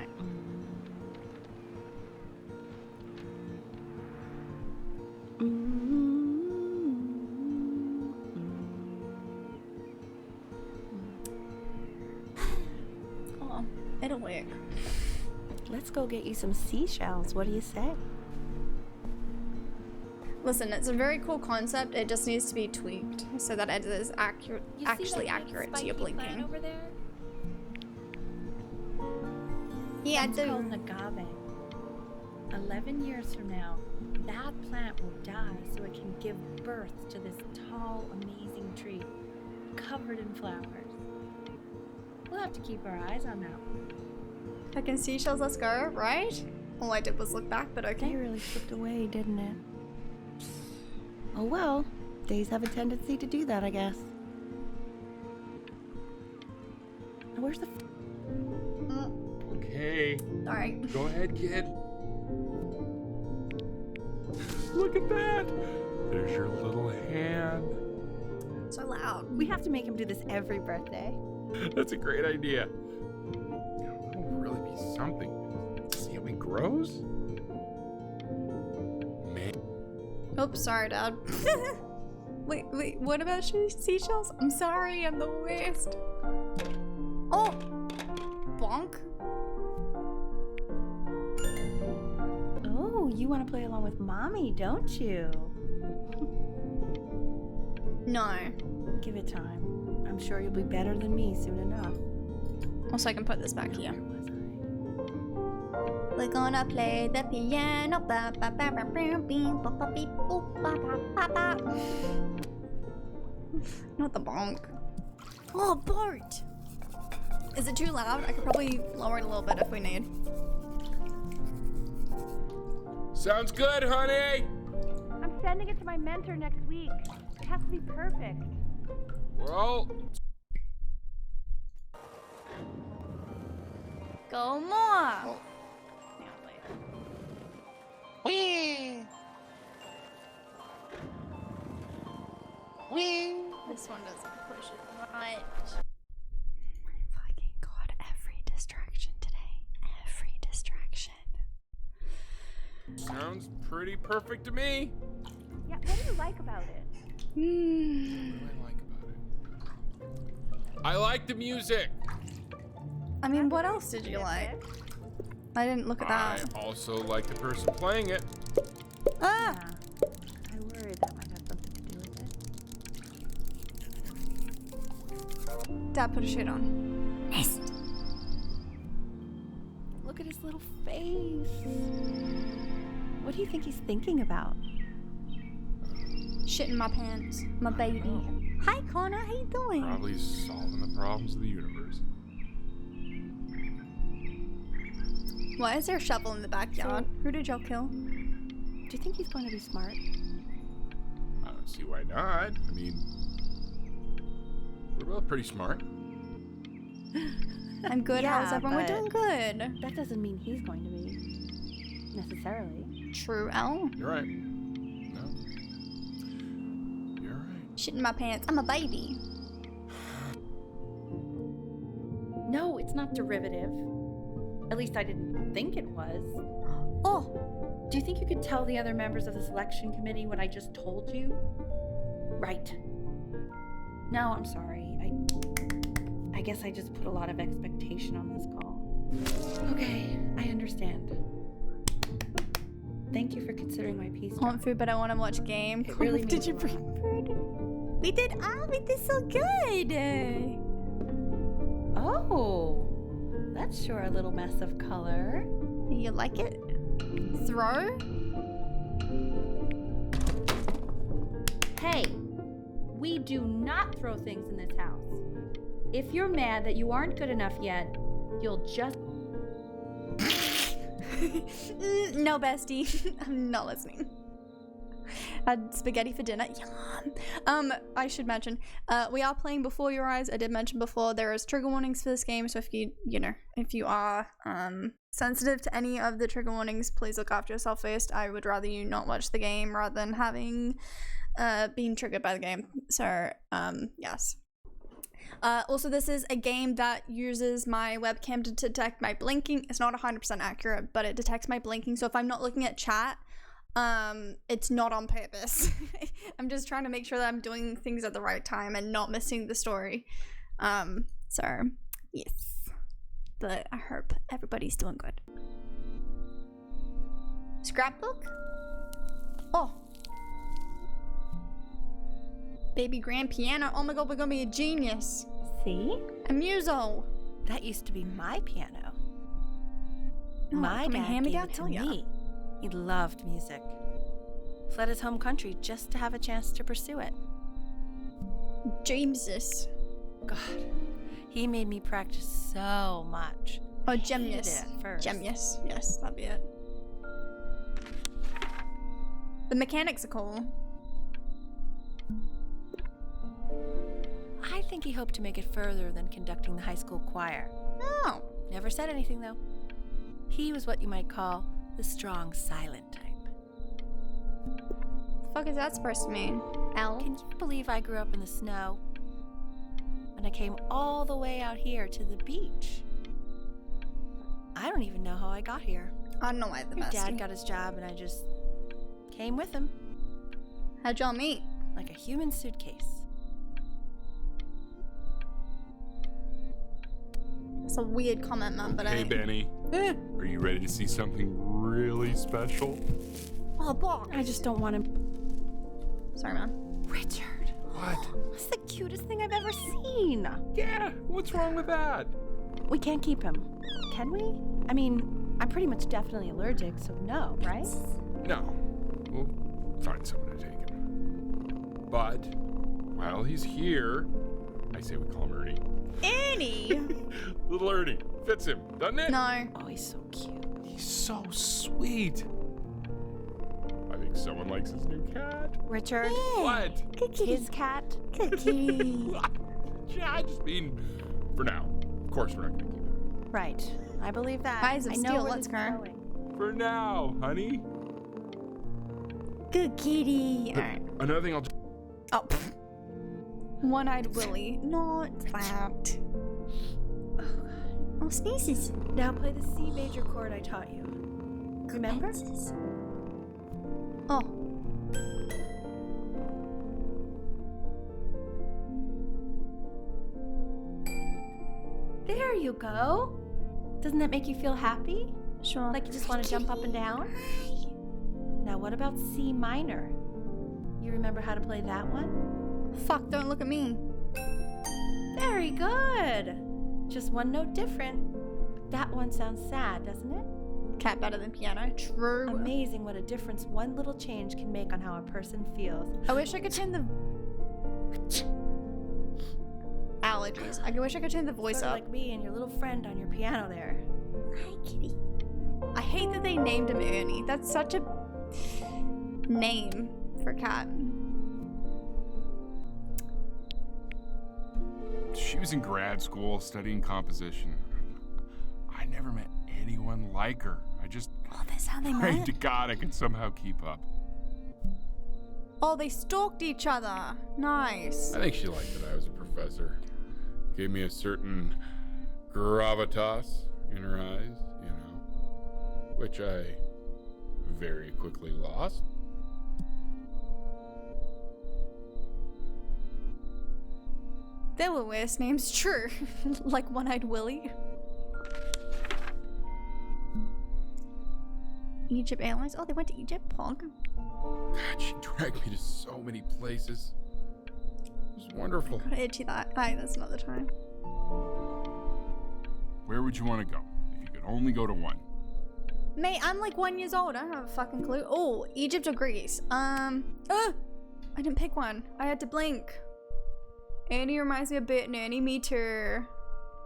Oh, it'll work. Let's go get you some seashells. What do you say? Listen, it's a very cool concept. It just needs to be tweaked so that it is accurate, actually accurate to your blinking. Over there? Yeah, it's called agave. 11 years from now, that plant will die so it can give birth to this tall, amazing tree covered in flowers. We'll have to keep our eyes on that one. Fucking seashells, let's go, right? All I did was look back, but okay. It really slipped away, didn't it? Oh well, days have a tendency to do that, I guess. Where's the... Okay. Sorry. Go ahead, kid. Look at that. There's your little hand. So loud. We have to make him do this every birthday. That's a great idea. It'll really be something. See how he grows? Man. Oops, sorry, Dad. wait, what about seashells? I'm sorry, I'm the worst. Oh! Bonk. Oh, you want to play along with Mommy, don't you? No. Give it time. I'm sure you'll be better than me soon enough. Also, I can put this back here. We're gonna play the piano. Not the bonk. Oh, Bart! Is it too loud? I could probably lower it a little bit if we need. Sounds good, honey. I'm sending it to my mentor next week. It has to be perfect. Well, Go more! Oh. Whee! Whee! This one doesn't push it right. Fucking god, every distraction today. Every distraction. sounds pretty perfect to me. Yeah, what do you like about it? What do I like about it? I like the music. I mean, what else did you like? I didn't look at that. I also like the person playing it. Ah! Dad put a shit on. Nice. Look at his little face. What do you think he's thinking about? Shit in my pants. My baby. Hi, Connor. How you doing? Probably solving the problems of the universe. Why is there a shovel in the backyard? Who did y'all kill? Do you think he's going to be smart? I don't see why not. I mean, we're both pretty smart. I'm good. How's Yeah, everyone? We're but doing good. That doesn't mean he's going to be. Necessarily. True, Elle. You're right. No. You're right. Shit in my pants. I'm a baby. No, it's not derivative. At least I didn't think it was. Oh, Do you think you could tell the other members of the selection committee what I just told you? Right. No, I'm sorry. I guess I just put a lot of expectation on this call. Okay, I understand. Thank you for considering my piece. I want food, but I want to watch game. It really Did means you a bring food? We did. We did so good. Oh, that's sure a little mess of color. You like it? Throw? Hey, we do not throw things in this house. If you're mad that you aren't good enough yet, you'll just... No, bestie. I'm not listening. Had spaghetti for dinner. Yum. I should mention, we are playing Before Your Eyes. I did mention before there is trigger warnings for this game, so if if you are sensitive to any of the trigger warnings, please look after yourself first. I would rather you not watch the game rather than having being triggered by the game. So yes. Also, this is a game that uses my webcam to detect my blinking. It's not 100% accurate, but it detects my blinking. So if I'm not looking at chat, it's not on purpose. I'm just trying to make sure that I'm doing things at the right time and not missing the story. So yes, but I hope everybody's doing good. Scrapbook? Oh, baby grand piano. Oh my god, we're gonna be a genius. See? A muso. That used to be my piano. Oh, My coming dad hand me gave down? it to Hell yeah. me. He loved music. Fled his home country just to have a chance to pursue it. Jesus. God, he made me practice so much. Oh, Hated genius. it at first. Genius. Yes, that'd be it. The mechanics are cool. I think he hoped to make it further than conducting the high school choir. Oh. Never said anything, though. He was what you might call the strong, silent type. The fuck is that supposed to mean? L? Can you believe I grew up in the snow? And I came all the way out here to the beach. I don't even know how I got here. I don't know why the Your best. dad got his job and I just came with him. How'd y'all meet? Like a human suitcase. It's a weird comment, man, but Hey, Benny. Are you ready to see something really special? Oh, box. I just don't want him. Sorry, man. Richard. What? That's the cutest thing I've ever seen. Yeah, what's wrong with that? We can't keep him. Can we? I mean, I'm pretty much definitely allergic, so no, right? No. We'll find someone to take him. But while he's here, I say we call him Ernie. Ernie? Little Ernie. Fits him, doesn't it? No. Oh, he's so cute. He's so sweet. I think someone likes his new cat. Richard. What? His cat. Cookie. Yeah, I just mean, for now. Of course we're not going to keep him. Right. I believe that. Eyes of I know steel, where let's this is go. going. For now, honey. Good kitty. Alright. Another thing I'll Oh. One-eyed Willy. Not that. Oh, sneezes. Now play the C major chord I taught you. Remember? Oh. There you go. Doesn't that make you feel happy? Sure. Like you just want to jump up and down? Now what about C minor? You remember how to play that one? Fuck, don't look at me. Very Very good. Just one note different. But that one sounds sad, doesn't it? Cat better than piano. True. Amazing what a difference one little change can make on how a person feels. I wish I could turn the allergies. I wish I could turn the voice Sort of up. like me and your little friend on your piano there. Hi, kitty. I hate that they named him Ernie. That's such a name for a cat. She was in grad school studying composition. I never met anyone like her. I just Oh, that's how they prayed met? to God I could somehow keep up. Oh, they stalked each other. Nice. I think she liked that I was a professor. Gave me a certain gravitas in her eyes, you know, which I very quickly lost. There were worse names, true. Like One-Eyed Willie. Egypt Airlines. Oh, they went to Egypt? Pog. God, she dragged me to so many places. It was wonderful. Gotta itchy that. Aye, that's another time. Where would you want to go if you could only go to one? Mate, I'm like 1 year old. I don't have a fucking clue. Oh, Egypt or Greece? I didn't pick one. I had to blink. Annie reminds me a bit. Nanny, me too.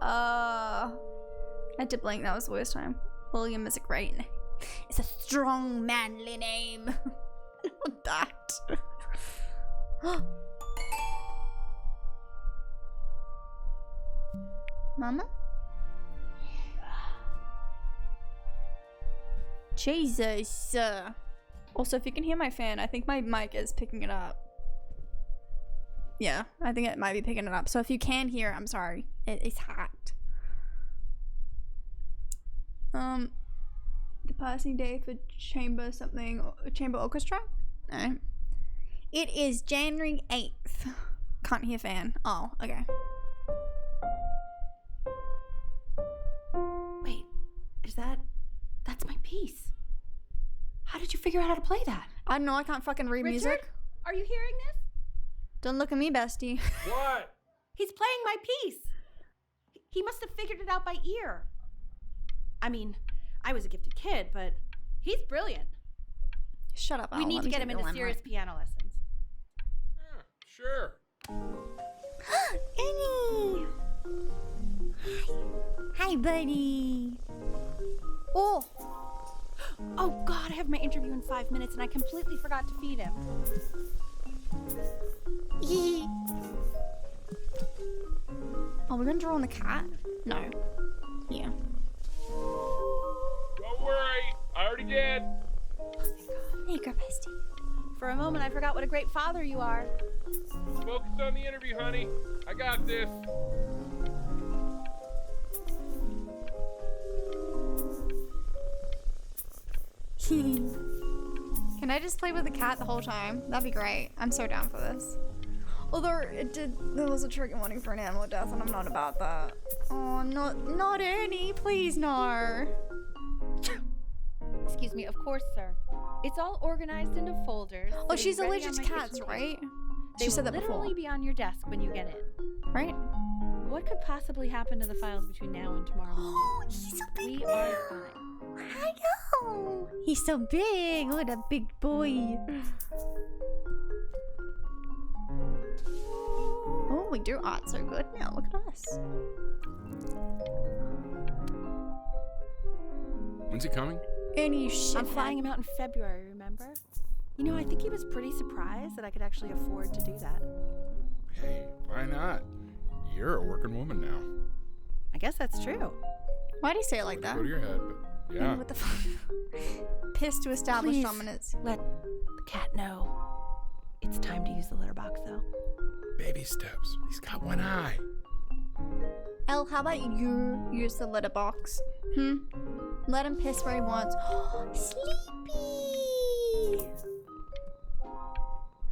I had to blink. That was the worst time. William is a great name. It's a strong, manly name. Not that. Mama? Jesus. Also, if you can hear my fan, I think my mic is picking it up. Yeah, I think it might be picking it up. So if you can hear, I'm sorry. It's hot. The passing day for chamber orchestra? No. It is January 8th. Can't hear fan. Oh, okay. Wait, that's my piece. How did you figure out how to play that? I don't know, I can't fucking read music. Are you hearing this? Don't look at me, bestie. What? He's playing my piece. He must have figured it out by ear. I mean, I was a gifted kid, but he's brilliant. Shut up, We Al. need Let to me get take him the into limelight. serious piano lessons. Sure. Annie! Hi, buddy. Oh! Oh God, I have my interview in 5 minutes and I completely forgot to feed him. Oh, we're gonna draw on the cat? No. Yeah. Don't worry, I already did. There you go, bestie. For a moment, I forgot what a great father you are. Focus on the interview, honey. I got this. Can I just play with the cat the whole time? That'd be great. I'm so down for this. Although there was a trigger warning for an animal death, and I'm not about that. Oh, not Ernie, please no. Excuse me, of course, sir. It's all organized into folders. Oh, sitting she's ready allergic on to my cats, kitchen right? table. She They said will that before. literally be on your desk when you get in. Right? What could possibly happen to the files between now and tomorrow morning? Oh, he's so big We now. are fine. I know. He's so big. What a big boy. Oh, we do art so good now. Look at us. When's he coming? Any shit. I'm flying him out in February, remember? You know, I think he was pretty surprised that I could actually afford to do that. Hey, why not? You're a working woman now. I guess that's true. Why do you say it like that? Go to your head, but yeah. What the fuck? Pissed to establish Please dominance. let the cat know. It's time to use the litter box, though. Baby steps. He's got one eye. Elle, how about you use the litter box? Let him piss where he wants. Sleepy!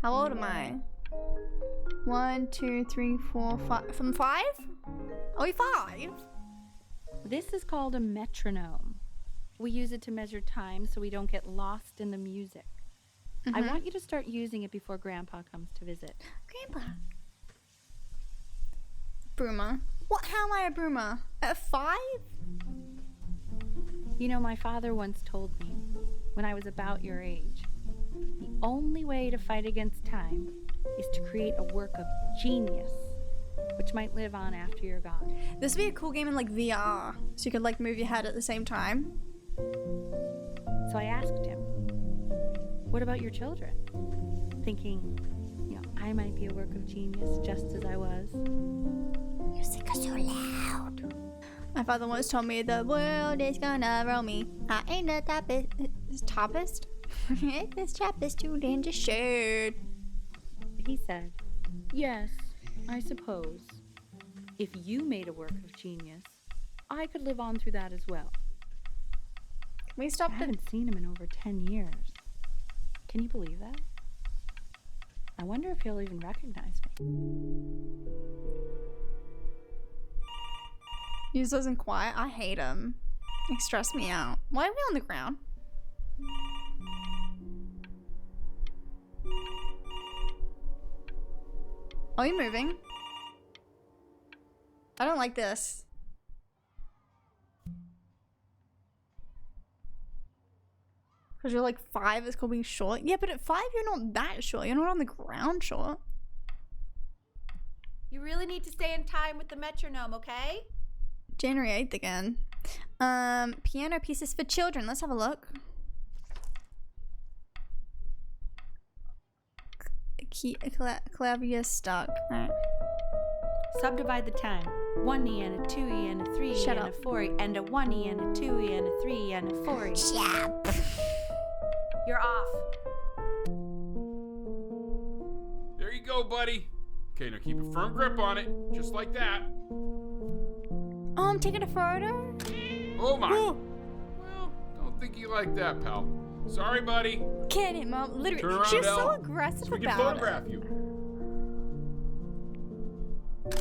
How old am I? 1, 2, 3, 4, 5. From 5? Are we 5? This is called a metronome. We use it to measure time so we don't get lost in the music. I want you to start using it before Grandpa comes to visit. Grandpa. boomer. What? How am I a boomer? At 5? You know, my father once told me, when I was about your age, the only way to fight against time is to create a work of genius, which might live on after you're gone. This would be a cool game in like VR, so you could like move your head at the same time. So I asked him, what about your children? Thinking, you know, I might be a work of genius just as I was. Music is so loud. My father once told me the world is gonna roll me. I ain't a topist. This chap is too damn to shade. He said, yes, I suppose. If you made a work of genius, I could live on through that as well. We stopped. I haven't seen him in over 10 years. Can you believe that? I wonder if he'll even recognize me. He just isn't quiet. I hate him. He stressed me out. Why are we on the ground? Are you moving? I don't like this. Because you're like 5, it's called being short. Yeah, but at 5, you're not that short. You're not on the ground short. You really need to stay in time with the metronome, okay? January 8th again. Piano pieces for children. Let's have a look. Clavier stuck. Alright. Subdivide the time. 1E and a 2E and a 3E Shut and up. a 4E and a 1E and a 2E and a 3E and a 4E. Yeah. You're off. There you go, buddy. Okay, now keep a firm grip on it, just like that. Oh, I'm taking a photo? Oh my. Ooh. Well, don't think you like that, pal. Sorry, buddy. Get it, Mom. Turn Literally. around, She's so Elle, aggressive so we can about photograph it. you.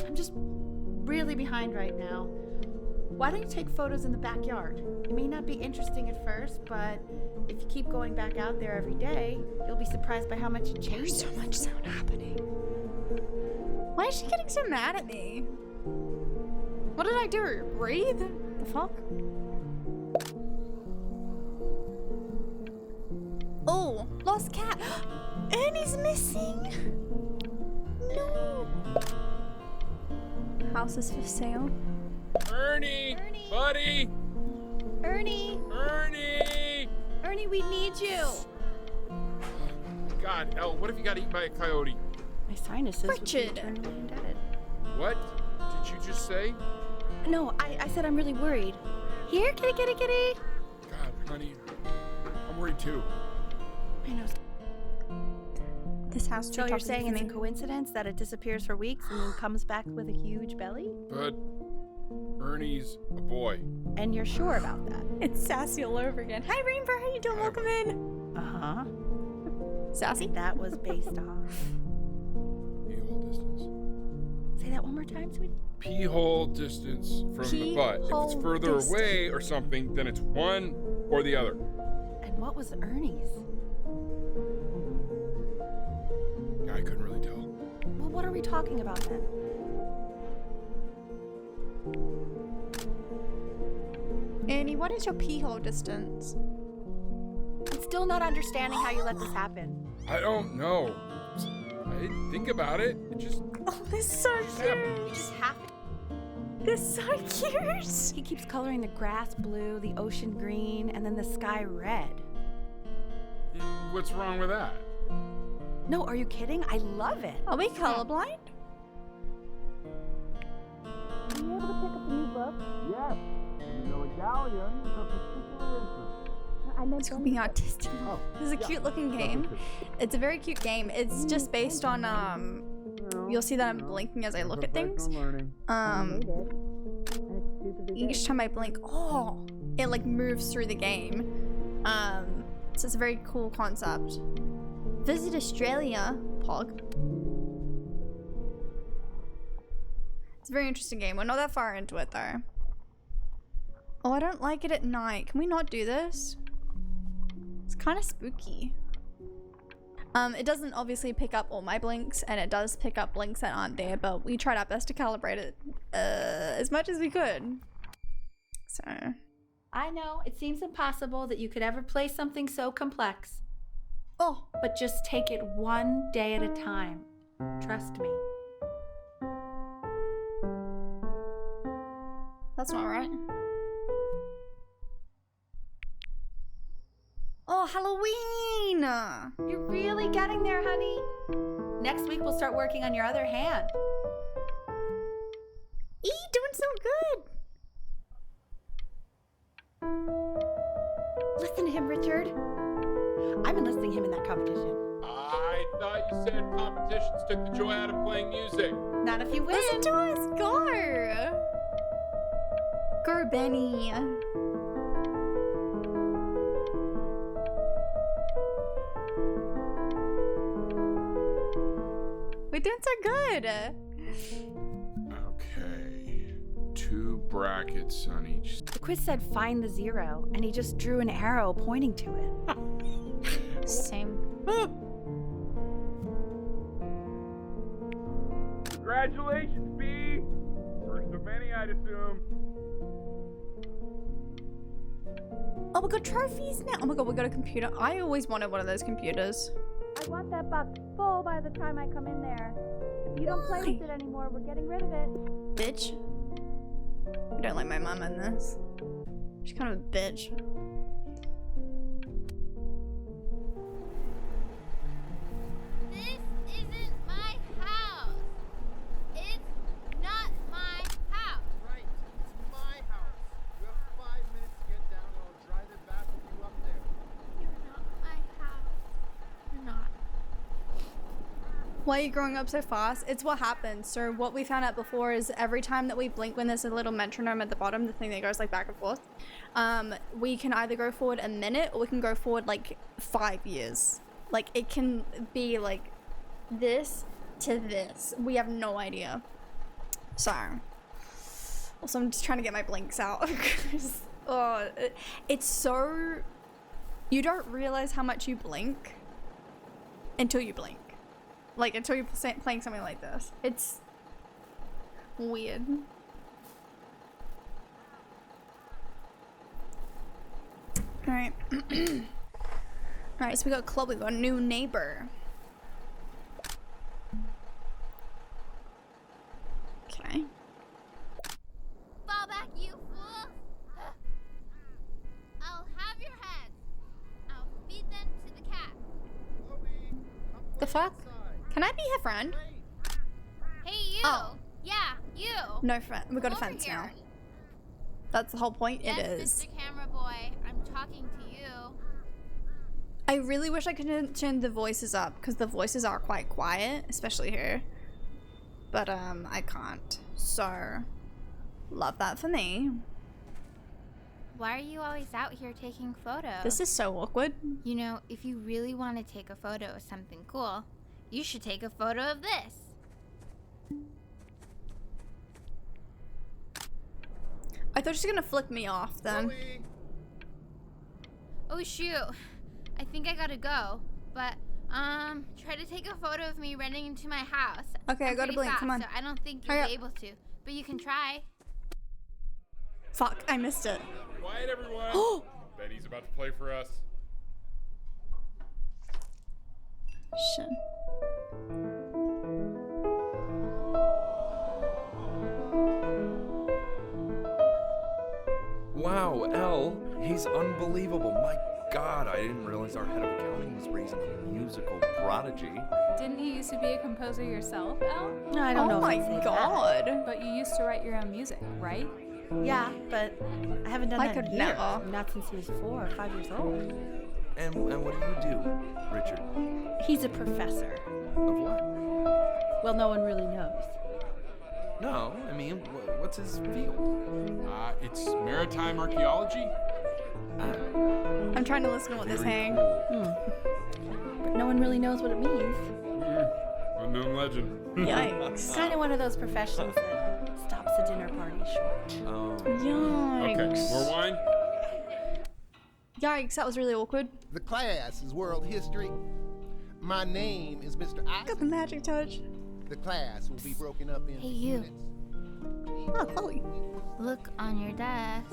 I'm just really behind right now. Why don't you take photos in the backyard? It may not be interesting at first, but if you keep going back out there every day, you'll be surprised by how much it changes. There's so much sound happening. Why is she getting so mad at me? What did I do? Breathe? The fuck? Oh, lost cat. Ernie's missing. No. House is for sale. Ernie! Buddy! Ernie! Ernie! Ernie, we need you! God, Elle, what if you got eaten by a coyote? My sinuses would be Richard. eternally indebted. What did you just say? No, I said I'm really worried. Here, kitty, kitty, kitty! God, honey, I'm worried too. I know. This house too So you're toxic saying for it's a me. coincidence that it disappears for weeks and then comes back with a huge belly? But Ernie's a boy. And you're sure about that? It's Sassy all over again. Hi, Rainbow. How you doing? Welcome in. Uh-huh. Sassy? That was based on... Pee-hole distance. Say that one more time, sweetie. Pee-hole distance from the butt. If it's Pee-hole further distance. away or something, then it's one or the other. And what was Ernie's? I couldn't really tell. Well, what are we talking about then? Annie, what is your pee hole distance? I'm still not understanding how you let this happen. I don't know. I didn't think about it. It just Oh, this is so happened. You cute. just happened. This is so cute. He keeps coloring the grass blue, the ocean green, and then the sky red. What's wrong with that? No, are you kidding? I love it. Are we colorblind? Are you able to pick up a new book? Yes. The galleon is of particular interest. I meant It's called being autistic. This is a cute looking game. It's a very cute game. It's just based on you'll see that I'm blinking as I look at things. Each time I blink, oh, it like moves through the game. So it's a very cool concept. Visit Australia, Pog. It's a very interesting game. We're not that far into it though. Oh, I don't like it at night. Can we not do this? It's kind of spooky. It doesn't obviously pick up all my blinks, and it does pick up blinks that aren't there, but we tried our best to calibrate it as much as we could. So... I know, it seems impossible that you could ever play something so complex. Oh. But just take it one day at a time. Trust me. That's not right. Oh, Halloween! You're really getting there, honey. Next week we'll start working on your other hand. Doing so good! Listen to him, Richard. I'm enlisting him in that competition. I thought you said competitions took the joy out of playing music. Not if you win. Listen to us, go! Go, Benny. We're doing so good. Okay. 2 brackets on each. The quiz said find the 0, and he just drew an arrow pointing to it. Same. Congratulations, B! First of many, I'd assume. Oh, we got trophies now. Oh my god, we got a computer. I always wanted one of those computers. I want that box full by the time I come in there. If you don't play with it anymore, we're getting rid of it. Bitch. I don't like my mom in this. She's kind of a bitch. This isn't my house. It's not my house. Right, it's my house. You have 5 minutes to get down and I'll drive it back with you up there. You're not my house. You're not. Why are you growing up so fast? It's what happens. So what we found out before is every time that we blink, when there's a little metronome at the bottom, the thing that goes like back and forth, we can either go forward a minute or we can go forward like 5 years. Like it can be like this to this. We have no idea. So also I'm just trying to get my blinks out. Oh, it's so, you don't realize how much you blink until you blink. Like, until you're playing something like this. It's weird. Alright. Alright, so we got club, we got a new neighbor. Okay. Fall back, you fool. I'll have your heads. I'll feed them to the cat. The fuck? Can I be her friend? Hey, you. Oh. Yeah, you. No friend. We got a Over fence here. now. That's the whole point. Yes, it is. Mr. Camera Boy, I'm talking to you. I really wish I could turn the voices up because the voices are quite quiet, especially here. But I can't. So, love that for me. Why are you always out here taking photos? This is so awkward. You know, if you really want to take a photo of something cool, you should take a photo of this. I thought she was gonna flick me off then. Oh shoot, I think I gotta go. But try to take a photo of me running into my house. Okay, I gotta pretty blink, fast, come on. So I don't think you'll Hurry be up. able to, but you can try. Fuck, I missed it. Quiet, everyone. Betty's about to play for us. Shit. Wow, Elle, he's unbelievable. My God, I didn't realize our head of accounting was raising a musical prodigy. Didn't you used to be a composer yourself, Elle? No, I don't know. Oh my if I'd say god. But you used to write your own music, right? that. Yeah, but I haven't done I that could in years. never. Not since he was 4 or 5 years old. And what do you do, Richard? He's a professor. Of what? Well, no one really knows. No, I mean, what's his field? It's maritime archaeology. I'm trying to listen to what they're saying. But no one really knows what it means. Unknown legend. Yikes. Kind of one of those professions that stops a dinner party short. Oh. Yikes. Okay, more wine? Yikes, that was really awkward. The class is world history. My name is Mr. Isaac. Got the magic touch. The class will be broken up into Hey, you. units. Oh, Chloe. Look on your desk.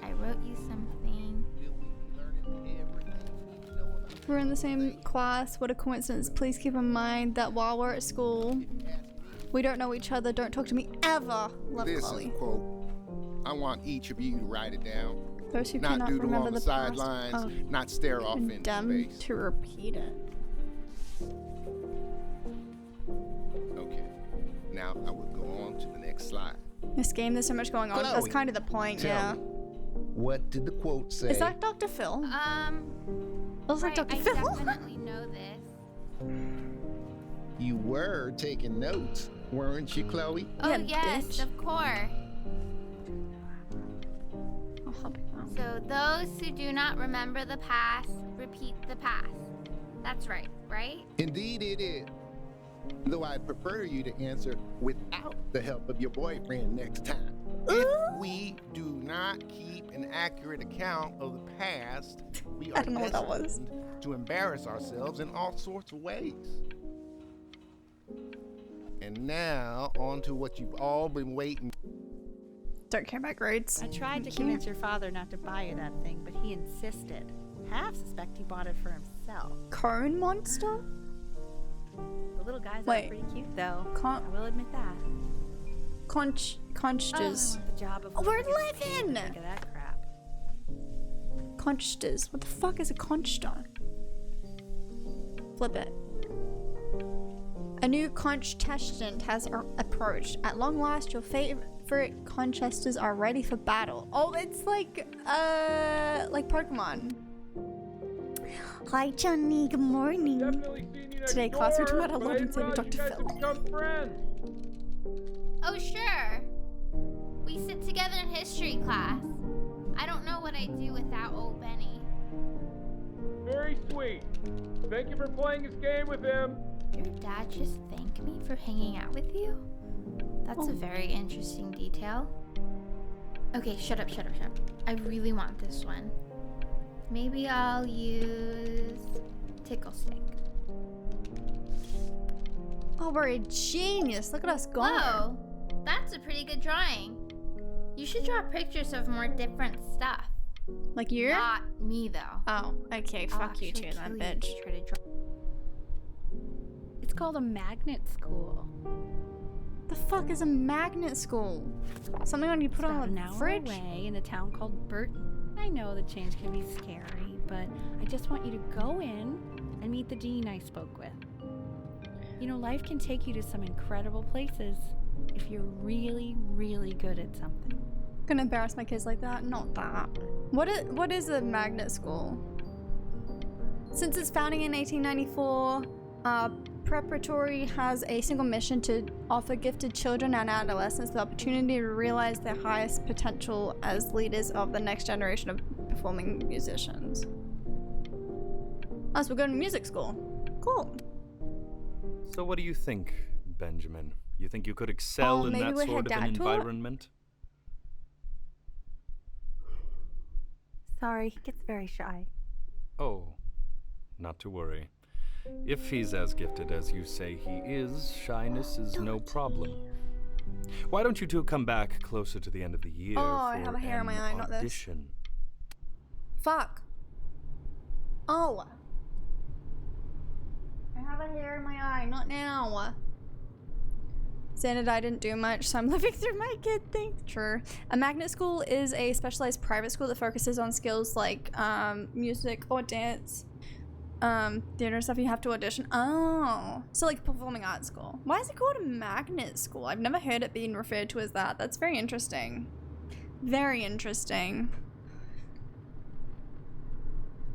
I wrote you something. We're in the same class. What a coincidence. Please keep in mind that while we're at school, we don't know each other. Don't talk to me ever. Love, This Chloe. is a quote. I want each of you to write it down. Those who Not cannot doodle remember on the the past sidelines, are not stare off into condemned space. to repeat it. Okay. Now I will go on to the next slide. This game, there's so much going on. That's Chloe, kind of the point, tell yeah. me, what did the quote say? Is that Dr. Phil? Looks like Dr. I Phil. definitely know this. You were taking notes, weren't you, Chloe? Oh, yes, of course. So those who do not remember the past, repeat the past. That's right, right? Indeed it is. Though I'd prefer you to answer without the help of your boyfriend next time. If we do not keep an accurate account of the past, we I are don't know what that was. destined to embarrass ourselves in all sorts of ways. And now, on to what you've all been waiting. Don't care about grades. I tried to convince your father not to buy you that thing, but he insisted. Half suspect he bought it for himself. Cone monster? The little guys Wait. are pretty cute, though. Con- I will admit that. Conchsters. The job of Oh, we're living. 11! Think of that crap. Conchsters. What the fuck is a conchster? Flip it. A new contestant has approached. At long last, your favorite conchesters are ready for battle. Oh, it's like Pokemon. Hi, Johnny. Good morning. Today, class, we're talking about a lot of Dr. Phil. Oh, sure. We sit together in history class. I don't know what I'd do without old Benny. Very sweet. Thank you for playing this game with him. Your dad just thanked me for hanging out with you? That's a very interesting detail. Okay, shut up. I really want this one. Maybe I'll use Tickle Stick. Oh, we're a genius. Look at us go. Whoa, that's a pretty good drawing. You should draw pictures of more different stuff. Like you? Not me, though. Oh, okay. Fuck you too, then, bitch. It's called a magnet school. The fuck is a magnet school? Something on you put It's on about the an hour fridge? away in a town called Burton. I know the change can be scary, but I just want you to go in and meet the dean I spoke with. You know, life can take you to some incredible places if you're really, really good at something. Gonna embarrass my kids like that? Not that. What is a magnet school? Since its founding in 1894, Preparatory has a single mission to offer gifted children and adolescents the opportunity to realize their highest potential as leaders of the next generation of performing musicians. Oh, so we're going to music school. Cool. So what do you think, Benjamin? You think you could excel in maybe that we'll sort head of an down to it? environment? Sorry, he gets very shy. Oh, not to worry. If he's as gifted as you say he is, shyness is no problem. Why don't you two come back closer to the end of the year Oh, for I have a hair in my eye, an not this. audition? Fuck. Oh. I have a hair in my eye, not now. Xanadu, I didn't do much, so I'm living through my kid thing. True. A magnet school is a specialized private school that focuses on skills like music or dance, theater stuff. You have to audition. Oh, so like performing arts school. Why is it called a magnet school? I've never heard it being referred to as that. That's very interesting. Very interesting.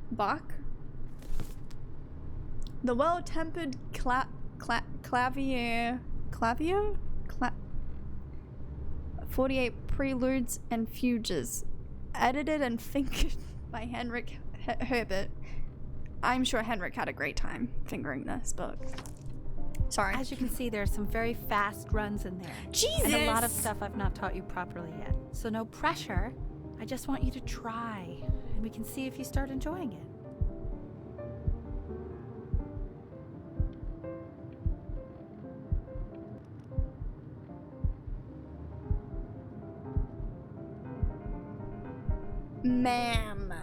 Bach? The well-tempered clavier 48 preludes and fugues, edited and fingered by Henrik Herbert. I'm sure Henrik had a great time fingering this book. Sorry. As you can see, there are some very fast runs in there. Jesus! And a lot of stuff I've not taught you properly yet. So no pressure. I just want you to try, and we can see if you start enjoying it. Ma'am.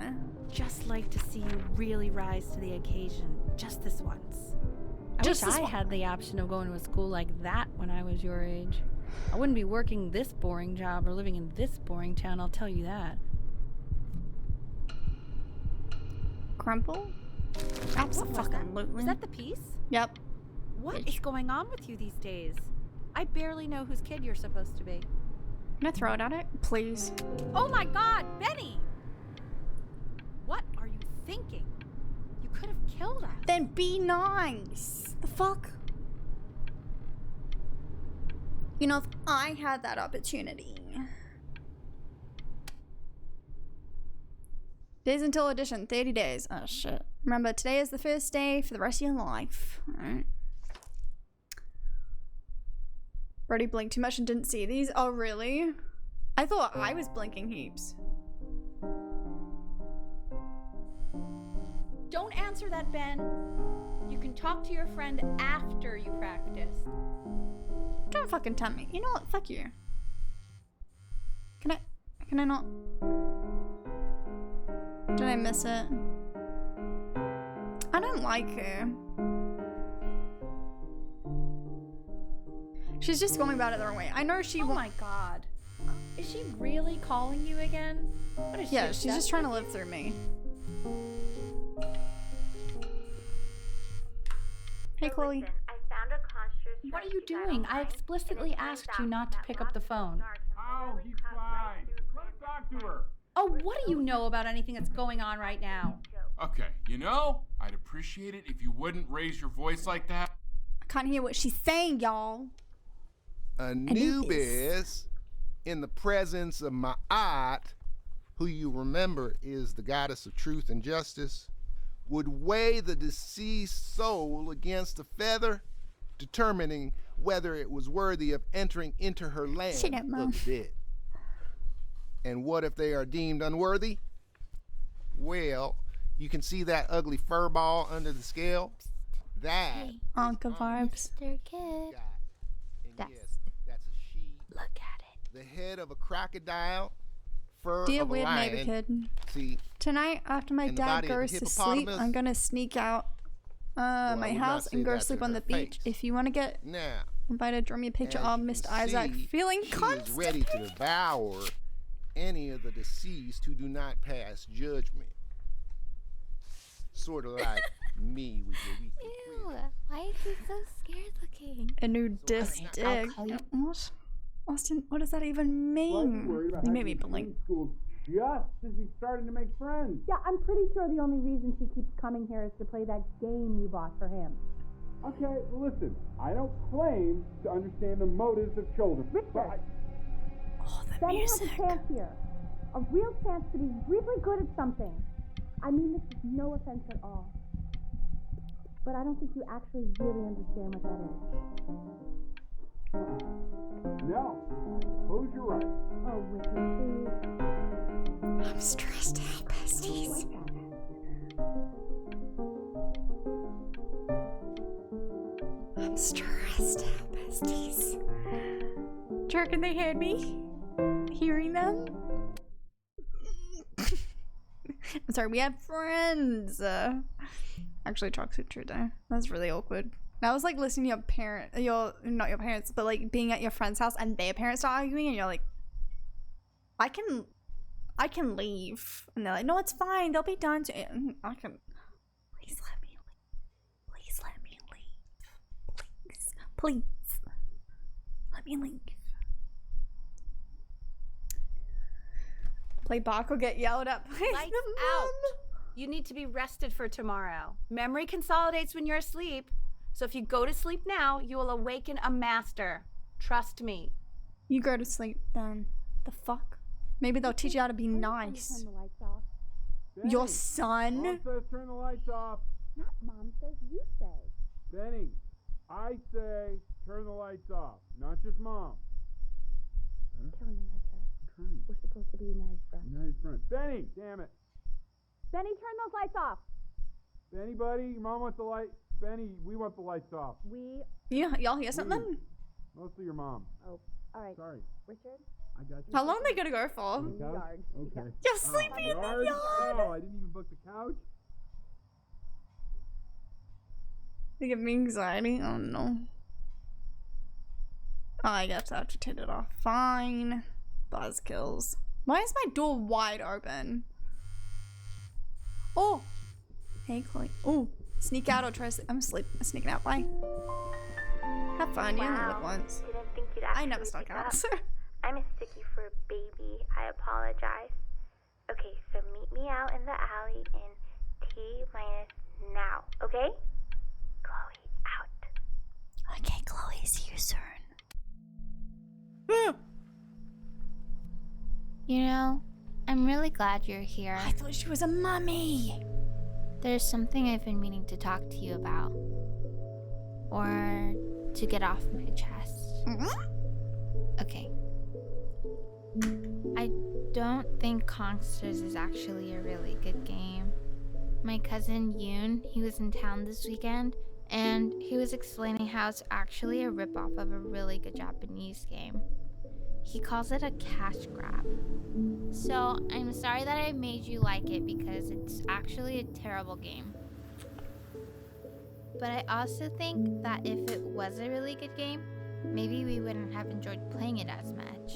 Just like to see you really rise to the occasion, just this once. I Just wish this I one- had the option of going to a school like that when I was your age. I wouldn't be working this boring job or living in this boring town, I'll tell you that. Crumple? Absolutely. Is that the piece? Yep. What is going on with you these days? I barely know whose kid you're supposed to be. Can I throw it at it? Please. Oh my god, Benny! What are you thinking? You could have killed us. Then be nice. The fuck? You know, if I had that opportunity. Days until audition, 30 days. Oh shit. Remember, today is the first day for the rest of your life. Alright. Brody blinked too much and didn't see these. Oh, really? I thought I was blinking heaps. Don't answer that, Ben. You can talk to your friend after you practice. Don't fucking tempt me. You know what? Fuck you. Can I not? Did I miss it? I don't like her. She's just going about it the wrong way. I know she Oh my god. Is she really calling you again? What is she? Yeah, she's obsessed just trying to with live through me. Hey, Chloe. What are you doing? I explicitly asked you not to pick up the phone. Oh, he's fine. Let him talk to her. Oh, what do you know about anything that's going on right now? Okay, you know, I'd appreciate it if you wouldn't raise your voice like that. I can't hear what she's saying, y'all. Anubis, in the presence of Ma'at, who you remember is the goddess of truth and justice, would weigh the deceased soul against a feather, determining whether it was worthy of entering into her land Shut up, Mom. of the dead. And what if they are deemed unworthy? Well, you can see that ugly fur ball under the scale. That Anka vibes. Mr. Kid. that's a she. Look at it. The head of a crocodile, fur Dear of a weird lion. neighbor kid. See, Tonight, after my and the dad body of the goes to sleep, hippopotamus? I'm gonna sneak out I my would not house say and go that sleep to on her the beach. face. If you want to get now, invited, draw me a picture as of you Mr. can Isaac see, feeling she is ready to devour any of the deceased who do not pass judgment. Sort of like me with your weekly Ew, why is he so scared looking? a nudistic. What? Austin, what does that even mean? You made me blink. Just as he's starting to make friends. Yeah, I'm pretty sure the only reason she keeps coming here is to play that game you bought for him. Okay, well, listen, I don't claim to understand the motives of children. But Oh, the Benny has music. a chance here. A real chance to be really good at something. I mean this is no offense at all. But I don't think you actually really understand what that is. no, I suppose you're right. Oh, Whitney, please. I'm stressed out, besties. I'm stressed out, besties. Sure, can they hear me? Hearing them? I'm sorry, we have friends. Actually, Chalksuit True there. That's really awkward. That was like listening to not your parents, but like being at your friend's house and their parents are arguing and you're like, I can leave. And they're like, no, it's fine. They'll be done soon. I can, please let me leave. Please let me leave. Please. Let me leave. Play Bach or get yelled at by Lights the out. mom. You need to be rested for tomorrow. Memory consolidates when you're asleep. So if you go to sleep now, you will awaken a master. Trust me. You go to sleep then. The fuck? Maybe they'll teach you how to be nice. Turn the lights off. Your son? Mom says turn the lights off. Not mom says, you say. Benny, I say turn the lights off, not just mom. Killing me, Richard. We're supposed to be united front. United Front. Benny, damn it. Benny, turn those lights off. Benny, buddy, your mom wants the light. Benny, we want the lights off. We. Y'all hear something? Mostly your mom. Oh, Alright. Sorry. Richard? I got you. How long are they gonna go for? Yard. Okay. You're sleeping in the yard. Oh, I didn't even book the couch. They give me anxiety. Oh no. Oh, I guess I have to turn it off. Fine. Buzzkills. Why is my door wide open? Oh. Hey, Chloe. Oh. Sneak out or try to sleep. I'm sneaking out. Bye. Have fun. You only live once. Didn't think you'd I never actually snuck pick out. up. I'm a sticky for a baby. I apologize. Okay, so meet me out in the alley in T- now, okay? Chloe, out. Okay, Chloe, see you soon. You know, I'm really glad you're here. I thought she was a mummy. There's something I've been meaning to talk to you about. Or to get off my chest. Okay. I don't think Kongsters is actually a really good game. My cousin Yoon, he was in town this weekend, and he was explaining how it's actually a ripoff of a really good Japanese game. He calls it a cash grab. So I'm sorry that I made you like it because it's actually a terrible game. But I also think that if it was a really good game, maybe we wouldn't have enjoyed playing it as much.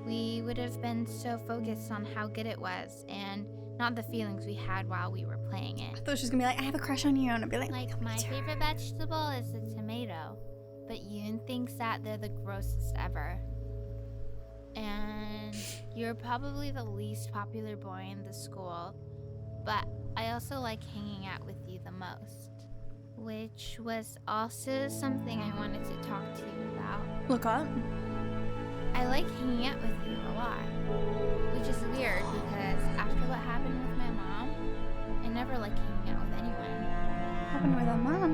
We would have been so focused on how good it was and not the feelings we had while we were playing it. I thought she was gonna be like, I have a crush on you, and I'd be like, My favorite vegetable is the tomato, but Yoon thinks that they're the grossest ever. And you're probably the least popular boy in the school, but I also like hanging out with you the most. Which was also something I wanted to talk to you about. Look up. I like hanging out with you a lot, which is weird because after what happened with my mom, I never like hanging out with anyone. What happened with her mom?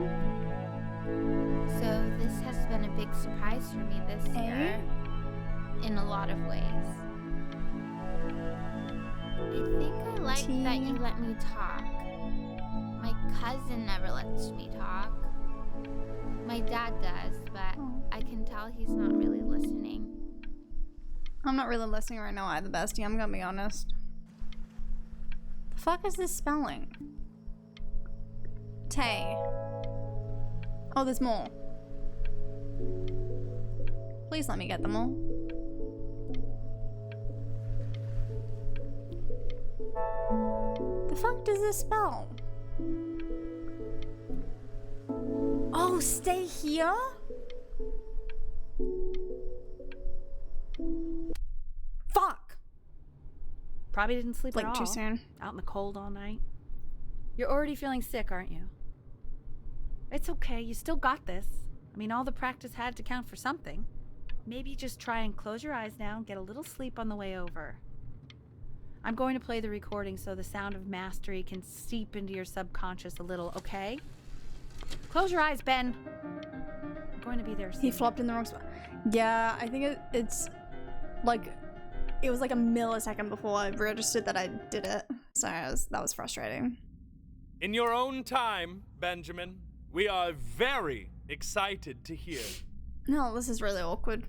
So this has been a big surprise for me this year, in a lot of ways. I think I like that you let me talk. My cousin never lets me talk. My dad does, but I can tell he's not really listening. I'm not really listening right now either, bestie. I'm gonna be honest. The fuck is this spelling? Tay. Oh, there's more. Please let me get them all. The fuck does this spell? Oh, stay here? Fuck! Probably didn't sleep Like at all. too soon. Out in the cold all night. You're already feeling sick, aren't you? It's okay. You still got this. I mean, all the practice had to count for something. Maybe just try and close your eyes now and get a little sleep on the way over. I'm going to play the recording so the sound of mastery can seep into your subconscious a little, okay? Close your eyes, Ben. I'm going to be there soon. He flopped in the wrong spot. Yeah, I think it's like, it was like a millisecond before I registered that I did it. So that was frustrating. In your own time, Benjamin, we are very excited to hear. No, this is really awkward.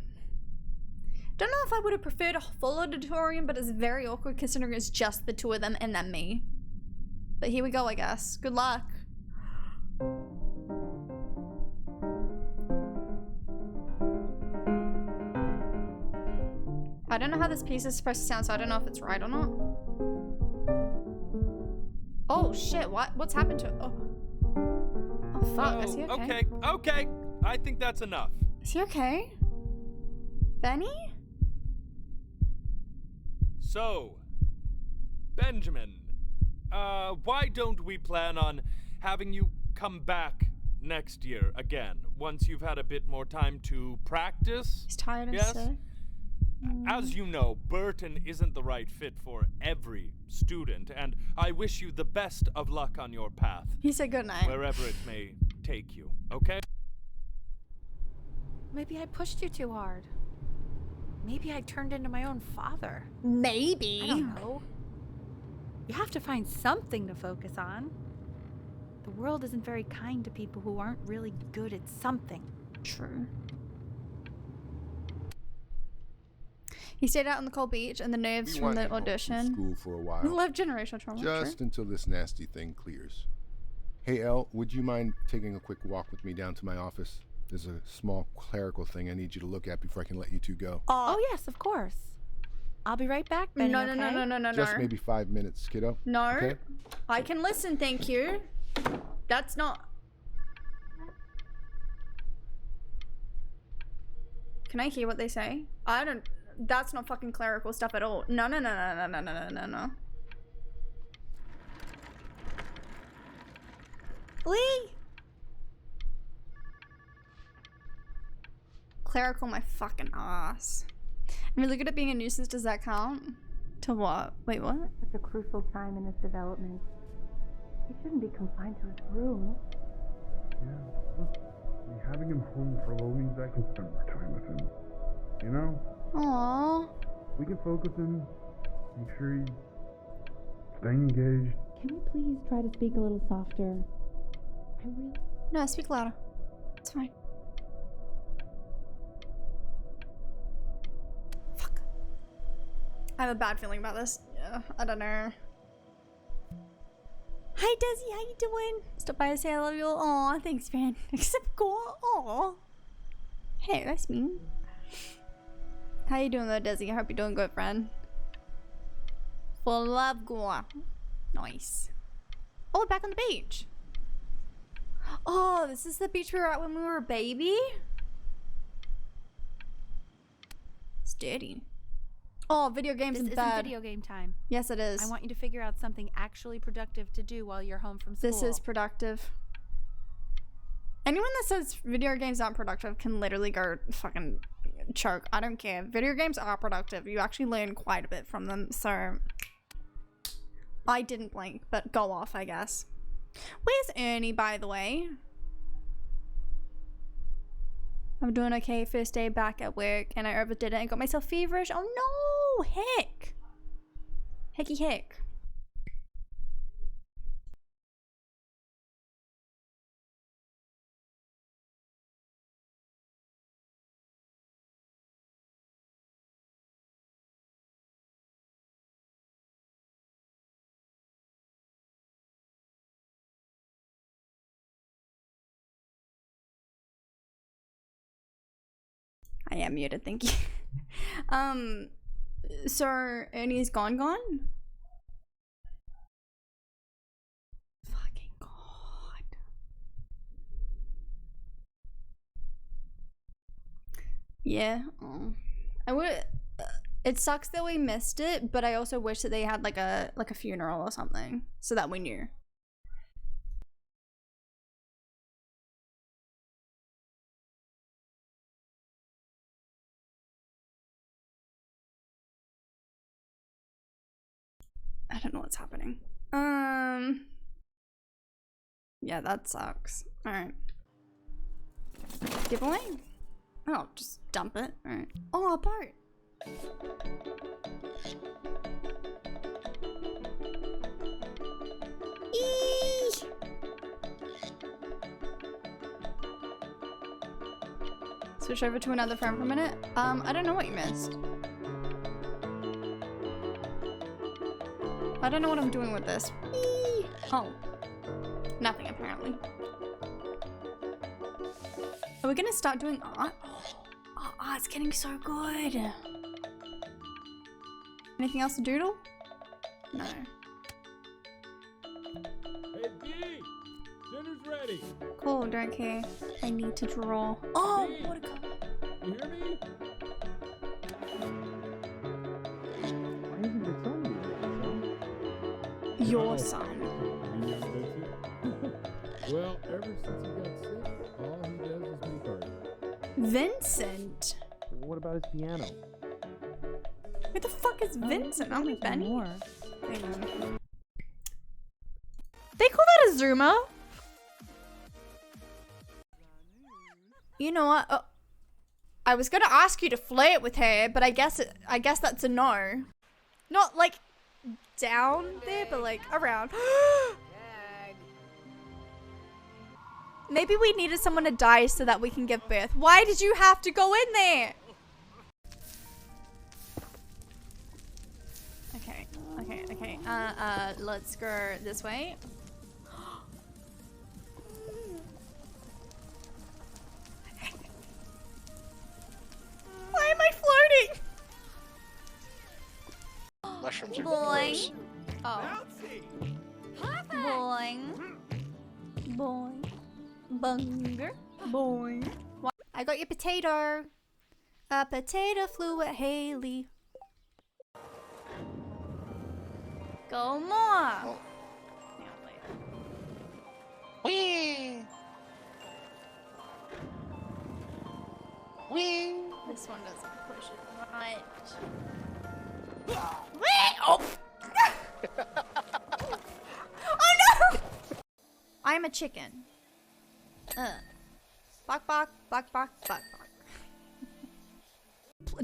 Don't know if I would have preferred a full auditorium, but it's very awkward considering it's just the two of them and then me. But here we go, I guess. Good luck. I don't know how this piece is supposed to sound, so I don't know if it's right or not. Oh shit, what's happened to it? Oh fuck, is he okay? Okay, I think that's enough. Is he okay? Benny? So, Benjamin, why don't we plan on having you come back next year again, once you've had a bit more time to practice? He's tired and yes? sick. As you know, Burton isn't the right fit for every student, and I wish you the best of luck on your path. He said good night. Wherever it may take you, okay? Maybe I pushed you too hard. Maybe I turned into my own father. Maybe. I don't know. You have to find something to focus on. The world isn't very kind to people who aren't really good at something. True. He stayed out on the cold beach and the nerves We from want the him home from audition. school for a while. Love generational trauma. Just sure. until this nasty thing clears. Hey, Elle, would you mind taking a quick walk with me down to my office? There's a small clerical thing I need you to look at before I can let you two go. Oh, yes, of course. I'll be right back, Benny, No, okay? no. Just maybe 5 minutes, kiddo. No. Okay? I can listen, thank you. That's not... Can I hear what they say? I don't... That's not fucking clerical stuff at all. No. Lee! Clerical my fucking ass. I'm really good at being a nuisance, does that count? To what? Wait, what? Such a crucial time in his development. He shouldn't be confined to his room. Yeah, having him home for a little means I can spend more time with him. You know? Aww. We can focus him, make sure he's staying engaged. Can we please try to speak a little softer? I really... No, speak louder. It's fine. Fuck. I have a bad feeling about this. Yeah, I don't know. Hi Desi, how you doing? Stop by to say I love you. Aw, thanks, man. Except go. Aw. Hey, that's mean. How you doing though, Desi? I hope you're doing good, friend. For love, go. Nice. Oh, we're back on the beach. Oh, this is the beach we were at when we were a baby? It's dirty. Oh, video games This in isn't bed. video game time. Yes, it is. I want you to figure out something actually productive to do while you're home from school. This is productive. Anyone that says video games aren't productive can literally go fucking choke. I don't care. Video games are productive. You actually learn quite a bit from them, so... I didn't blink, but go off, I guess. Where's Ernie, by the way? I'm doing okay. First day back at work, and I overdid it and got myself feverish. Oh no! Heck! Hecky heck. I am muted, thank you. So Ernie's gone? Fucking god. Yeah. Oh. I would. It sucks that we missed it, but I also wish that they had like a funeral or something so that we knew. I don't know what's happening. Yeah, that sucks. Alright. Giveaway? Oh, just dump it. Alright. Oh, a boat. Eee! Switch over to another phone for a minute. I don't know what you missed. I don't know what I'm doing with this. Eee! Oh. Nothing, apparently. Are we gonna start doing art? Oh, art's getting so good. Anything else to doodle? No. Hey, D! Dinner's ready! Cool, don't care. I need to draw. Oh, D, what a go. You hear me? Why isn't your son doing that, Your son. You young Vincent? Well, ever since he got sick, all he does is make art. Vincent? What about his piano? Who the fuck is Vincent? I'm like Benny. More. Hang on. They call that a zoomer? You know what? Oh, I was gonna ask you to flirt with her, but I guess that's a no. Not like down there, but like around. Maybe we needed someone to die so that we can give birth. Why did you have to go in there? Okay. Let's go this way. Why am I floating? Mushrooms are Boing. gross. Oh. Boing. Boing. Bunger. Boing. I got your potato. A potato flew at Haley. Go more. Whee! Whee! This one doesn't push it right. Oh! Oh no! I'm a chicken. Bark, bark, bark, bark, bark, bark.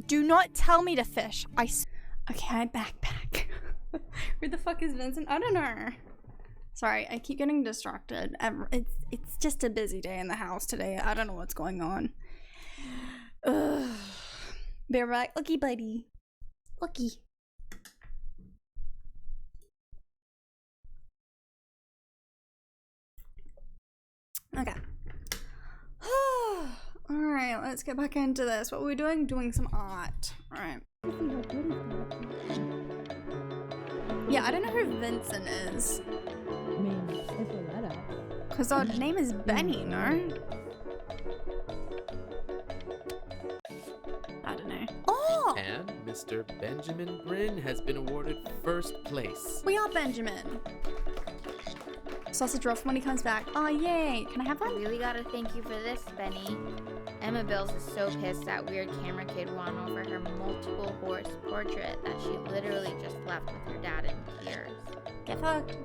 Do not tell me to fish. Okay, I backpack. Who the fuck is Vincent? I don't know. Sorry, I keep getting distracted. It's just a busy day in the house today. I don't know what's going on. Ugh. Be right, looky buddy. Looky. Okay. Alright, let's get back into this. What were we doing? Doing some art. Alright. Yeah, I don't know who Vincent is. Because our name is Benny, no? I don't know. Oh! And Mr. Benjamin Bryn has been awarded first place. We are Benjamin. Sausage roll for when he comes back. Oh, yay. Can I have one? I really gotta thank you for this, Benny. Emma Bills is so pissed that weird camera kid won over her multiple horse portrait that she literally just left with her dad in tears. Get fucked.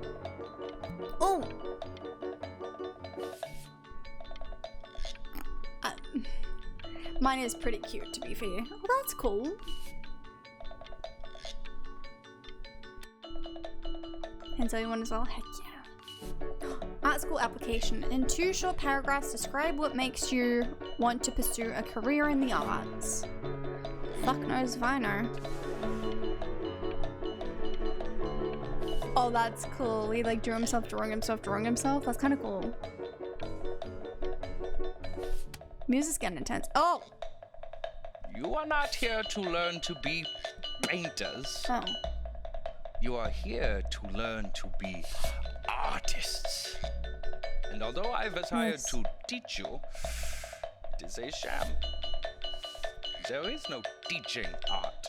Oh! Mine is pretty cute, to be fair. Oh, that's cool. And so you want as well? Heck yeah. Art school application. In 2 short paragraphs, describe what makes you want to pursue a career in the arts. Fuck knows if I know. Oh, that's cool. He like drew himself, drawing himself. That's kind of cool. Music's getting intense. Oh! You are not here to learn to be painters. Oh. You are here to learn to be artists. And although I was hired to teach you, it is a sham. There is no teaching art.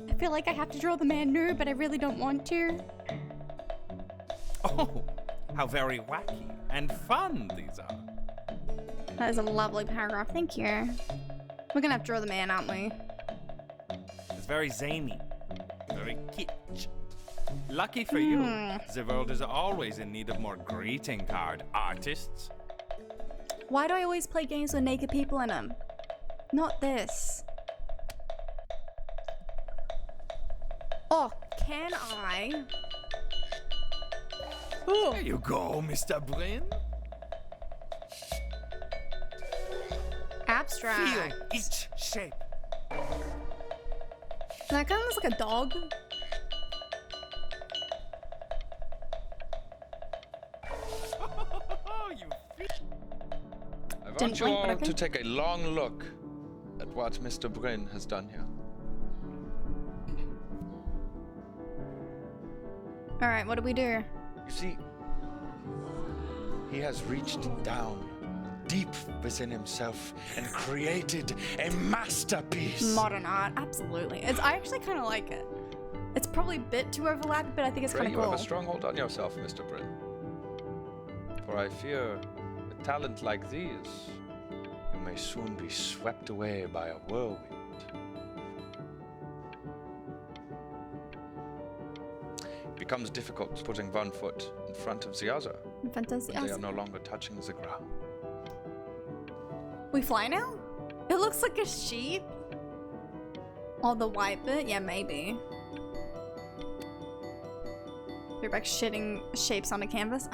I feel like I have to draw the man nude, but I really don't want to. Oh, how very wacky and fun these are. That is a lovely paragraph. Thank you. We're gonna have to draw the man, aren't we? It's very zany, very kitsch. Lucky for you, the world is always in need of more greeting card artists. Why do I always play games with naked people in them? Not this. Oh, can I? Ooh. There you go, Mr. Bryn. Abstract. Feel each shape. That kind of looks like a dog. I want you all to take a long look at what Mr. Bryn has done here. Alright, what do we do? You see, he has reached down deep within himself and created a masterpiece. Modern art, absolutely. I actually kind of like it. It's probably a bit too overlapping, but I think it's kind of You cool. have a strong hold on yourself, Mr. Bryn. For I fear a talent like these, you may soon be swept away by a whirlwind. It becomes difficult putting one foot in front of the other. In front of the when they are other. no longer touching the ground. We fly now? It looks like a sheep. Or the white bit? Yeah, maybe. You're back shitting shapes on a canvas?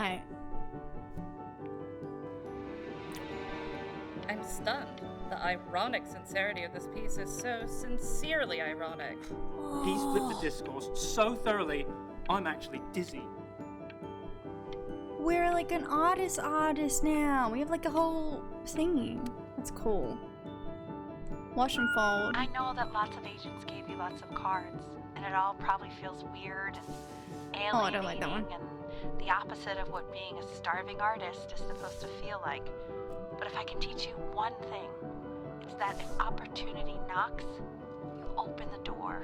I'm stunned. The ironic sincerity of this piece is so sincerely ironic. He's flipped the discourse so thoroughly, I'm actually dizzy. We're like an artist now. We have like a whole thingy. That's cool. Wash and fold. I know that lots of agents gave you lots of cards, and it all probably feels weird and alienating, Oh, I don't like that one. and the opposite of what being a starving artist is supposed to feel like. But if I can teach you one thing, it's that if opportunity knocks, you open the door.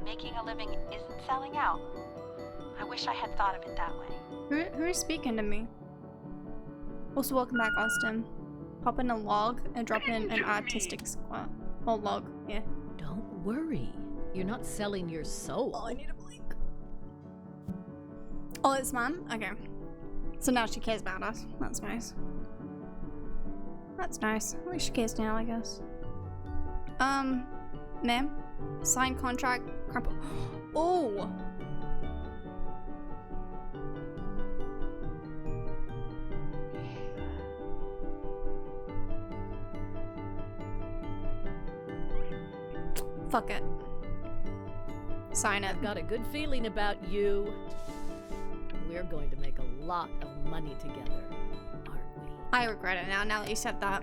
Making a living isn't selling out. I wish I had thought of it that way. Who is speaking to me? Also, welcome back, Austin. Pop in a log and drop in an artistic squat. Oh, log, yeah. Don't worry. You're not selling your soul. Oh, I need a blink. Oh, it's mom? Okay. So now she cares about us. That's nice. That's nice. At least she cares now, I guess. Ma'am? Sign contract. Crumple. Oh! Fuck it. Sign it. I've got a good feeling about you. We're going to make a lot of money together, aren't we? I regret it now that you said that.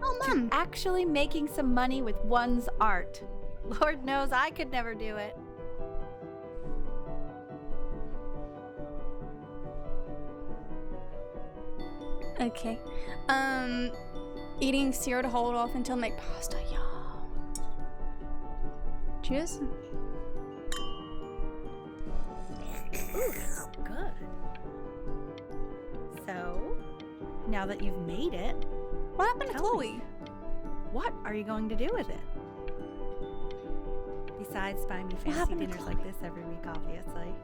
Oh, Mom. Actually making some money with one's art. Lord knows I could never do it. Okay. Eating cereal to hold off until make pasta. Yeah. Cheers. Ooh, good. So, now that you've made it, what happened to Chloe? What are you going to do with it? Besides buying me fancy dinners like this every week, obviously.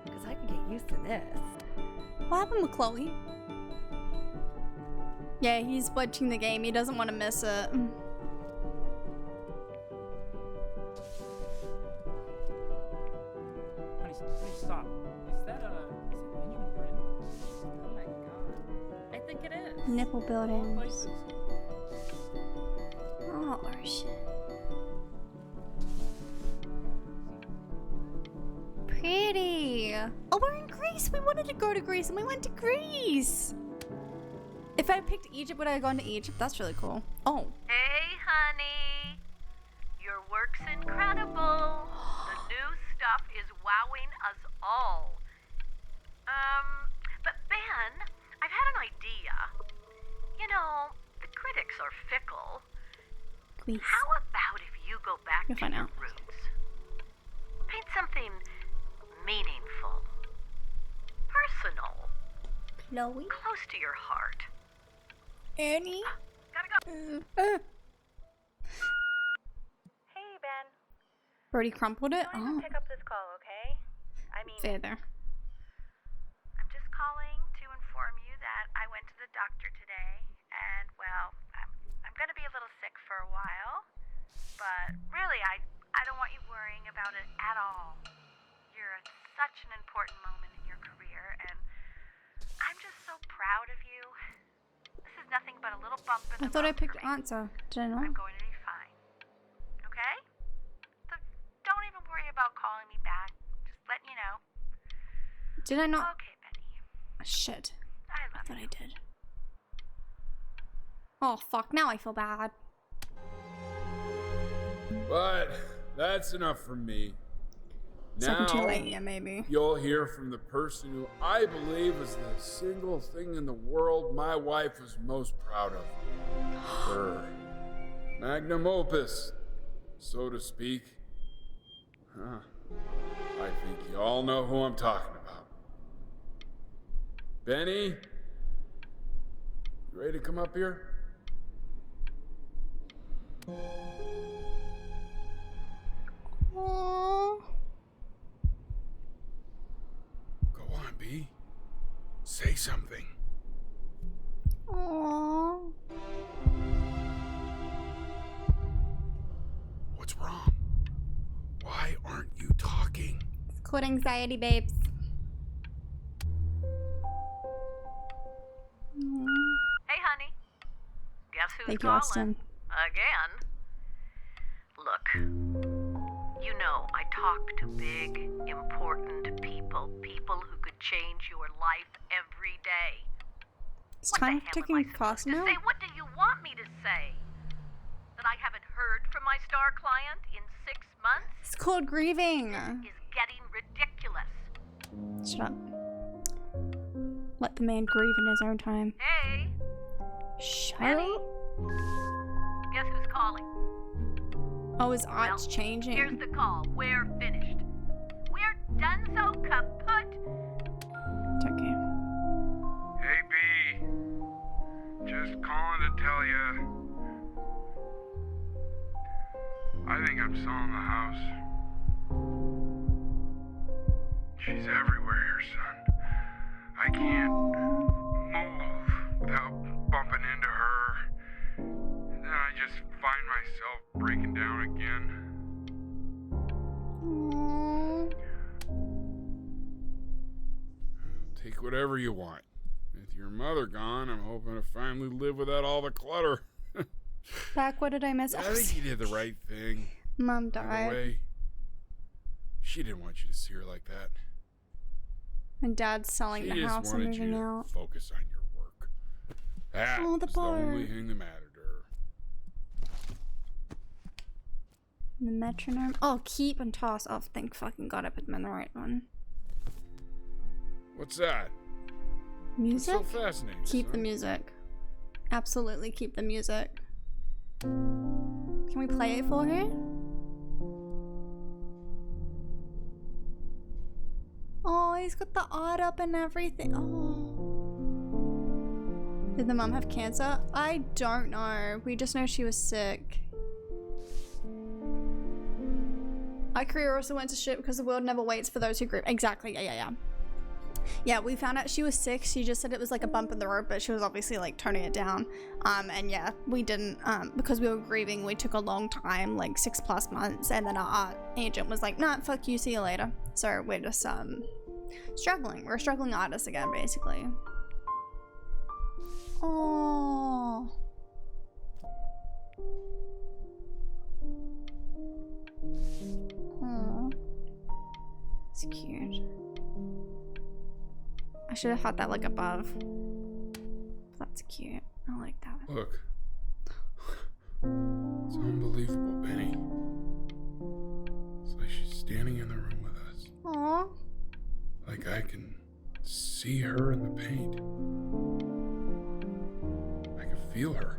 Because I could get used to this. What happened with Chloe? Yeah, he's watching the game. He doesn't want to miss it. Honey, stop. Is that Benjamin Brin? Oh my god. I think it is. Nipple buildings. Oh, shit. Pretty. Oh, we're in Greece. We wanted to go to Greece and we went to Greece. If I picked Egypt, would I have gone to Egypt? That's really cool. Oh. Hey, honey. Your work's incredible. The new stuff is wowing us all. But Ben, I've had an idea. You know, the critics are fickle. Greece. How about if you go back You'll to find your out. roots? Paint something meaningful, personal, Chloe? close to your heart. Annie? Gotta go. Hey, Ben. Brody crumpled it? Go ahead and Oh. pick up this call, okay? I mean, Fair there. I'm just calling to inform you that I went to the doctor today, and well, I'm gonna be a little sick for a while, but really, I don't want you worrying about it at all. You're at such an important moment in your career, and I'm just so proud of you. This is nothing but a little bump in I the thought I road picked for me. answer. Did I not? I'm going to be fine. Okay? So don't even worry about calling me back. Just letting you know. Did I not? Okay, Benny. Shit. I I thought I did. Oh, fuck. Now I feel bad. But that's enough from me. Second too Now, late, yeah, maybe. you'll hear from the person who I believe is the single thing in the world my wife was most proud of. Her magnum opus, so to speak. Huh. I think you all know who I'm talking about. Benny? You ready to come up here? Aww. Go on, B. Say something. Aww. What's wrong? Why aren't you talking? It's called anxiety, babes. Hey, honey. who's Thank you, calling. Austin. Again. Look, you know I talk to big, important people who could change your life every day. It's time for taking class now. Say, what do you want me to say? That I haven't heard from my star client in 6 months? It's called grieving. Is getting ridiculous. Shut up. Let the man grieve in his own time. Hey, Shut Penny? up. Guess who's calling? Oh, his art's changing. Here's the call. We're finished. We're done so kaput. It's okay. Hey, B. Just calling to tell you. I think I'm selling the house. She's everywhere here, son. I can't move without bumping into her. And then I just find myself breaking down again. Take whatever you want. With your mother gone, I'm hoping to finally live without all the clutter. Back, what did I miss? I think you did the right thing. Mom By the died. way, she didn't want you to see her like that. And Dad's selling She the just house and wanted you moving to out. focus on your work. That Oh, the was bar. the only thing that mattered to her. The metronome. Oh, keep and toss. Oh, thank fucking God I put them in the right one. What's that? Music? What's so fascinating? Keep the music. Absolutely keep the music. Can we play it for her? Oh, he's got the art up and everything. Oh. Did the mum have cancer? I don't know. We just know she was sick. Our career also went to shit because the world never waits for those who grieve. Exactly. Yeah. Yeah, we found out she was sick. She just said it was like a bump in the road, but she was obviously like toning it down. And yeah, we didn't, because we were grieving, we took a long time, like 6+ months. And then our art agent was like, nah, fuck you, see you later. So we're just, struggling. We're struggling artists again, basically. Oh. It's cute. I should have had that like above. That's cute. I like that. Look. It's unbelievable, Penny. It's like she's standing in the room with us. Aww. Like I can see her in the paint. I can feel her.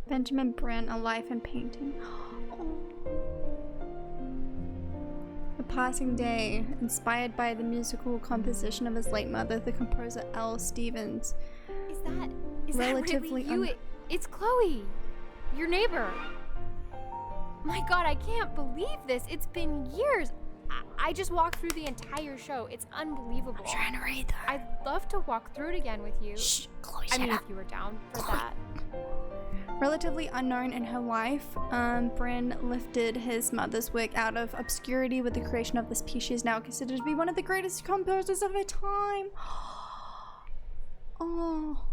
Benjamin Brin, A Life in Painting. The Passing Day, inspired by the musical composition of his late mother, the composer L. Stevens. Is that Relatively really you? It's Chloe, your neighbor. My God, I can't believe this. It's been years. I just walked through the entire show. It's unbelievable. I'm trying to read that. I'd love to walk through it again with you. Shh, Chloe, I mean, shut up. if you were down for that. Relatively unknown in her life, Brin lifted his mother's work out of obscurity with the creation of this piece. She is now considered to be one of the greatest composers of her time. Oh.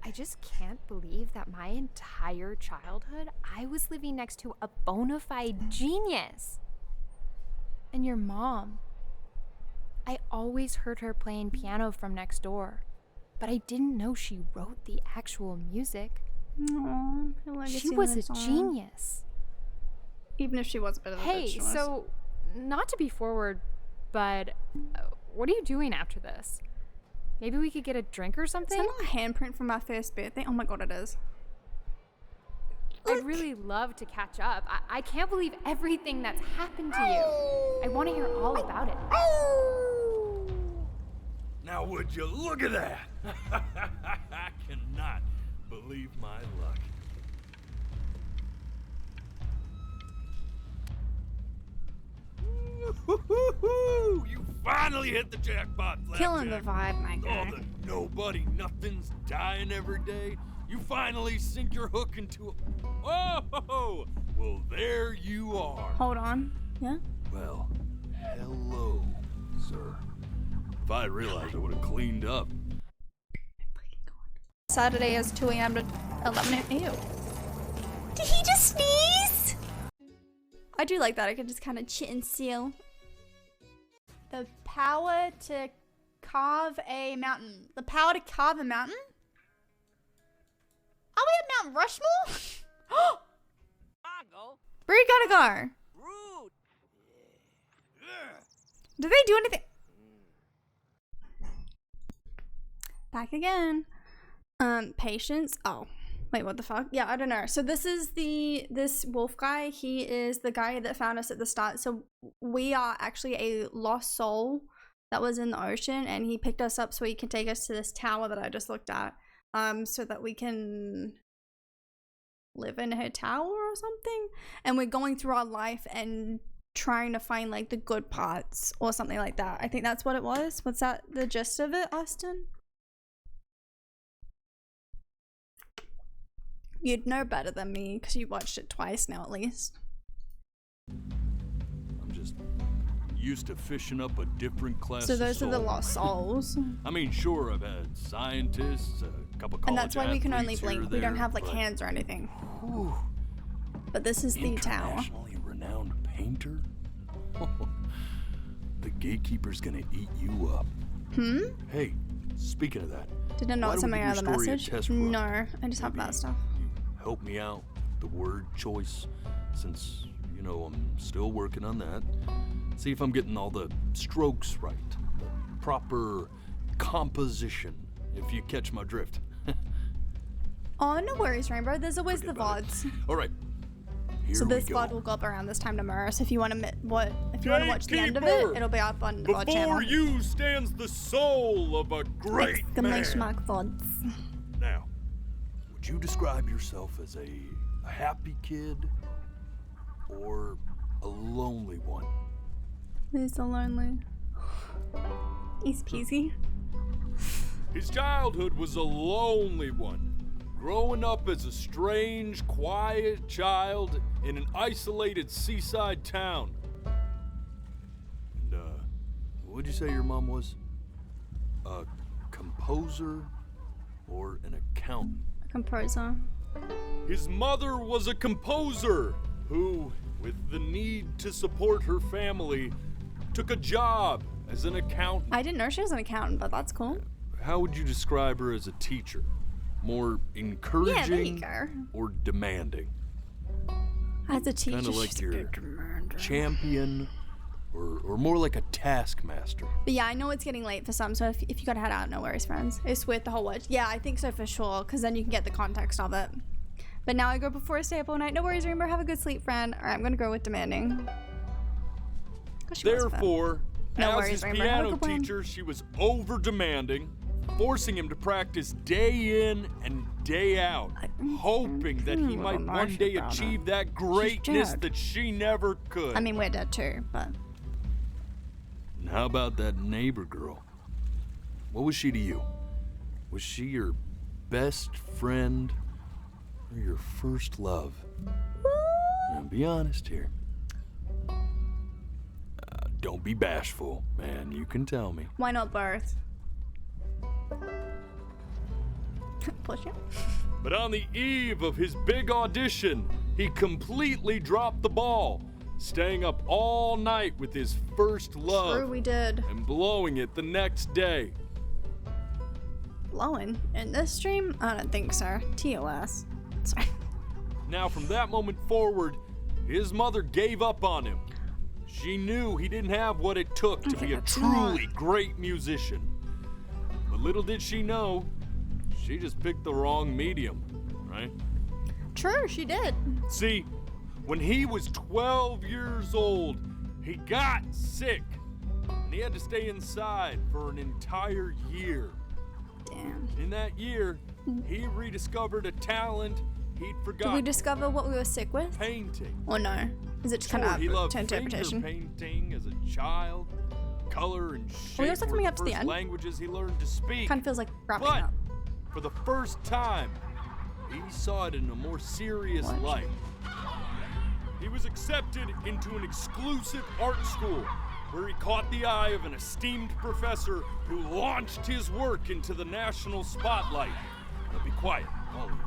I just can't believe that my entire childhood, I was living next to a bona fide genius. And your mom. I always heard her playing piano from next door, but I didn't know she wrote the actual music. Aww, her legacy She was a lives on. genius. Even if she was a bit of a bitch. Hey, she was. so, not to be forward, but what are you doing after this? Maybe we could get a drink or something? Is that not a handprint from my first birthday? Oh my God, it is. I'd really love to catch up. I can't believe everything that's happened to you. I want to hear all about it. Now would you look at that? I cannot believe my luck. Woo-hoo-hoo! You finally hit the jackpot, Flapjack. Killing the vibe, my guy. All the nobody nothing's dying every day. You finally sink your hook into a... Oh! Well, there you are. Hold on. Yeah? Well, hello, sir. If I had realized, I would have cleaned up. Saturday is 2 a.m. to 11 a.m. Ew. Did he just sneeze? I do like that. I can just kind of chit and seal. The power to carve a mountain. The power to carve a mountain? Are we at Mount Rushmore? Where you gotta go? Do they do anything? Back again. Patience. Oh, wait, what the fuck? Yeah, I don't know. So this is this wolf guy. He is the guy that found us at the start. So we are actually a lost soul that was in the ocean, and he picked us up so he can take us to this tower that I just looked at. So that we can live in her tower or something. And we're going through our life and trying to find like the good parts or something like that. I think that's what it was. What's that, the gist of it, Austin? You'd know better than me because you watched it twice now at least. I'm just used to fishing up a different class So of those are the soul. lost souls. I mean, sure, I've had scientists, a couple college And that's why we can only athletes here blink. or We don't there, have like but hands or anything. But this is the tower. internationally renowned painter? The gatekeeper's gonna eat you up. Hmm? Hey, speaking of that, Didn't know why it's don't we something give out of the your story a message. test run? No, I just have that stuff. Help me out, the word choice, since, you know, I'm still working on that. See if I'm getting all the strokes right, the proper composition, if you catch my drift. Oh, no worries, Rainbow. There's always the VODs. All right, here So we this go. VOD will go up around this time tomorrow. So if you want to watch the end of it, Gatekeeper! it'll be up on the VOD channel. Before you stands the soul of a great Exclamation man. mark VODs. Now, would you describe yourself as a happy kid or a lonely one? He's so lonely. Easy peasy. His childhood was a lonely one. Growing up as a strange, quiet child in an isolated seaside town. And, what'd you say your mom was? A composer or an accountant? Composer. His mother was a composer who, with the need to support her family, took a job as an accountant. I didn't know she was an accountant, but that's cool. How would you describe her as a teacher? More encouraging Yeah, there you go. or demanding? As a teacher, Kind of like she's your champion or more like a taskmaster. But yeah, I know it's getting late for some, so if you gotta head out, no worries, friends. It's worth the whole watch. Yeah, I think so for sure, because then you can get the context of it. But now I go before I stay up all night. No worries, Rainbow. Have a good sleep, friend. All right, I'm gonna go with demanding. Therefore, No as worries, his Rainbow. Have a piano good one. teacher, she was over demanding, forcing him to practice day in and day out, hoping that he might one day achieve that greatness dead. that she never could. I mean, we're dead too, but And how about that neighbor girl? What was she to you? Was she your best friend or your first love? Now, be honest here. Don't be bashful, man. You can tell me. why not both? Push it. But on the eve of his big audition, he completely dropped the ball, staying up all night with his first love. True, we did. And blowing it the next day. Blowing in this stream? I don't think so. TOS. Sorry. Now, from that moment forward, his mother gave up on him. She knew he didn't have what it took to be a truly great musician. But little did she know, she just picked the wrong medium, right? True, she did. See, when he was 12 years old, he got sick. And he had to stay inside for an entire year. Damn. In that year, he rediscovered a talent he'd forgotten. Did we discover what we were sick with? Painting. Or no? Is it just Sure, kind of he up loved to interpretation? finger painting as a child. Color and shape Are we also were coming the up to the first end? languages he learned to speak. Kind of feels like wrapping But up. for the first time, he saw it in a more serious light. He was accepted into an exclusive art school where he caught the eye of an esteemed professor who launched his work into the national spotlight. Now be quiet, all of you.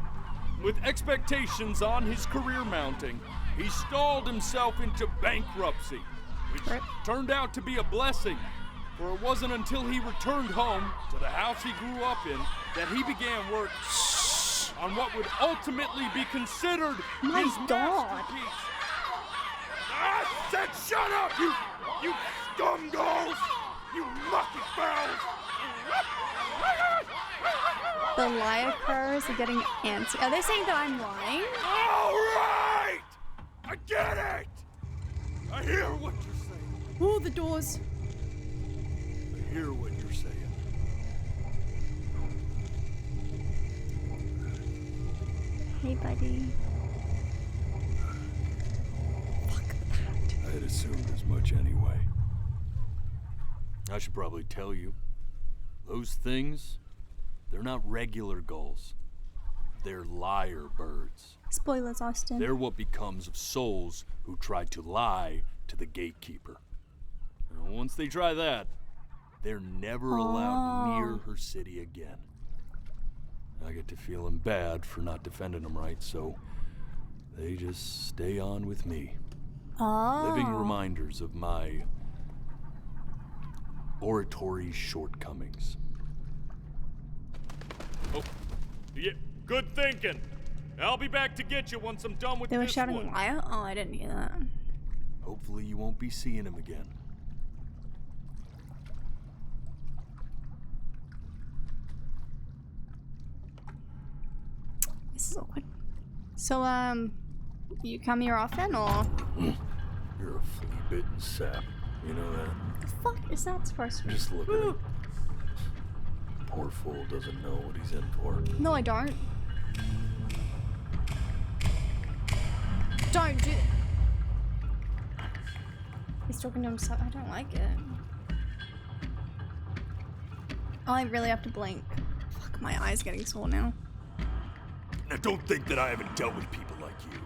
With expectations on his career mounting, he stalled himself into bankruptcy, which turned out to be a blessing, for it wasn't until he returned home to the house he grew up in that he began work on what would ultimately be considered his masterpiece. I said shut up, you scumballs! You mucky fowls! The liar crows are getting antsy. Are they saying that I'm lying? All right! I get it! I hear what you're saying. Oh, the doors. I hear what you're saying. Hey, buddy. I had assumed as much anyway. I should probably tell you, those things, they're not regular gulls. They're lyre birds. Spoilers, Austin. They're what becomes of souls who try to lie to the gatekeeper. And once they try that, they're never allowed near her city again. I get to feeling bad for not defending them right, so they just stay on with me. Living reminders of my oratory shortcomings. Oh, yeah, good thinking. I'll be back to get you once I'm done with They were this shouting one. liar? Oh, I didn't hear that. Hopefully you won't be seeing him again. This is awkward. So, you come here often, or? You're a flea-bitten sap. You know that? The fuck is that supposed to be? Just look at him. Poor fool doesn't know what he's in for. No, I don't. Don't do. He's talking to himself. I don't like it. Oh, I really have to blink. Fuck, my eye's getting sore now. Now don't think that I haven't dealt with people like you.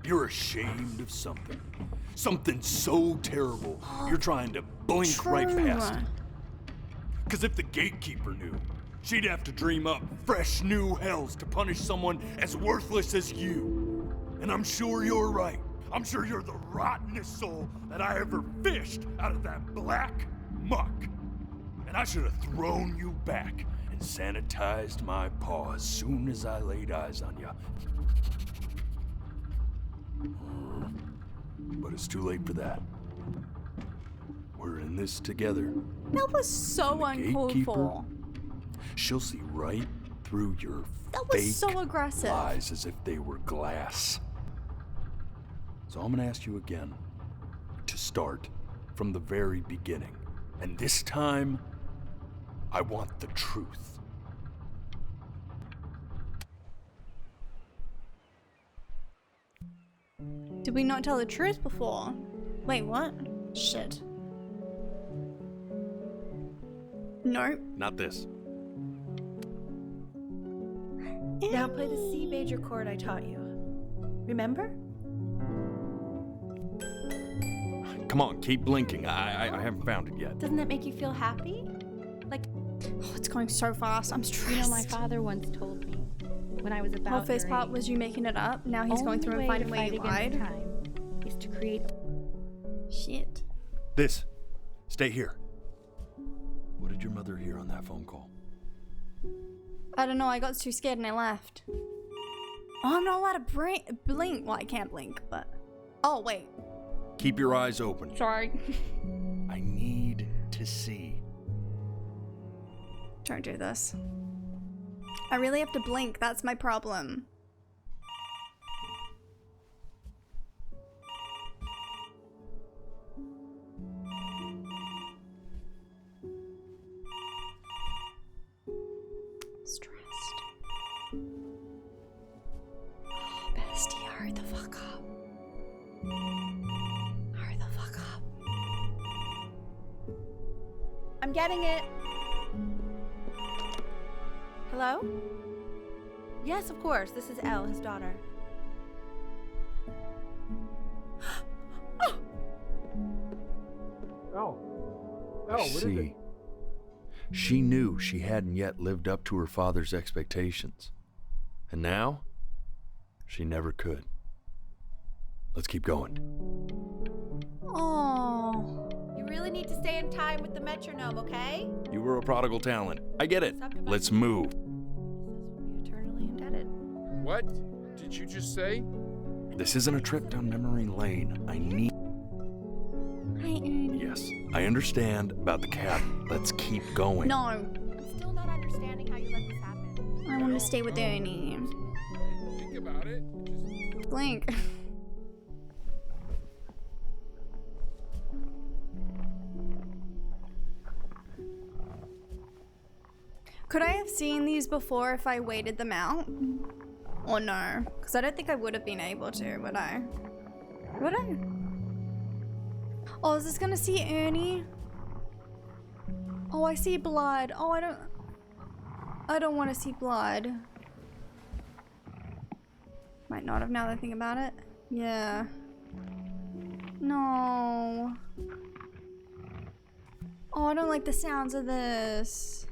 You're ashamed of something. Something so terrible, you're trying to blink right past it. Because if the gatekeeper knew, she'd have to dream up fresh new hells to punish someone as worthless as you. And I'm sure you're right. I'm sure you're the rottenest soul that I ever fished out of that black muck. And I should have thrown you back and sanitized my paw as soon as I laid eyes on you. But it's too late for that. We're in this together. That was so uncalled for. She'll see right through your That was fake so aggressive. lies as if they were glass. So I'm gonna ask you again to start from the very beginning. And this time, I want the truth. Did we not tell the truth before? Wait, what? Shit. No. Not this. Now play the C major chord I taught you. Remember? Come on, keep blinking. I haven't found it yet. Doesn't that make you feel happy? Like, oh, it's going so fast. I'm stressed. You know, my father once told me when I was about Well, first your part age, was you making it up. Now he's going through and finding where you lied. Time is to create. Shit. This. Stay here. What did your mother hear on that phone call? I don't know. I got too scared and I left. Oh, I'm not allowed to blink. Well, I can't blink, but. Oh, wait. Keep your eyes open. Sorry. I need to see. Don't do this. I really have to blink. That's my problem. Stressed. Oh, bestie, hurry the fuck up. Hurry the fuck up. I'm getting it. Hello? Yes, of course. This is Elle, his daughter. Oh, hell? What is it? See, she knew she hadn't yet lived up to her father's expectations. And now, she never could. Let's keep going. Oh. You really need to stay in time with the metronome, okay? You were a prodigal talent. I get it. Let's move. Eternally indebted. What did you just say? This isn't a trip down memory lane. I need... Hi, Ernie. Yes, I understand about the cat. Let's keep going. No. I'm still not understanding how you let this happen. I want to stay with Ernie. Think about it. Blink. Could I have seen these before if I waited them out? Or no? Because I don't think I would have been able to, would I? Would I? Oh, is this gonna see Ernie? Oh, I see blood. Oh, I don't want to see blood. Might not have now that I think about it. Yeah. No. Oh, I don't like the sounds of this.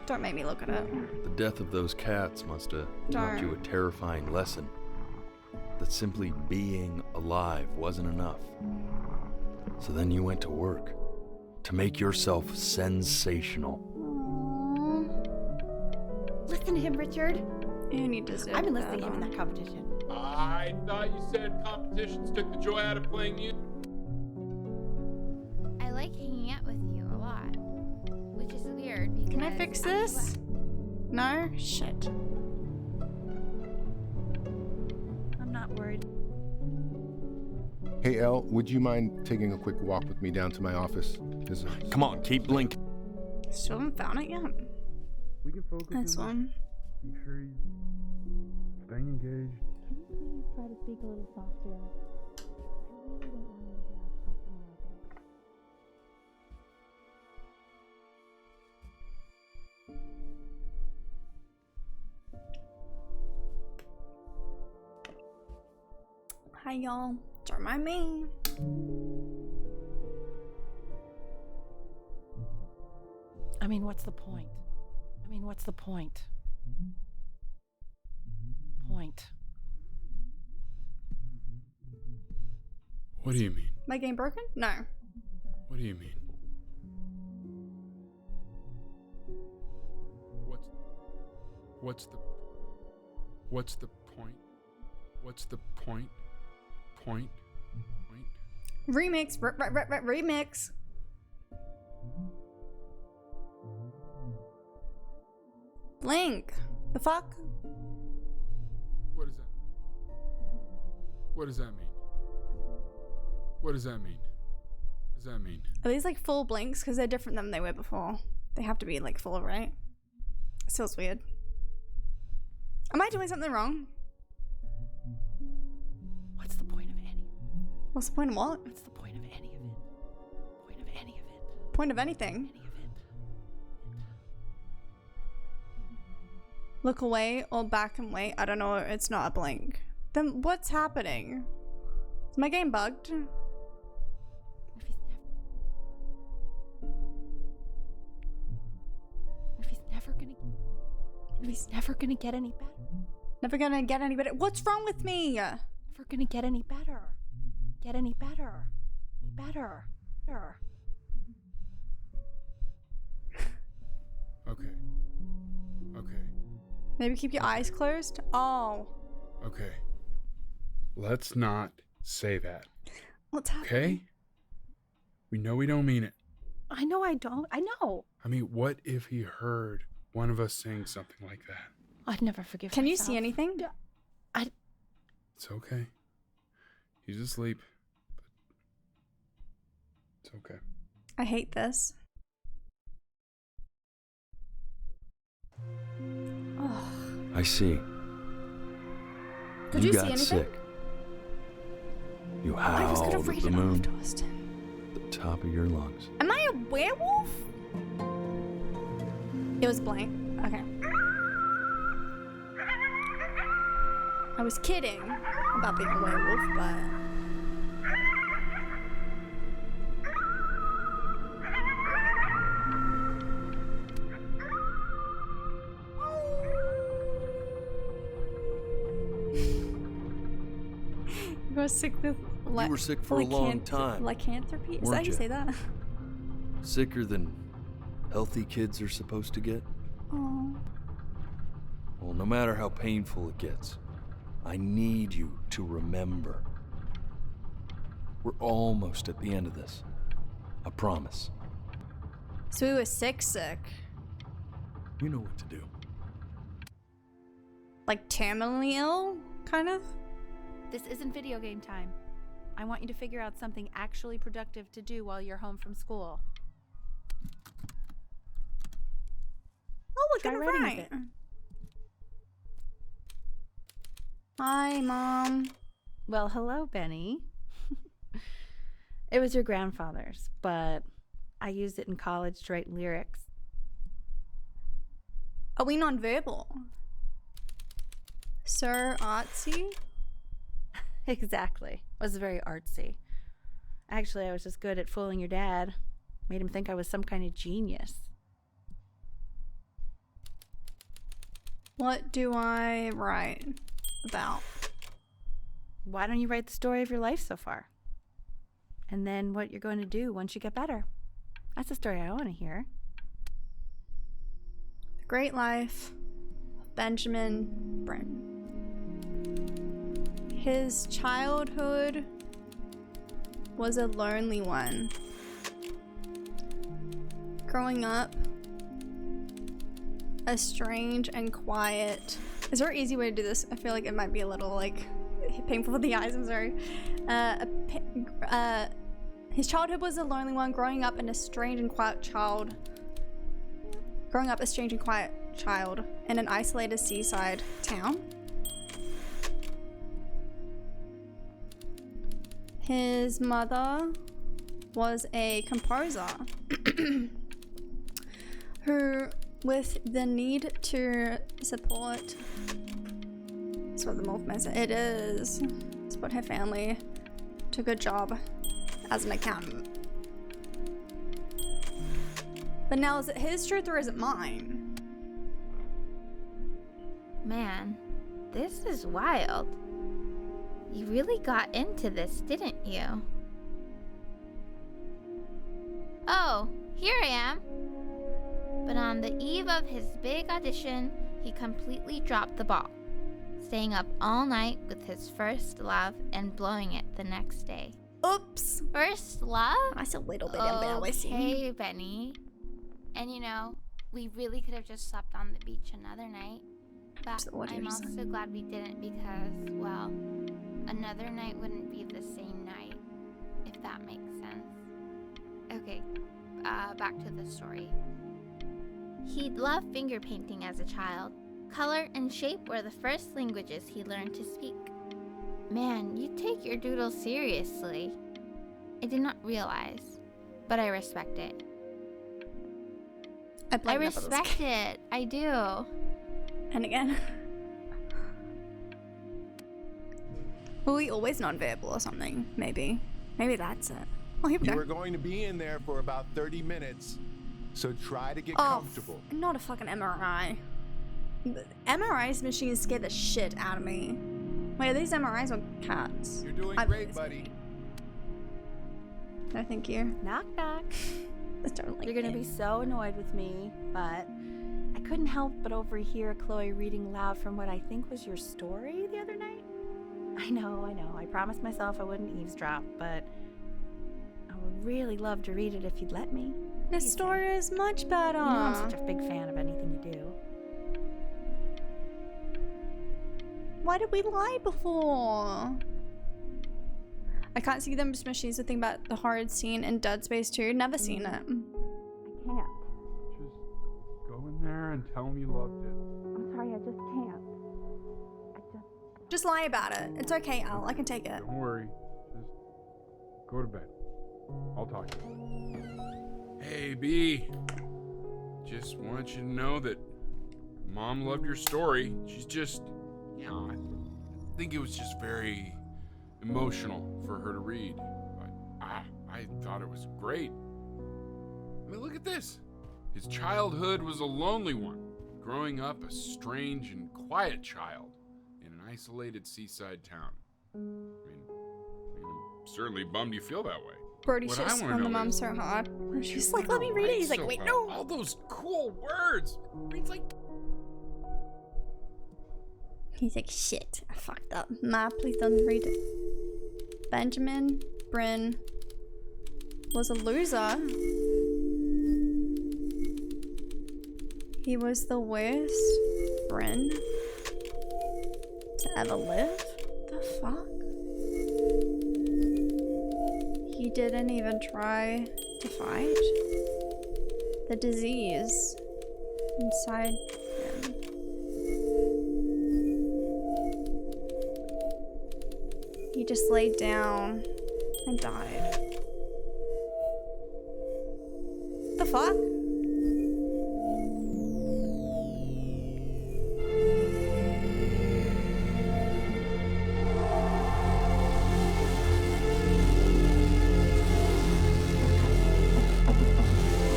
Don't make me look at it. The death of those cats must have taught you a terrifying lesson. That simply being alive wasn't enough. So then you went to work. To make yourself sensational. Listen to him, Richard. Ernie deserved I've been listening to him in that competition. I thought you said competitions took the joy out of playing music. I like hanging out with you a lot, which is weird because... Can I fix this? No? Shit. I'm not worried. Hey, Elle, would you mind taking a quick walk with me down to my office? Come on, keep blinking. Still haven't found it yet. We can focus This one. Make sure he's staying engaged. Can you please try to speak a little softer? I really don't want to hear us talking about this. Hi, y'all. Don't mind me. I mean, what's the point? What's the point? What do you mean? My game broken? No. What do you mean? What's the point? What's the point? Point? Remix. Remix. Blink. The fuck? What does that mean? What does that mean? What does that mean? Are these like full blinks? Because they're different than they were before. They have to be like full, right? It feels weird. Am I doing something wrong? What's the point of any? What's the point of what? What's the point of any of it? Point of any of it? Point of anything? Look away or back and wait. I don't know. It's not a blink. Then what's happening? Is my game bugged? He's never gonna get any better. Never gonna get any better. What's wrong with me? Never gonna get any better. Get any better. Any better. Okay. Maybe keep your eyes closed? Oh. Okay. Let's not say that. What's happening? Okay? We know we don't mean it. I know I don't. I know. I mean, what if he heard one of us saying something like that? I'd never forgive Can myself. you see anything? It's okay. He's asleep. But it's okay. I hate this. Oh. I see. Did you see got anything? sick. You I was gonna howled at read the it moon. afterwards. The top of your lungs. Am I a werewolf? It was blank. Okay. I was kidding about being a werewolf, but You were sick with You were sick for a long time, lycanthropy? Is that weren't how you you? say that? Sicker than healthy kids are supposed to get. Oh. Well, no matter how painful it gets, I need you to remember. We're almost at the end of this. I promise. So we were sick. You know what to do. Like terminally ill, kind of? This isn't video game time. I want you to figure out something actually productive to do while you're home from school. Oh, we're Try gonna writing a write. bit. Hi, Mom. Well, hello, Benny. It was your grandfather's, but I used it in college to write lyrics. Are we nonverbal? So artsy? Exactly. It was very artsy. Actually, I was just good at fooling your dad. Made him think I was some kind of genius. What do I write about? Why don't you write the story of your life so far? And then what you're going to do once you get better. That's the story I want to hear. The Great Life of Benjamin Bryn. His childhood was a lonely one. Growing up, a strange and quiet. Is there an easy way to do this? I feel like it might be a little like painful for the eyes. I'm sorry. His childhood was a lonely one. Growing up a strange and quiet child in an isolated seaside town. His mother was a composer who, with the need to support, that's what the Morph Man said, it is, support her family, took a job as an accountant. But now, is it his truth or is it mine? Man, this is wild. You really got into this, didn't you? Oh, here I am. But on the eve of his big audition, he completely dropped the ball, staying up all night with his first love and blowing it the next day. Oops. First love? That's a little bit embarrassing. Okay, Benny. And you know, we really could have just slept on the beach another night. But I'm also glad we didn't because, well, another night wouldn't be the same night, if that makes sense. Okay, back to the story. He'd loved finger painting as a child. Color and shape were the first languages he learned to speak. Man, you take your doodle seriously. I did not realize, but I respect it. I respect it. I do. And again. Were we always nonverbal or something? Maybe. Maybe that's it. Oh, here we You go. are going to be in there for about 30 minutes, so try to get comfortable. Not a fucking MRI. The MRI's machines scare the shit out of me. Wait, are these MRIs or cats? You're doing great, buddy. No, thank you. Knock, knock. Don't like You're gonna be so annoyed with me, but I couldn't help but overhear Chloe reading loud from what I think was your story the other night. I know. I promised myself I wouldn't eavesdrop, but I would really love to read it if you'd let me. This story is much better. You know I'm such a big fan of anything you do. Why did we lie before? I can't see them machines to think about the horrid scene in Dead Space 2. Never seen it. I can't. Just go in there and tell him you loved it. I'm sorry, I just can't. Just lie about it. It's okay, Al. I can take it. Don't worry. Just go to bed. I'll talk to you. Hey, B. Just want you to know that Mom loved your story. She's just, I think it was just very emotional for her to read. But I thought it was great. I mean, look at this. His childhood was a lonely one, growing up a strange and quiet child in an isolated seaside town. I mean, certainly bummed you feel that way. Brody What shits I wanna on the know mom is, so hard. She's you like, let me read it. He's like, so wait, well. no. All those cool words. Reads like. He's like, shit, I fucked up. Ma, please don't read it. Benjamin Bryn was a loser. He was the worst Bryn to ever live. The fuck? He didn't even try to fight the disease inside him. He just laid down and died. The fuck?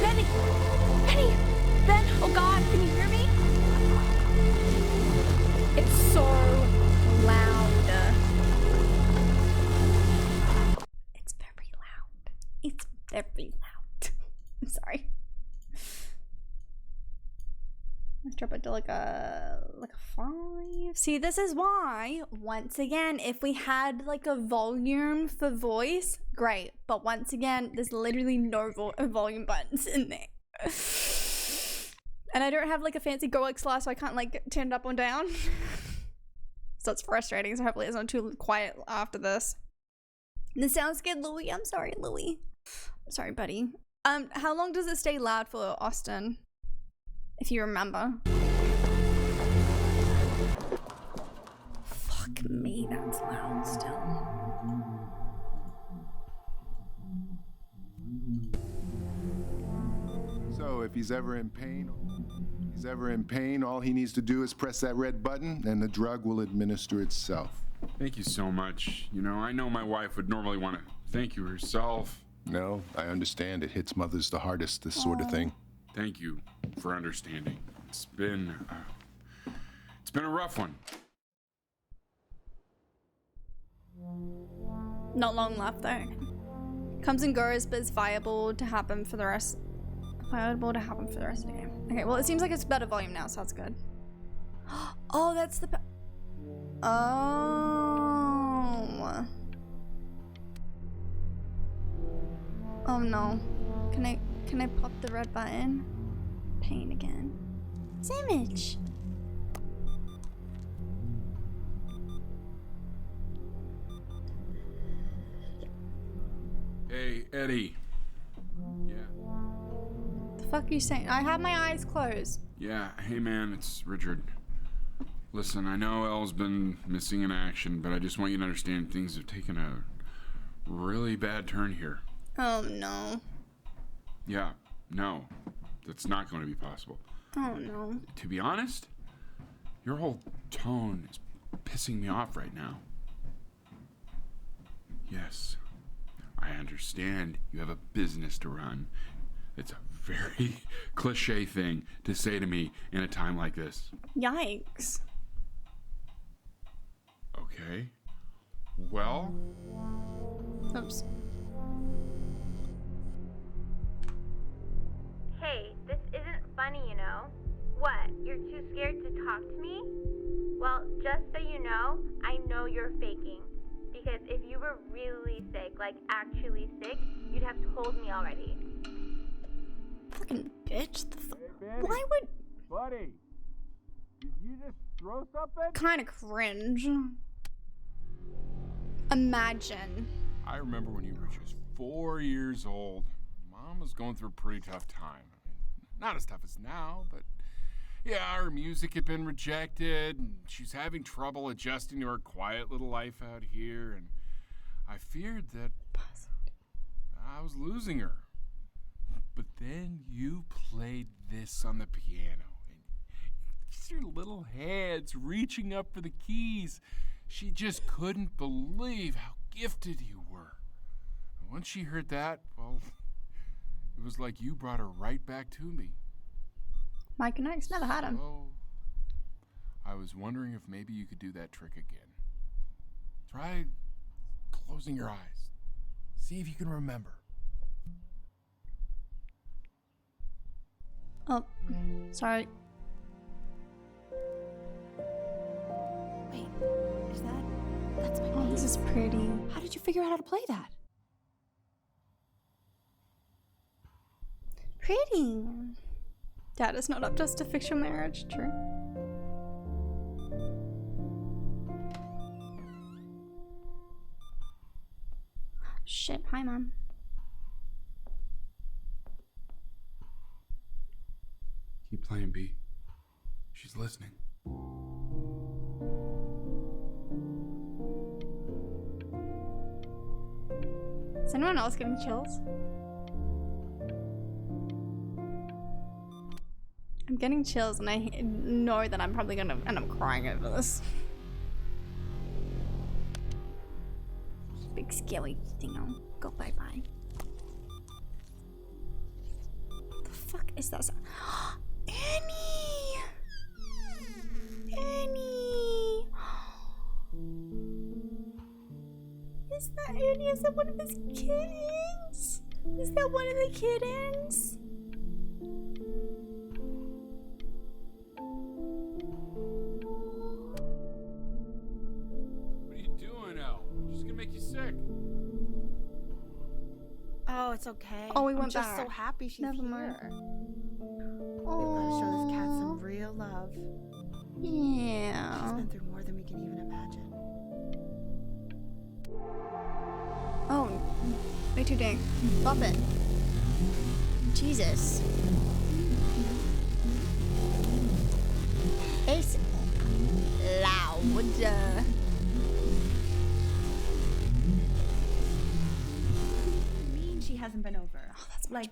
Penny! Penny! Ben! Oh god, can you hear me? It's so loud. It's very loud. It's very loud. I'm sorry. Let's drop it to like a 5. See, this is why, once again, if we had like a volume for voice, great. But once again, there's literally no volume buttons in there. And I don't have like a fancy Go XLR, so I can't like turn it up or down. So it's frustrating. So hopefully it's not too quiet after this. This sounds good, Louie. I'm sorry, Louie. I'm sorry, buddy. How long does it stay loud for, Austin? If you remember. Fuck me, that's loud still. So if he's ever in pain, all he needs to do is press that red button and the drug will administer itself. Thank you so much. You know, I know my wife would normally want to thank you herself. No, I understand. It hits mothers the hardest, this sort of thing. Thank you for understanding. It's been a rough one. Not long left though. Comes and goes, but it's viable to happen for the rest. Viable to happen for the rest of the game. Okay, well it seems like it's better volume now, so that's good. Oh, that's the. Oh. Oh no. Can I pop the red button? Pain again. Image. Hey, Eddie. Yeah. The fuck are you saying? I have my eyes closed. Yeah, hey man, it's Richard. Listen, I know Elle's been missing in action, but I just want you to understand things have taken a really bad turn here. Oh no. Yeah, no, that's not going to be possible. Oh no. To be honest, your whole tone is pissing me off right now. Yes, I understand you have a business to run. It's a very cliche thing to say to me in a time like this. Yikes. Okay. Well. Oops. Hey, this isn't funny, you know. What? You're too scared to talk to me? Well, just so you know, I know you're faking. Because if you were really sick, like actually sick, you'd have told me already. Fucking bitch. Hey, Why would. Buddy, did you just throw something? Kind of cringe. Imagine. I remember when you were just 4 years old. Mom was going through a pretty tough time. I mean, not as tough as now, but yeah, her music had been rejected, and she's having trouble adjusting to her quiet little life out here, and I feared that I was losing her. But then you played this on the piano, and just your little hands reaching up for the keys. She just couldn't believe how gifted you were. And once she heard that, well, it was like you brought her right back to me. Mike and Ike's never had him. So, I was wondering if maybe you could do that trick again. Try closing your eyes. See if you can remember. Oh, sorry. Wait, is that? That's my Oh, this is pretty. How did you figure out how to play that? Pretty. Dad is not up just to fix your marriage, true. Shit, hi Mom. Keep playing, B. She's listening. Is anyone else getting chills? I'm getting chills and I know that I'm probably gonna end up crying over this. Big scary thing. Go bye bye. What the fuck is that sound? Annie! Annie! Is that Annie? Is that one of his kittens? Is that one of the kittens? What are you doing, Elle? She's gonna make you sick. Oh, it's okay. Oh, we I'm went just back. so happy she's Never here. mind. We've got to show this cat some real love. Yeah. She's been through more than we can even imagine. Oh, way too dang. Bump it. Jesus. It's loud. She hasn't been over. Oh, that's like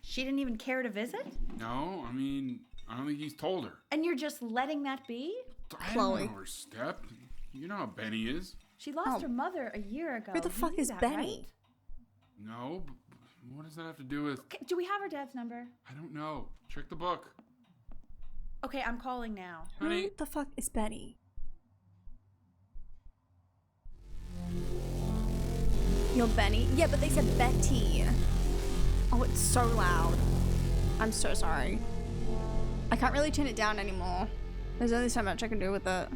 she didn't even care to visit? No, I mean, I don't think he's told her. And you're just letting that be? I don't overstep. You know how Benny is. She lost her mother a year ago. Who the You fuck knew is that, Benny? right? No, but what does that have to do with? Okay, do we have her dad's number? I don't know. Check the book. Okay, I'm calling now. Who the fuck is Betty? You're Benny? Yeah, but they said Betty. Oh, it's so loud. I'm so sorry. I can't really tune it down anymore. There's only so much I can do with it.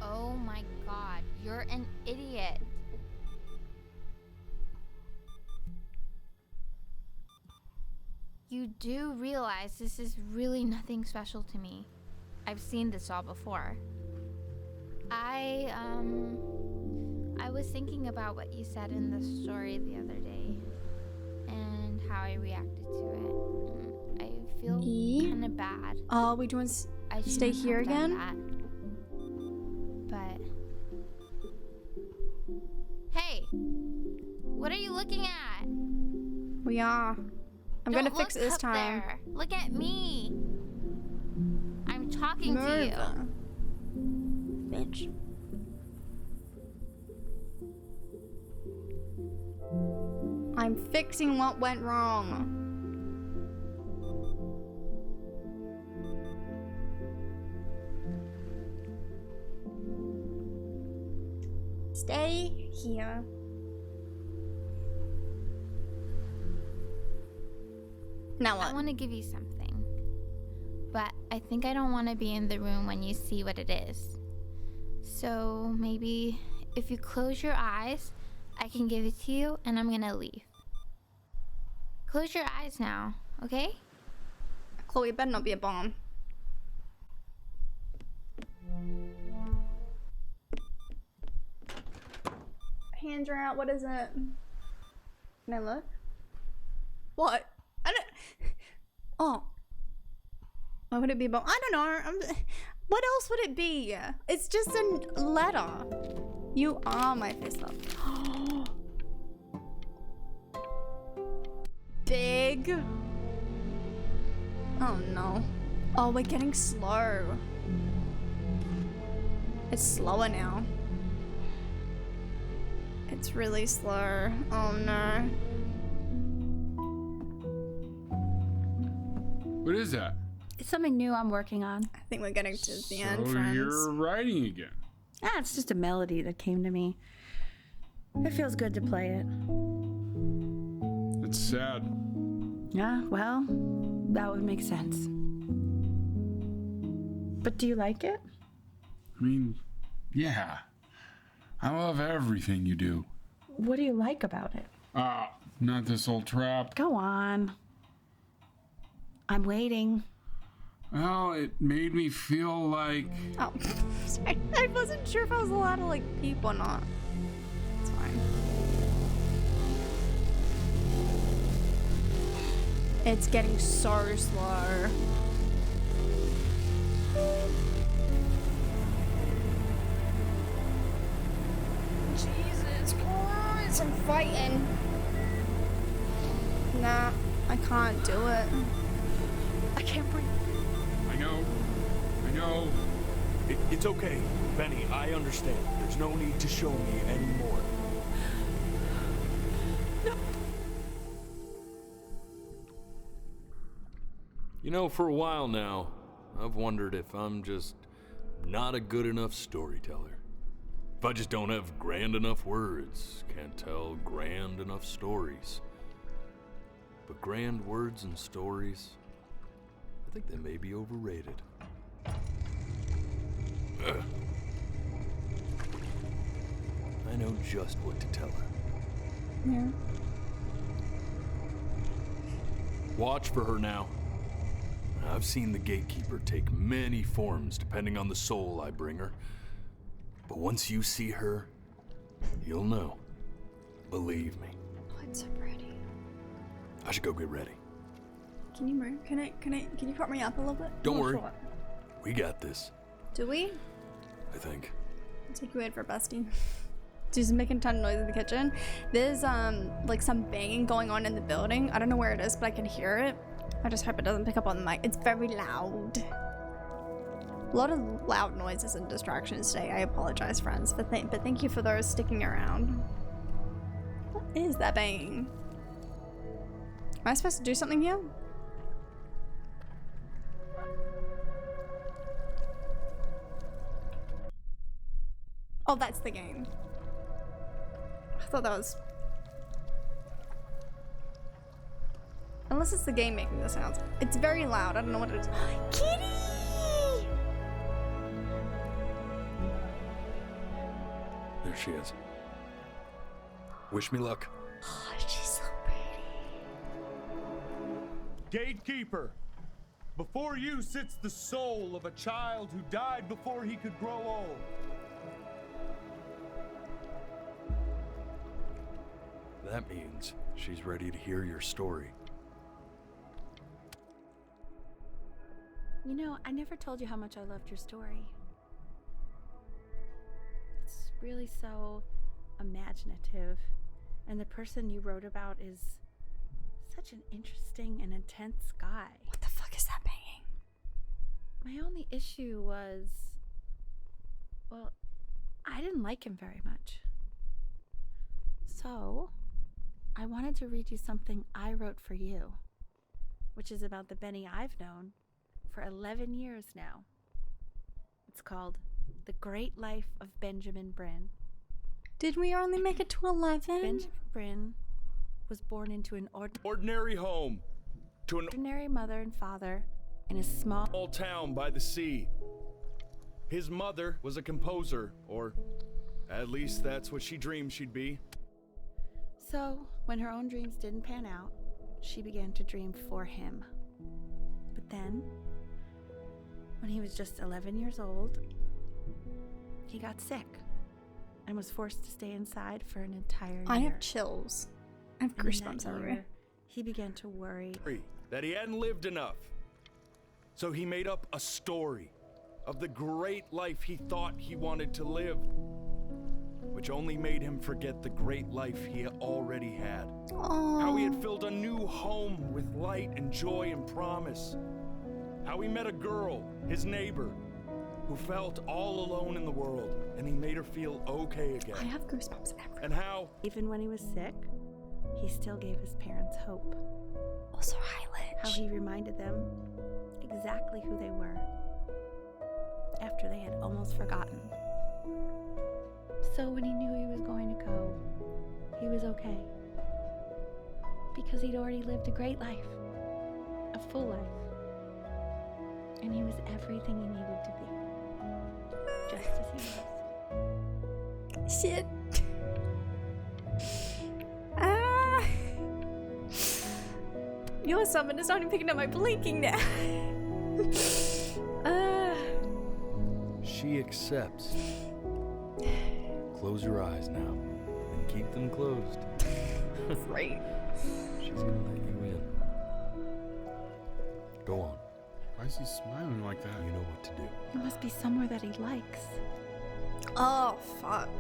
Oh my god, you're an idiot. You do realize this is really nothing special to me. I've seen this all before. I was thinking about what you said in the story the other day and how I reacted to it. I feel kind of bad. Oh, we doing I stay shouldn't here have done again? that. But hey, what are you looking at? We are. I'm Don't gonna fix look it this up time. there. Look at me. I'm talking to Move. you. Bitch. I'm fixing what went wrong. Stay here. Now what? I want to give you something, but I think I don't want to be in the room when you see what it is. So maybe if you close your eyes, I can give it to you and I'm gonna leave. Close your eyes now, okay? Chloe, it better not be a bomb. Hands are out. What is it? Can I look? What? I don't. Oh. Why would it be a bomb? I don't know. What else would it be? It's just a letter. You are my face love. Big. Oh no. Oh, we're getting slow. It's slower now. It's really slow. Oh no. What is that? It's something new I'm working on. I think we're getting to the end, So friends. you're writing again. It's just a melody that came to me. It feels good to play it. That's sad. Yeah, well, that would make sense. But do you like it? I mean, yeah. I love everything you do. What do you like about it? Not this old trap. Go on. I'm waiting. Well, it made me feel like... Oh, sorry. I wasn't sure if I was allowed to, like, peep or not. It's fine. It's getting so slow. Jesus Christ, I'm fighting. Nah, I can't do it. I can't breathe. I know. It's okay, Benny, I understand. There's no need to show me anymore. No. You know, for a while now, I've wondered if I'm just not a good enough storyteller. If I just don't have grand enough words, can't tell grand enough stories. But grand words and stories, I think they may be overrated. Ugh. I know just what to tell her. Yeah. Watch for her now. I've seen the gatekeeper take many forms depending on the soul I bring her. But once you see her, you'll know. Believe me. Oh, it's so pretty. I should go get ready. Can you move? Can you prop me up a little bit? Don't Not worry. sure. We got this, Do we? I think. I'll take you in for a bestie. She's making a ton of noise in the kitchen. There's like some banging going on in the building. I don't know where it is, but I can hear it. I just hope it doesn't pick up on the mic. It's very loud. A lot of loud noises and distractions today. I apologize, friends, but thank you for those sticking around. What is that banging? Am I supposed to do something here? Oh, that's the game. I thought that was... Unless it's the game making the sounds. It's very loud. I don't know what it is. Kitty! There she is. Wish me luck. Oh, she's so pretty. Gatekeeper, before you sits the soul of a child who died before he could grow old. That means she's ready to hear your story. You know, I never told you how much I loved your story. It's really so imaginative, and the person you wrote about is such an interesting and intense guy. What the fuck is that banging? My only issue was, well, I didn't like him very much. So, I wanted to read you something I wrote for you, which is about the Benny I've known for 11 years now. It's called The Great Life of Benjamin Bryn. Did we only make it to 11? Benjamin Bryn was born into an Ordinary home, to an ordinary mother and father in a small town by the sea. His mother was a composer, or at least that's what she dreamed she'd be. So, when her own dreams didn't pan out, she began to dream for him. But then, when he was just 11 years old, he got sick and was forced to stay inside for an entire year. I have chills. I have goosebumps everywhere. He began to worry That he hadn't lived enough. So he made up a story of the great life he thought he wanted to live, which only made him forget the great life he already had. How he had filled a new home with light and joy and promise. How he met a girl, his neighbor, who felt all alone in the world, and he made her feel okay again. I have goosebumps everywhere. And how, even when he was sick, he still gave his parents hope. Also Highland. How he reminded them exactly who they were after they had almost forgotten. So when he knew he was going to go, he was okay. because he'd already lived a great life, a full life. And he was everything he needed to be, just as he was. Shit. Your summon is only picking up my blinking now. She accepts. Close your eyes now and keep them closed. Right. She's gonna let you in. Go on. Why is he smiling like that? You know what to do. It must be somewhere that he likes. Oh, fuck.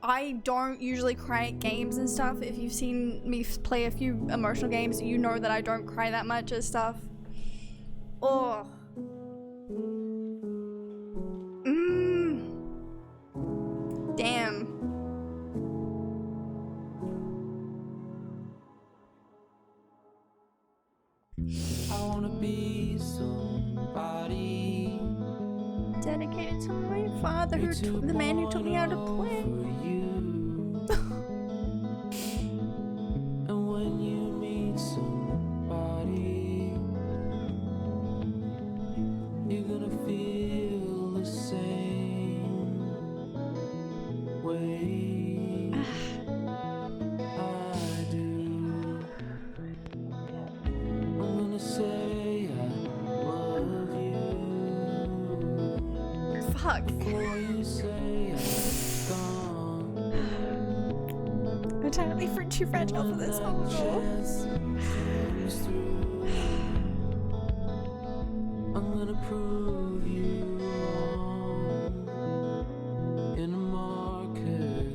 I don't usually cry at games and stuff. If you've seen me play a few emotional games, you know that I don't cry that much at stuff. Oh. Damn. I wanna be somebody dedicated to my father, the man who taught me how to play. And when you meet somebody, you're gonna feel the same way I do. I'm gonna say I love you. Fuck. Before you say I'm gone. I'm entirely too fragile for this. Oh I'm gonna prove you wrong in a market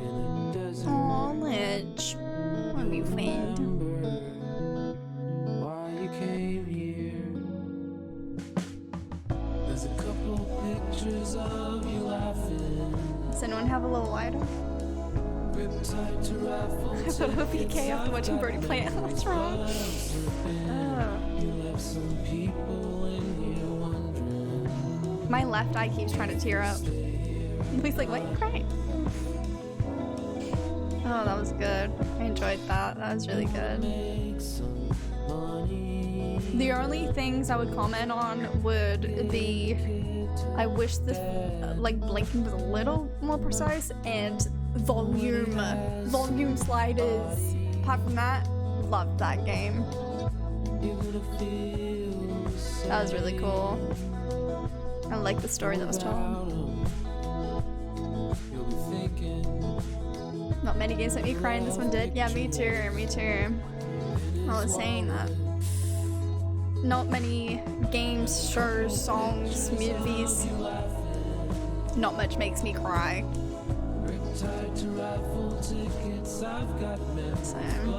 in a desert. Aw, Lich. Love you, friend. Why you came here? There's a couple pictures of you laughing. Does anyone have a little lighter? Tight to raffle. I thought it would be gay after watching Brody play it. What's wrong? You left some people in here wondering. My left eye keeps trying to tear up. He's like, why are you crying? Oh, that was good. I enjoyed that. That was really good. The only things I would comment on would be, I wish the like blinking was a little more precise, and volume sliders. Apart from that, loved that game. That was really cool. I like the story that was told. Not many games that me crying, this one did. Yeah, me too, me too. I was saying that. Not many games, shows, songs, movies. Not much makes me cry. Same.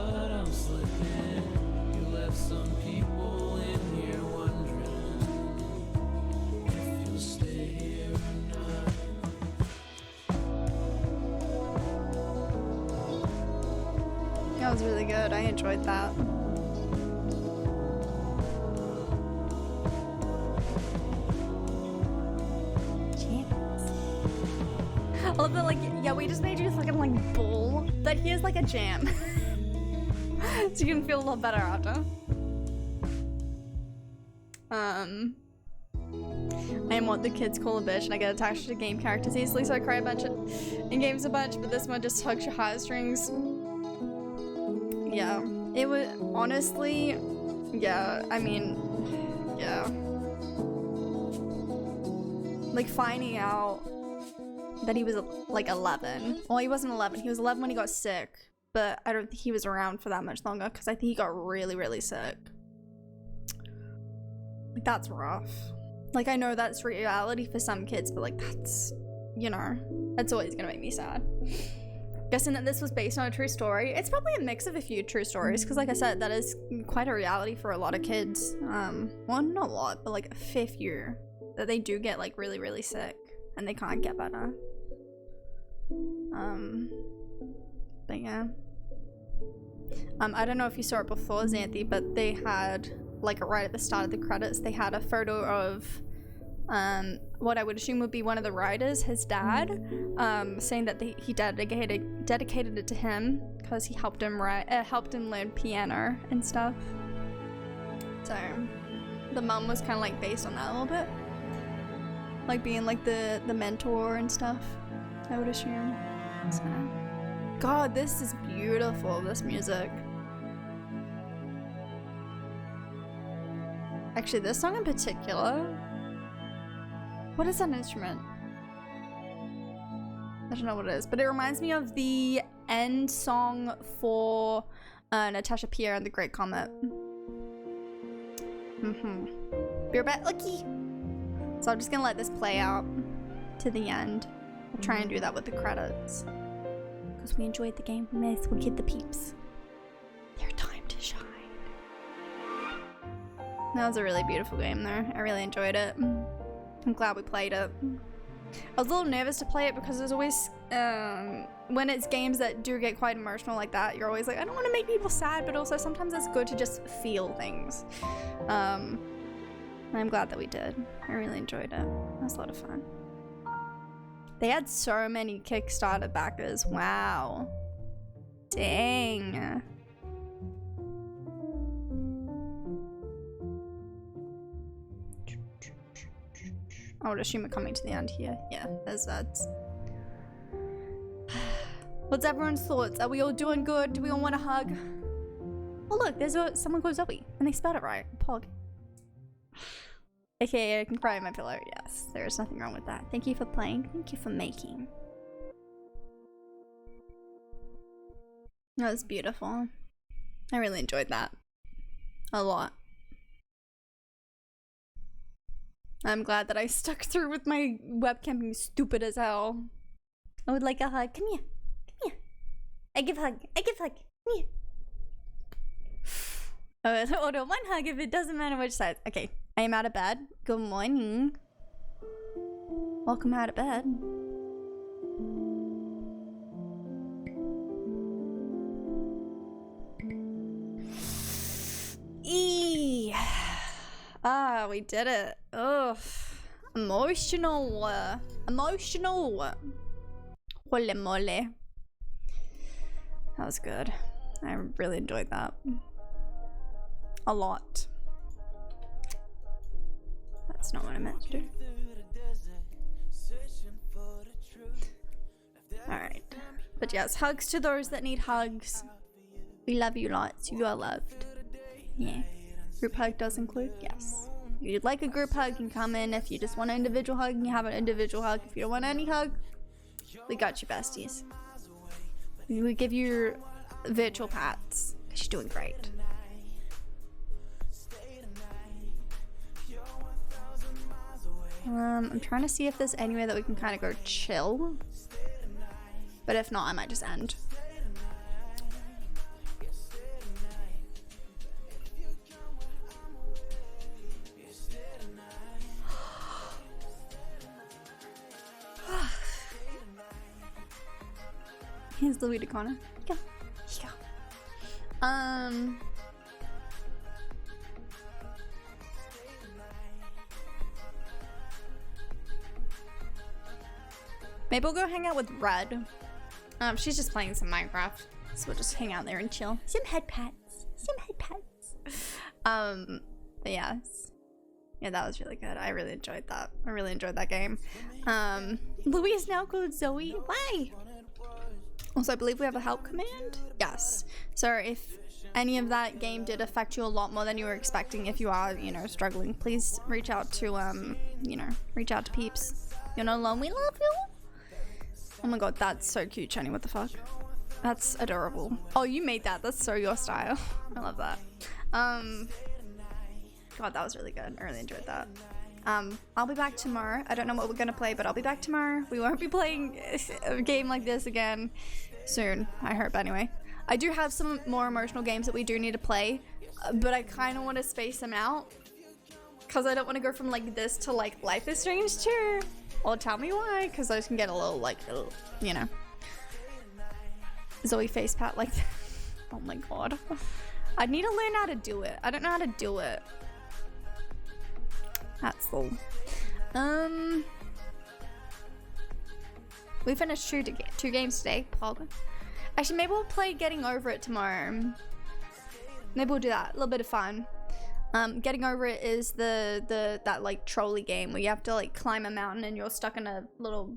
That was really good. I enjoyed that. I love that, like, yeah, we just made you fucking, like, bull. That here's, like, a jam. So you can feel a lot better after. I am what the kids call a bitch, and I get attached to game characters easily, so I cry a bunch in games a bunch, but this one just tugs your heartstrings. Yeah. It was, honestly, yeah, I mean, yeah. Like, finding out that he was like 11. Well, he wasn't 11. He was 11 when he got sick, but I don't think he was around for that much longer because I think he got really, really sick. Like, that's rough. Like, I know that's reality for some kids, but like, that's, you know, that's always gonna make me sad. Guessing that this was based on a true story. It's probably a mix of a few true stories because, like I said, that is quite a reality for a lot of kids. Well, not a lot, but like a fair few that they do get like really, really sick and they can't get better. But yeah. I don't know if you saw it before, Xanthi, but they had, like, right at the start of the credits, they had a photo of what I would assume would be one of the writers, his dad, saying that he dedicated it to him because he helped him learn piano and stuff. So the mum was kind of like based on that a little bit, like being like the mentor and stuff, I would assume. So, God, this is beautiful, this music. Actually, this song in particular, what is that instrument? I don't know what it is, but it reminds me of the end song for Natasha Pierre and the Great Comet. Beer bet lucky. So I'm just gonna let this play out to the end. I'll try and do that with the credits. Because we enjoyed the game, we may as well give the peeps their time to shine. That was a really beautiful game there. I really enjoyed it. I'm glad we played it. I was a little nervous to play it because there's always, when it's games that do get quite emotional like that, you're always like, I don't want to make people sad, but also sometimes it's good to just feel things. And I'm glad that we did. I really enjoyed it. It was a lot of fun. They had so many Kickstarter backers. Wow. Dang. I would assume we're coming to the end here. Yeah, there's that. What's everyone's thoughts? Are we all doing good? Do we all want a hug? Oh look, there's someone called Zoe, and they spelled it right. Pog. Okay, I can cry on my pillow. Yes, there's nothing wrong with that. Thank you for playing. Thank you for making. That was beautiful. I really enjoyed that. A lot. I'm glad that I stuck through with my webcam being stupid as hell. I would like a hug. Come here. Come here. I give hug. I give hug. Come here. Order one hug if it doesn't matter which size. Okay. I am out of bed. Good morning. Welcome out of bed. Eee. Ah, we did it. Ugh. Emotional. Emotional. Holy moly. That was good. I really enjoyed that. A lot. That's not what I meant to do. Alright. But yes, hugs to those that need hugs. We love you lots. You are loved. Yeah. Group hug does include? Yes. If you'd like a group hug, you can come in. If you just want an individual hug, you have an individual hug. If you don't want any hug, we got you, besties. We give you virtual pats. Because you're doing great. I'm trying to see if there's anywhere that we can kind of go chill. But if not, I might just end. Here's Louis DeCona. Go. Go. Maybe we'll go hang out with Red. She's just playing some Minecraft, so we'll just hang out there and chill. Some head pats. Some head pats. But yes. Yeah, that was really good. I really enjoyed that. I really enjoyed that game. Louis is now called Zoe. Why? Also, I believe we have a help command. Yes. So if any of that game did affect you a lot more than you were expecting, if you are, you know, struggling, please reach out to, you know, reach out to peeps. You're not alone. We love you. Oh my god, that's so cute, Jenny. What the fuck? That's adorable. Oh, you made that. That's so your style. I love that. God, that was really good. I really enjoyed that. I'll be back tomorrow. I don't know what we're gonna play, but I'll be back tomorrow. We won't be playing a game like this again soon, I hope anyway. I do have some more emotional games that we do need to play, but I kind of want to space them out because I don't want to go from like this to like Life is Strange 2. Well, tell me why, because those can get a little like, you know. Zoe face pat like that. Oh my god. I need to learn how to do it. I don't know how to do it. That's all. We finished two games today. Actually, maybe we'll play Getting Over It tomorrow. Maybe we'll do that. A little bit of fun. Getting Over It is that like trolley game where you have to like climb a mountain and you're stuck in a little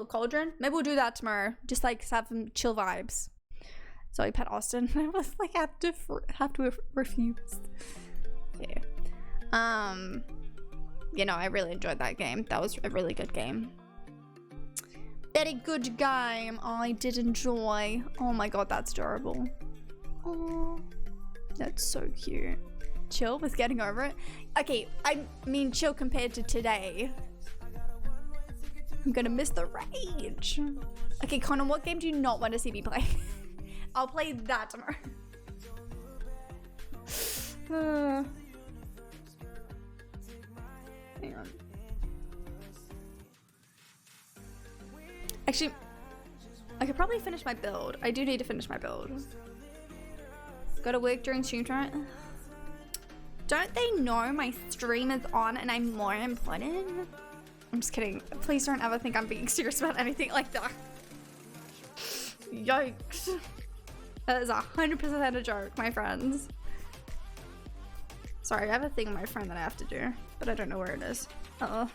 cauldron. Maybe we'll do that tomorrow. Just like have some chill vibes. So I pet Austin. I was like have to refuse. Yeah. You know, I really enjoyed that game. That was a really good game. Very good game. I did enjoy. Oh my god, that's adorable. Oh, that's so cute. Chill with Getting Over It. Okay, I mean chill compared to today. I'm gonna miss the rage. Okay, Connor, what game do you not want to see me play? I'll play that tomorrow. Hang on. Actually, I could probably finish my build. I do need to finish my build. Gotta work during stream tonight. Don't they know my stream is on and I'm more important? I'm just kidding. Please don't ever think I'm being serious about anything like that. Yikes. That is 100% a joke, my friends. Sorry, I have a thing on my phone that I have to do, but I don't know where it is. Uh-oh.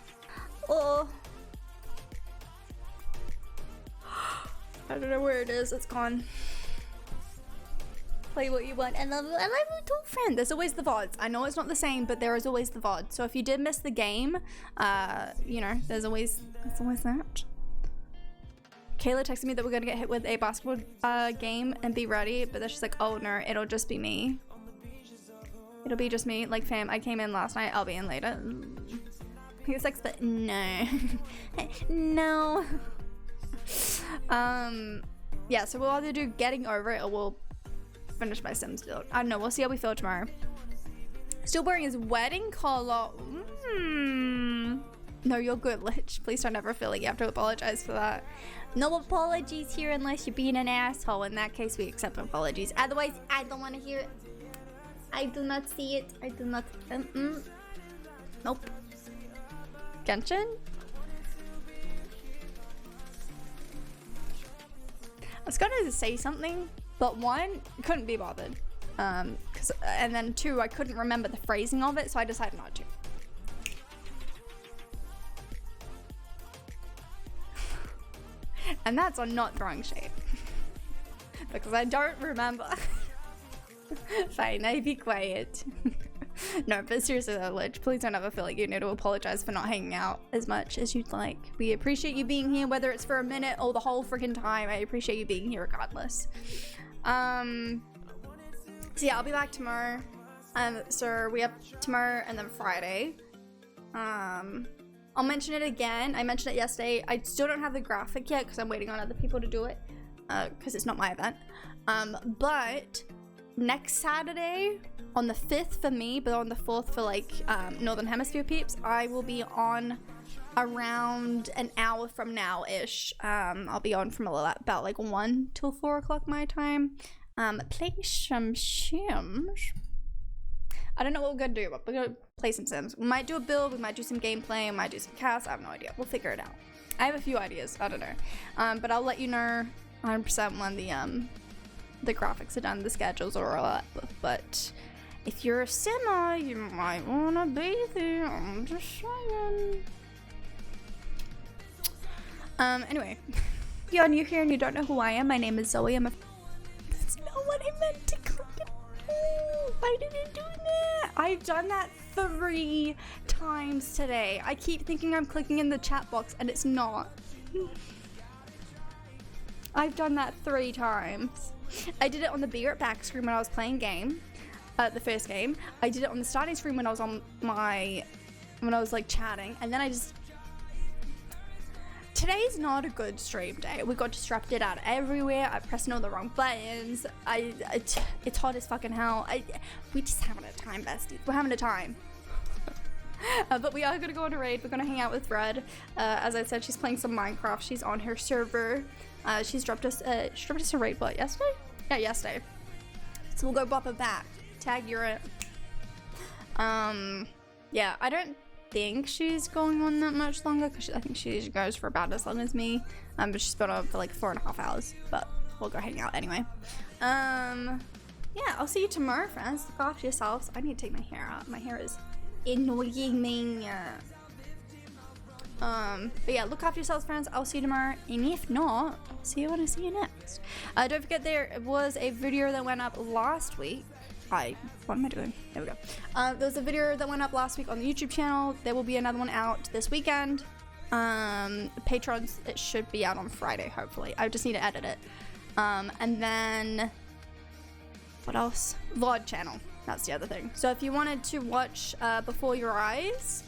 Oh. I don't know where it is. It's gone. Play what you want. I love you too, friend. There's always the VODs. I know it's not the same, but there is always the VOD. So if you did miss the game, you know, there's always that. Kayla texted me that we're gonna get hit with a basketball game and be ready, but then she's like, oh no, it'll just be me. It'll be just me. Like, fam, I came in last night. I'll be in later. He was like, but no. No. Yeah, so we'll either do Getting Over It or we'll finish my Sims build. I don't know. We'll see how we feel tomorrow. Still wearing his wedding collar. No, you're good, Lich. Please don't ever feel like you have to apologize for that. No apologies here unless you're being an asshole. In that case, we accept apologies. Otherwise, I don't want to hear it. I do not see it. I do not. Nope. Genshin? I was gonna say something, but one, couldn't be bothered. And then two, I couldn't remember the phrasing of it, so I decided not to. And that's on not throwing shade. Because I don't remember. Fine, I be quiet. No, but seriously though, Lich, please don't ever feel like you need to apologize for not hanging out as much as you'd like. We appreciate you being here, whether it's for a minute or the whole freaking time. I appreciate you being here regardless. So yeah, I'll be back tomorrow. So we have tomorrow and then Friday. I'll mention it again. I mentioned it yesterday. I still don't have the graphic yet because I'm waiting on other people to do it. Because it's not my event. But next Saturday, on the 5th for me, but on the 4th for like Northern Hemisphere peeps, I will be on around an hour from now-ish. I'll be on from about like 1 till 4 o'clock my time. Play some Sims. I don't know what we're gonna do, but we're gonna play some Sims. We might do a build, we might do some gameplay, we might do some casts. I have no idea. We'll figure it out. I have a few ideas. I don't know. But I'll let you know 100% when the graphics are done, the schedules are all up. But if you're a Simmer, you might wanna be there. I'm just saying. Anyway, if you're new here and you don't know who I am, my name is Zoe. That's not what I meant to click it. Why did it do that? I've done that 3 times today. I keep thinking I'm clicking in the chat box and it's not. I've done that 3 times. I did it on the Be Right Back screen when I was playing game, the first game. I did it on the starting screen when I was on when I was like chatting, and then I just. Today's not a good stream day. We got distracted out everywhere. I pressed all the wrong buttons. It's hot as fucking hell. We just having a time, besties. We're having a time. But we are gonna go on a raid. We're gonna hang out with Red. As I said, she's playing some Minecraft. She's on her server. She dropped us a raid, what, yesterday? Yeah, yesterday. So we'll go bop it back. Tag you're it. Yeah, I don't think she's going on that much longer because I think she goes for about as long as me. But she's been on for like 4.5 hours. But we'll go hang out anyway. Yeah, I'll see you tomorrow, friends. Look after yourselves. I need to take my hair out. My hair is annoying me. But yeah, look after yourselves, friends. I'll see you tomorrow, and if not, I'll see you when I see you next. Don't forget, there was a video that went up last week. What am I doing? There we go. There was a video that went up last week on the YouTube channel. There will be another one out this weekend. Patrons, it should be out on Friday, hopefully. I just need to edit it. And then what else? VOD channel. That's the other thing. So if you wanted to watch Before Your Eyes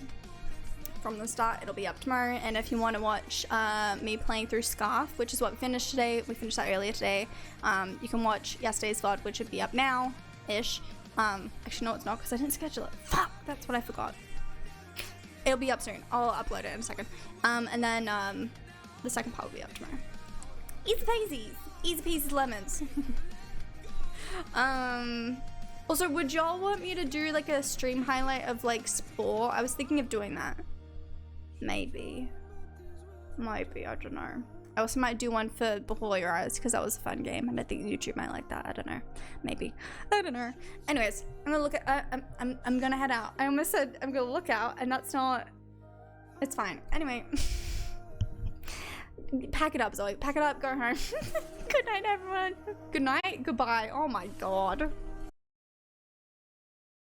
from the start, it'll be up tomorrow. And if you want to watch me playing through Scarf, which is what we finished today, we finished that earlier today, you can watch yesterday's VOD, which would be up now-ish. Actually, no, it's not, because I didn't schedule it. Fuck, that's what I forgot. It'll be up soon. I'll upload it in a second. And then the second part will be up tomorrow. Easy peasy. Easy peasy lemons. Also, would y'all want me to do like a stream highlight of like Spore? I was thinking of doing that. Maybe, I don't know. I also might do one for Before Your Eyes because that was a fun game, and I think YouTube might like that. I don't know. Maybe. I don't know. Anyways, I'm gonna look at. I'm gonna head out. I almost said I'm gonna look out, and that's not. It's fine. Anyway, pack it up, Zoe. Pack it up. Go home. Good night, everyone. Good night. Goodbye. Oh my god.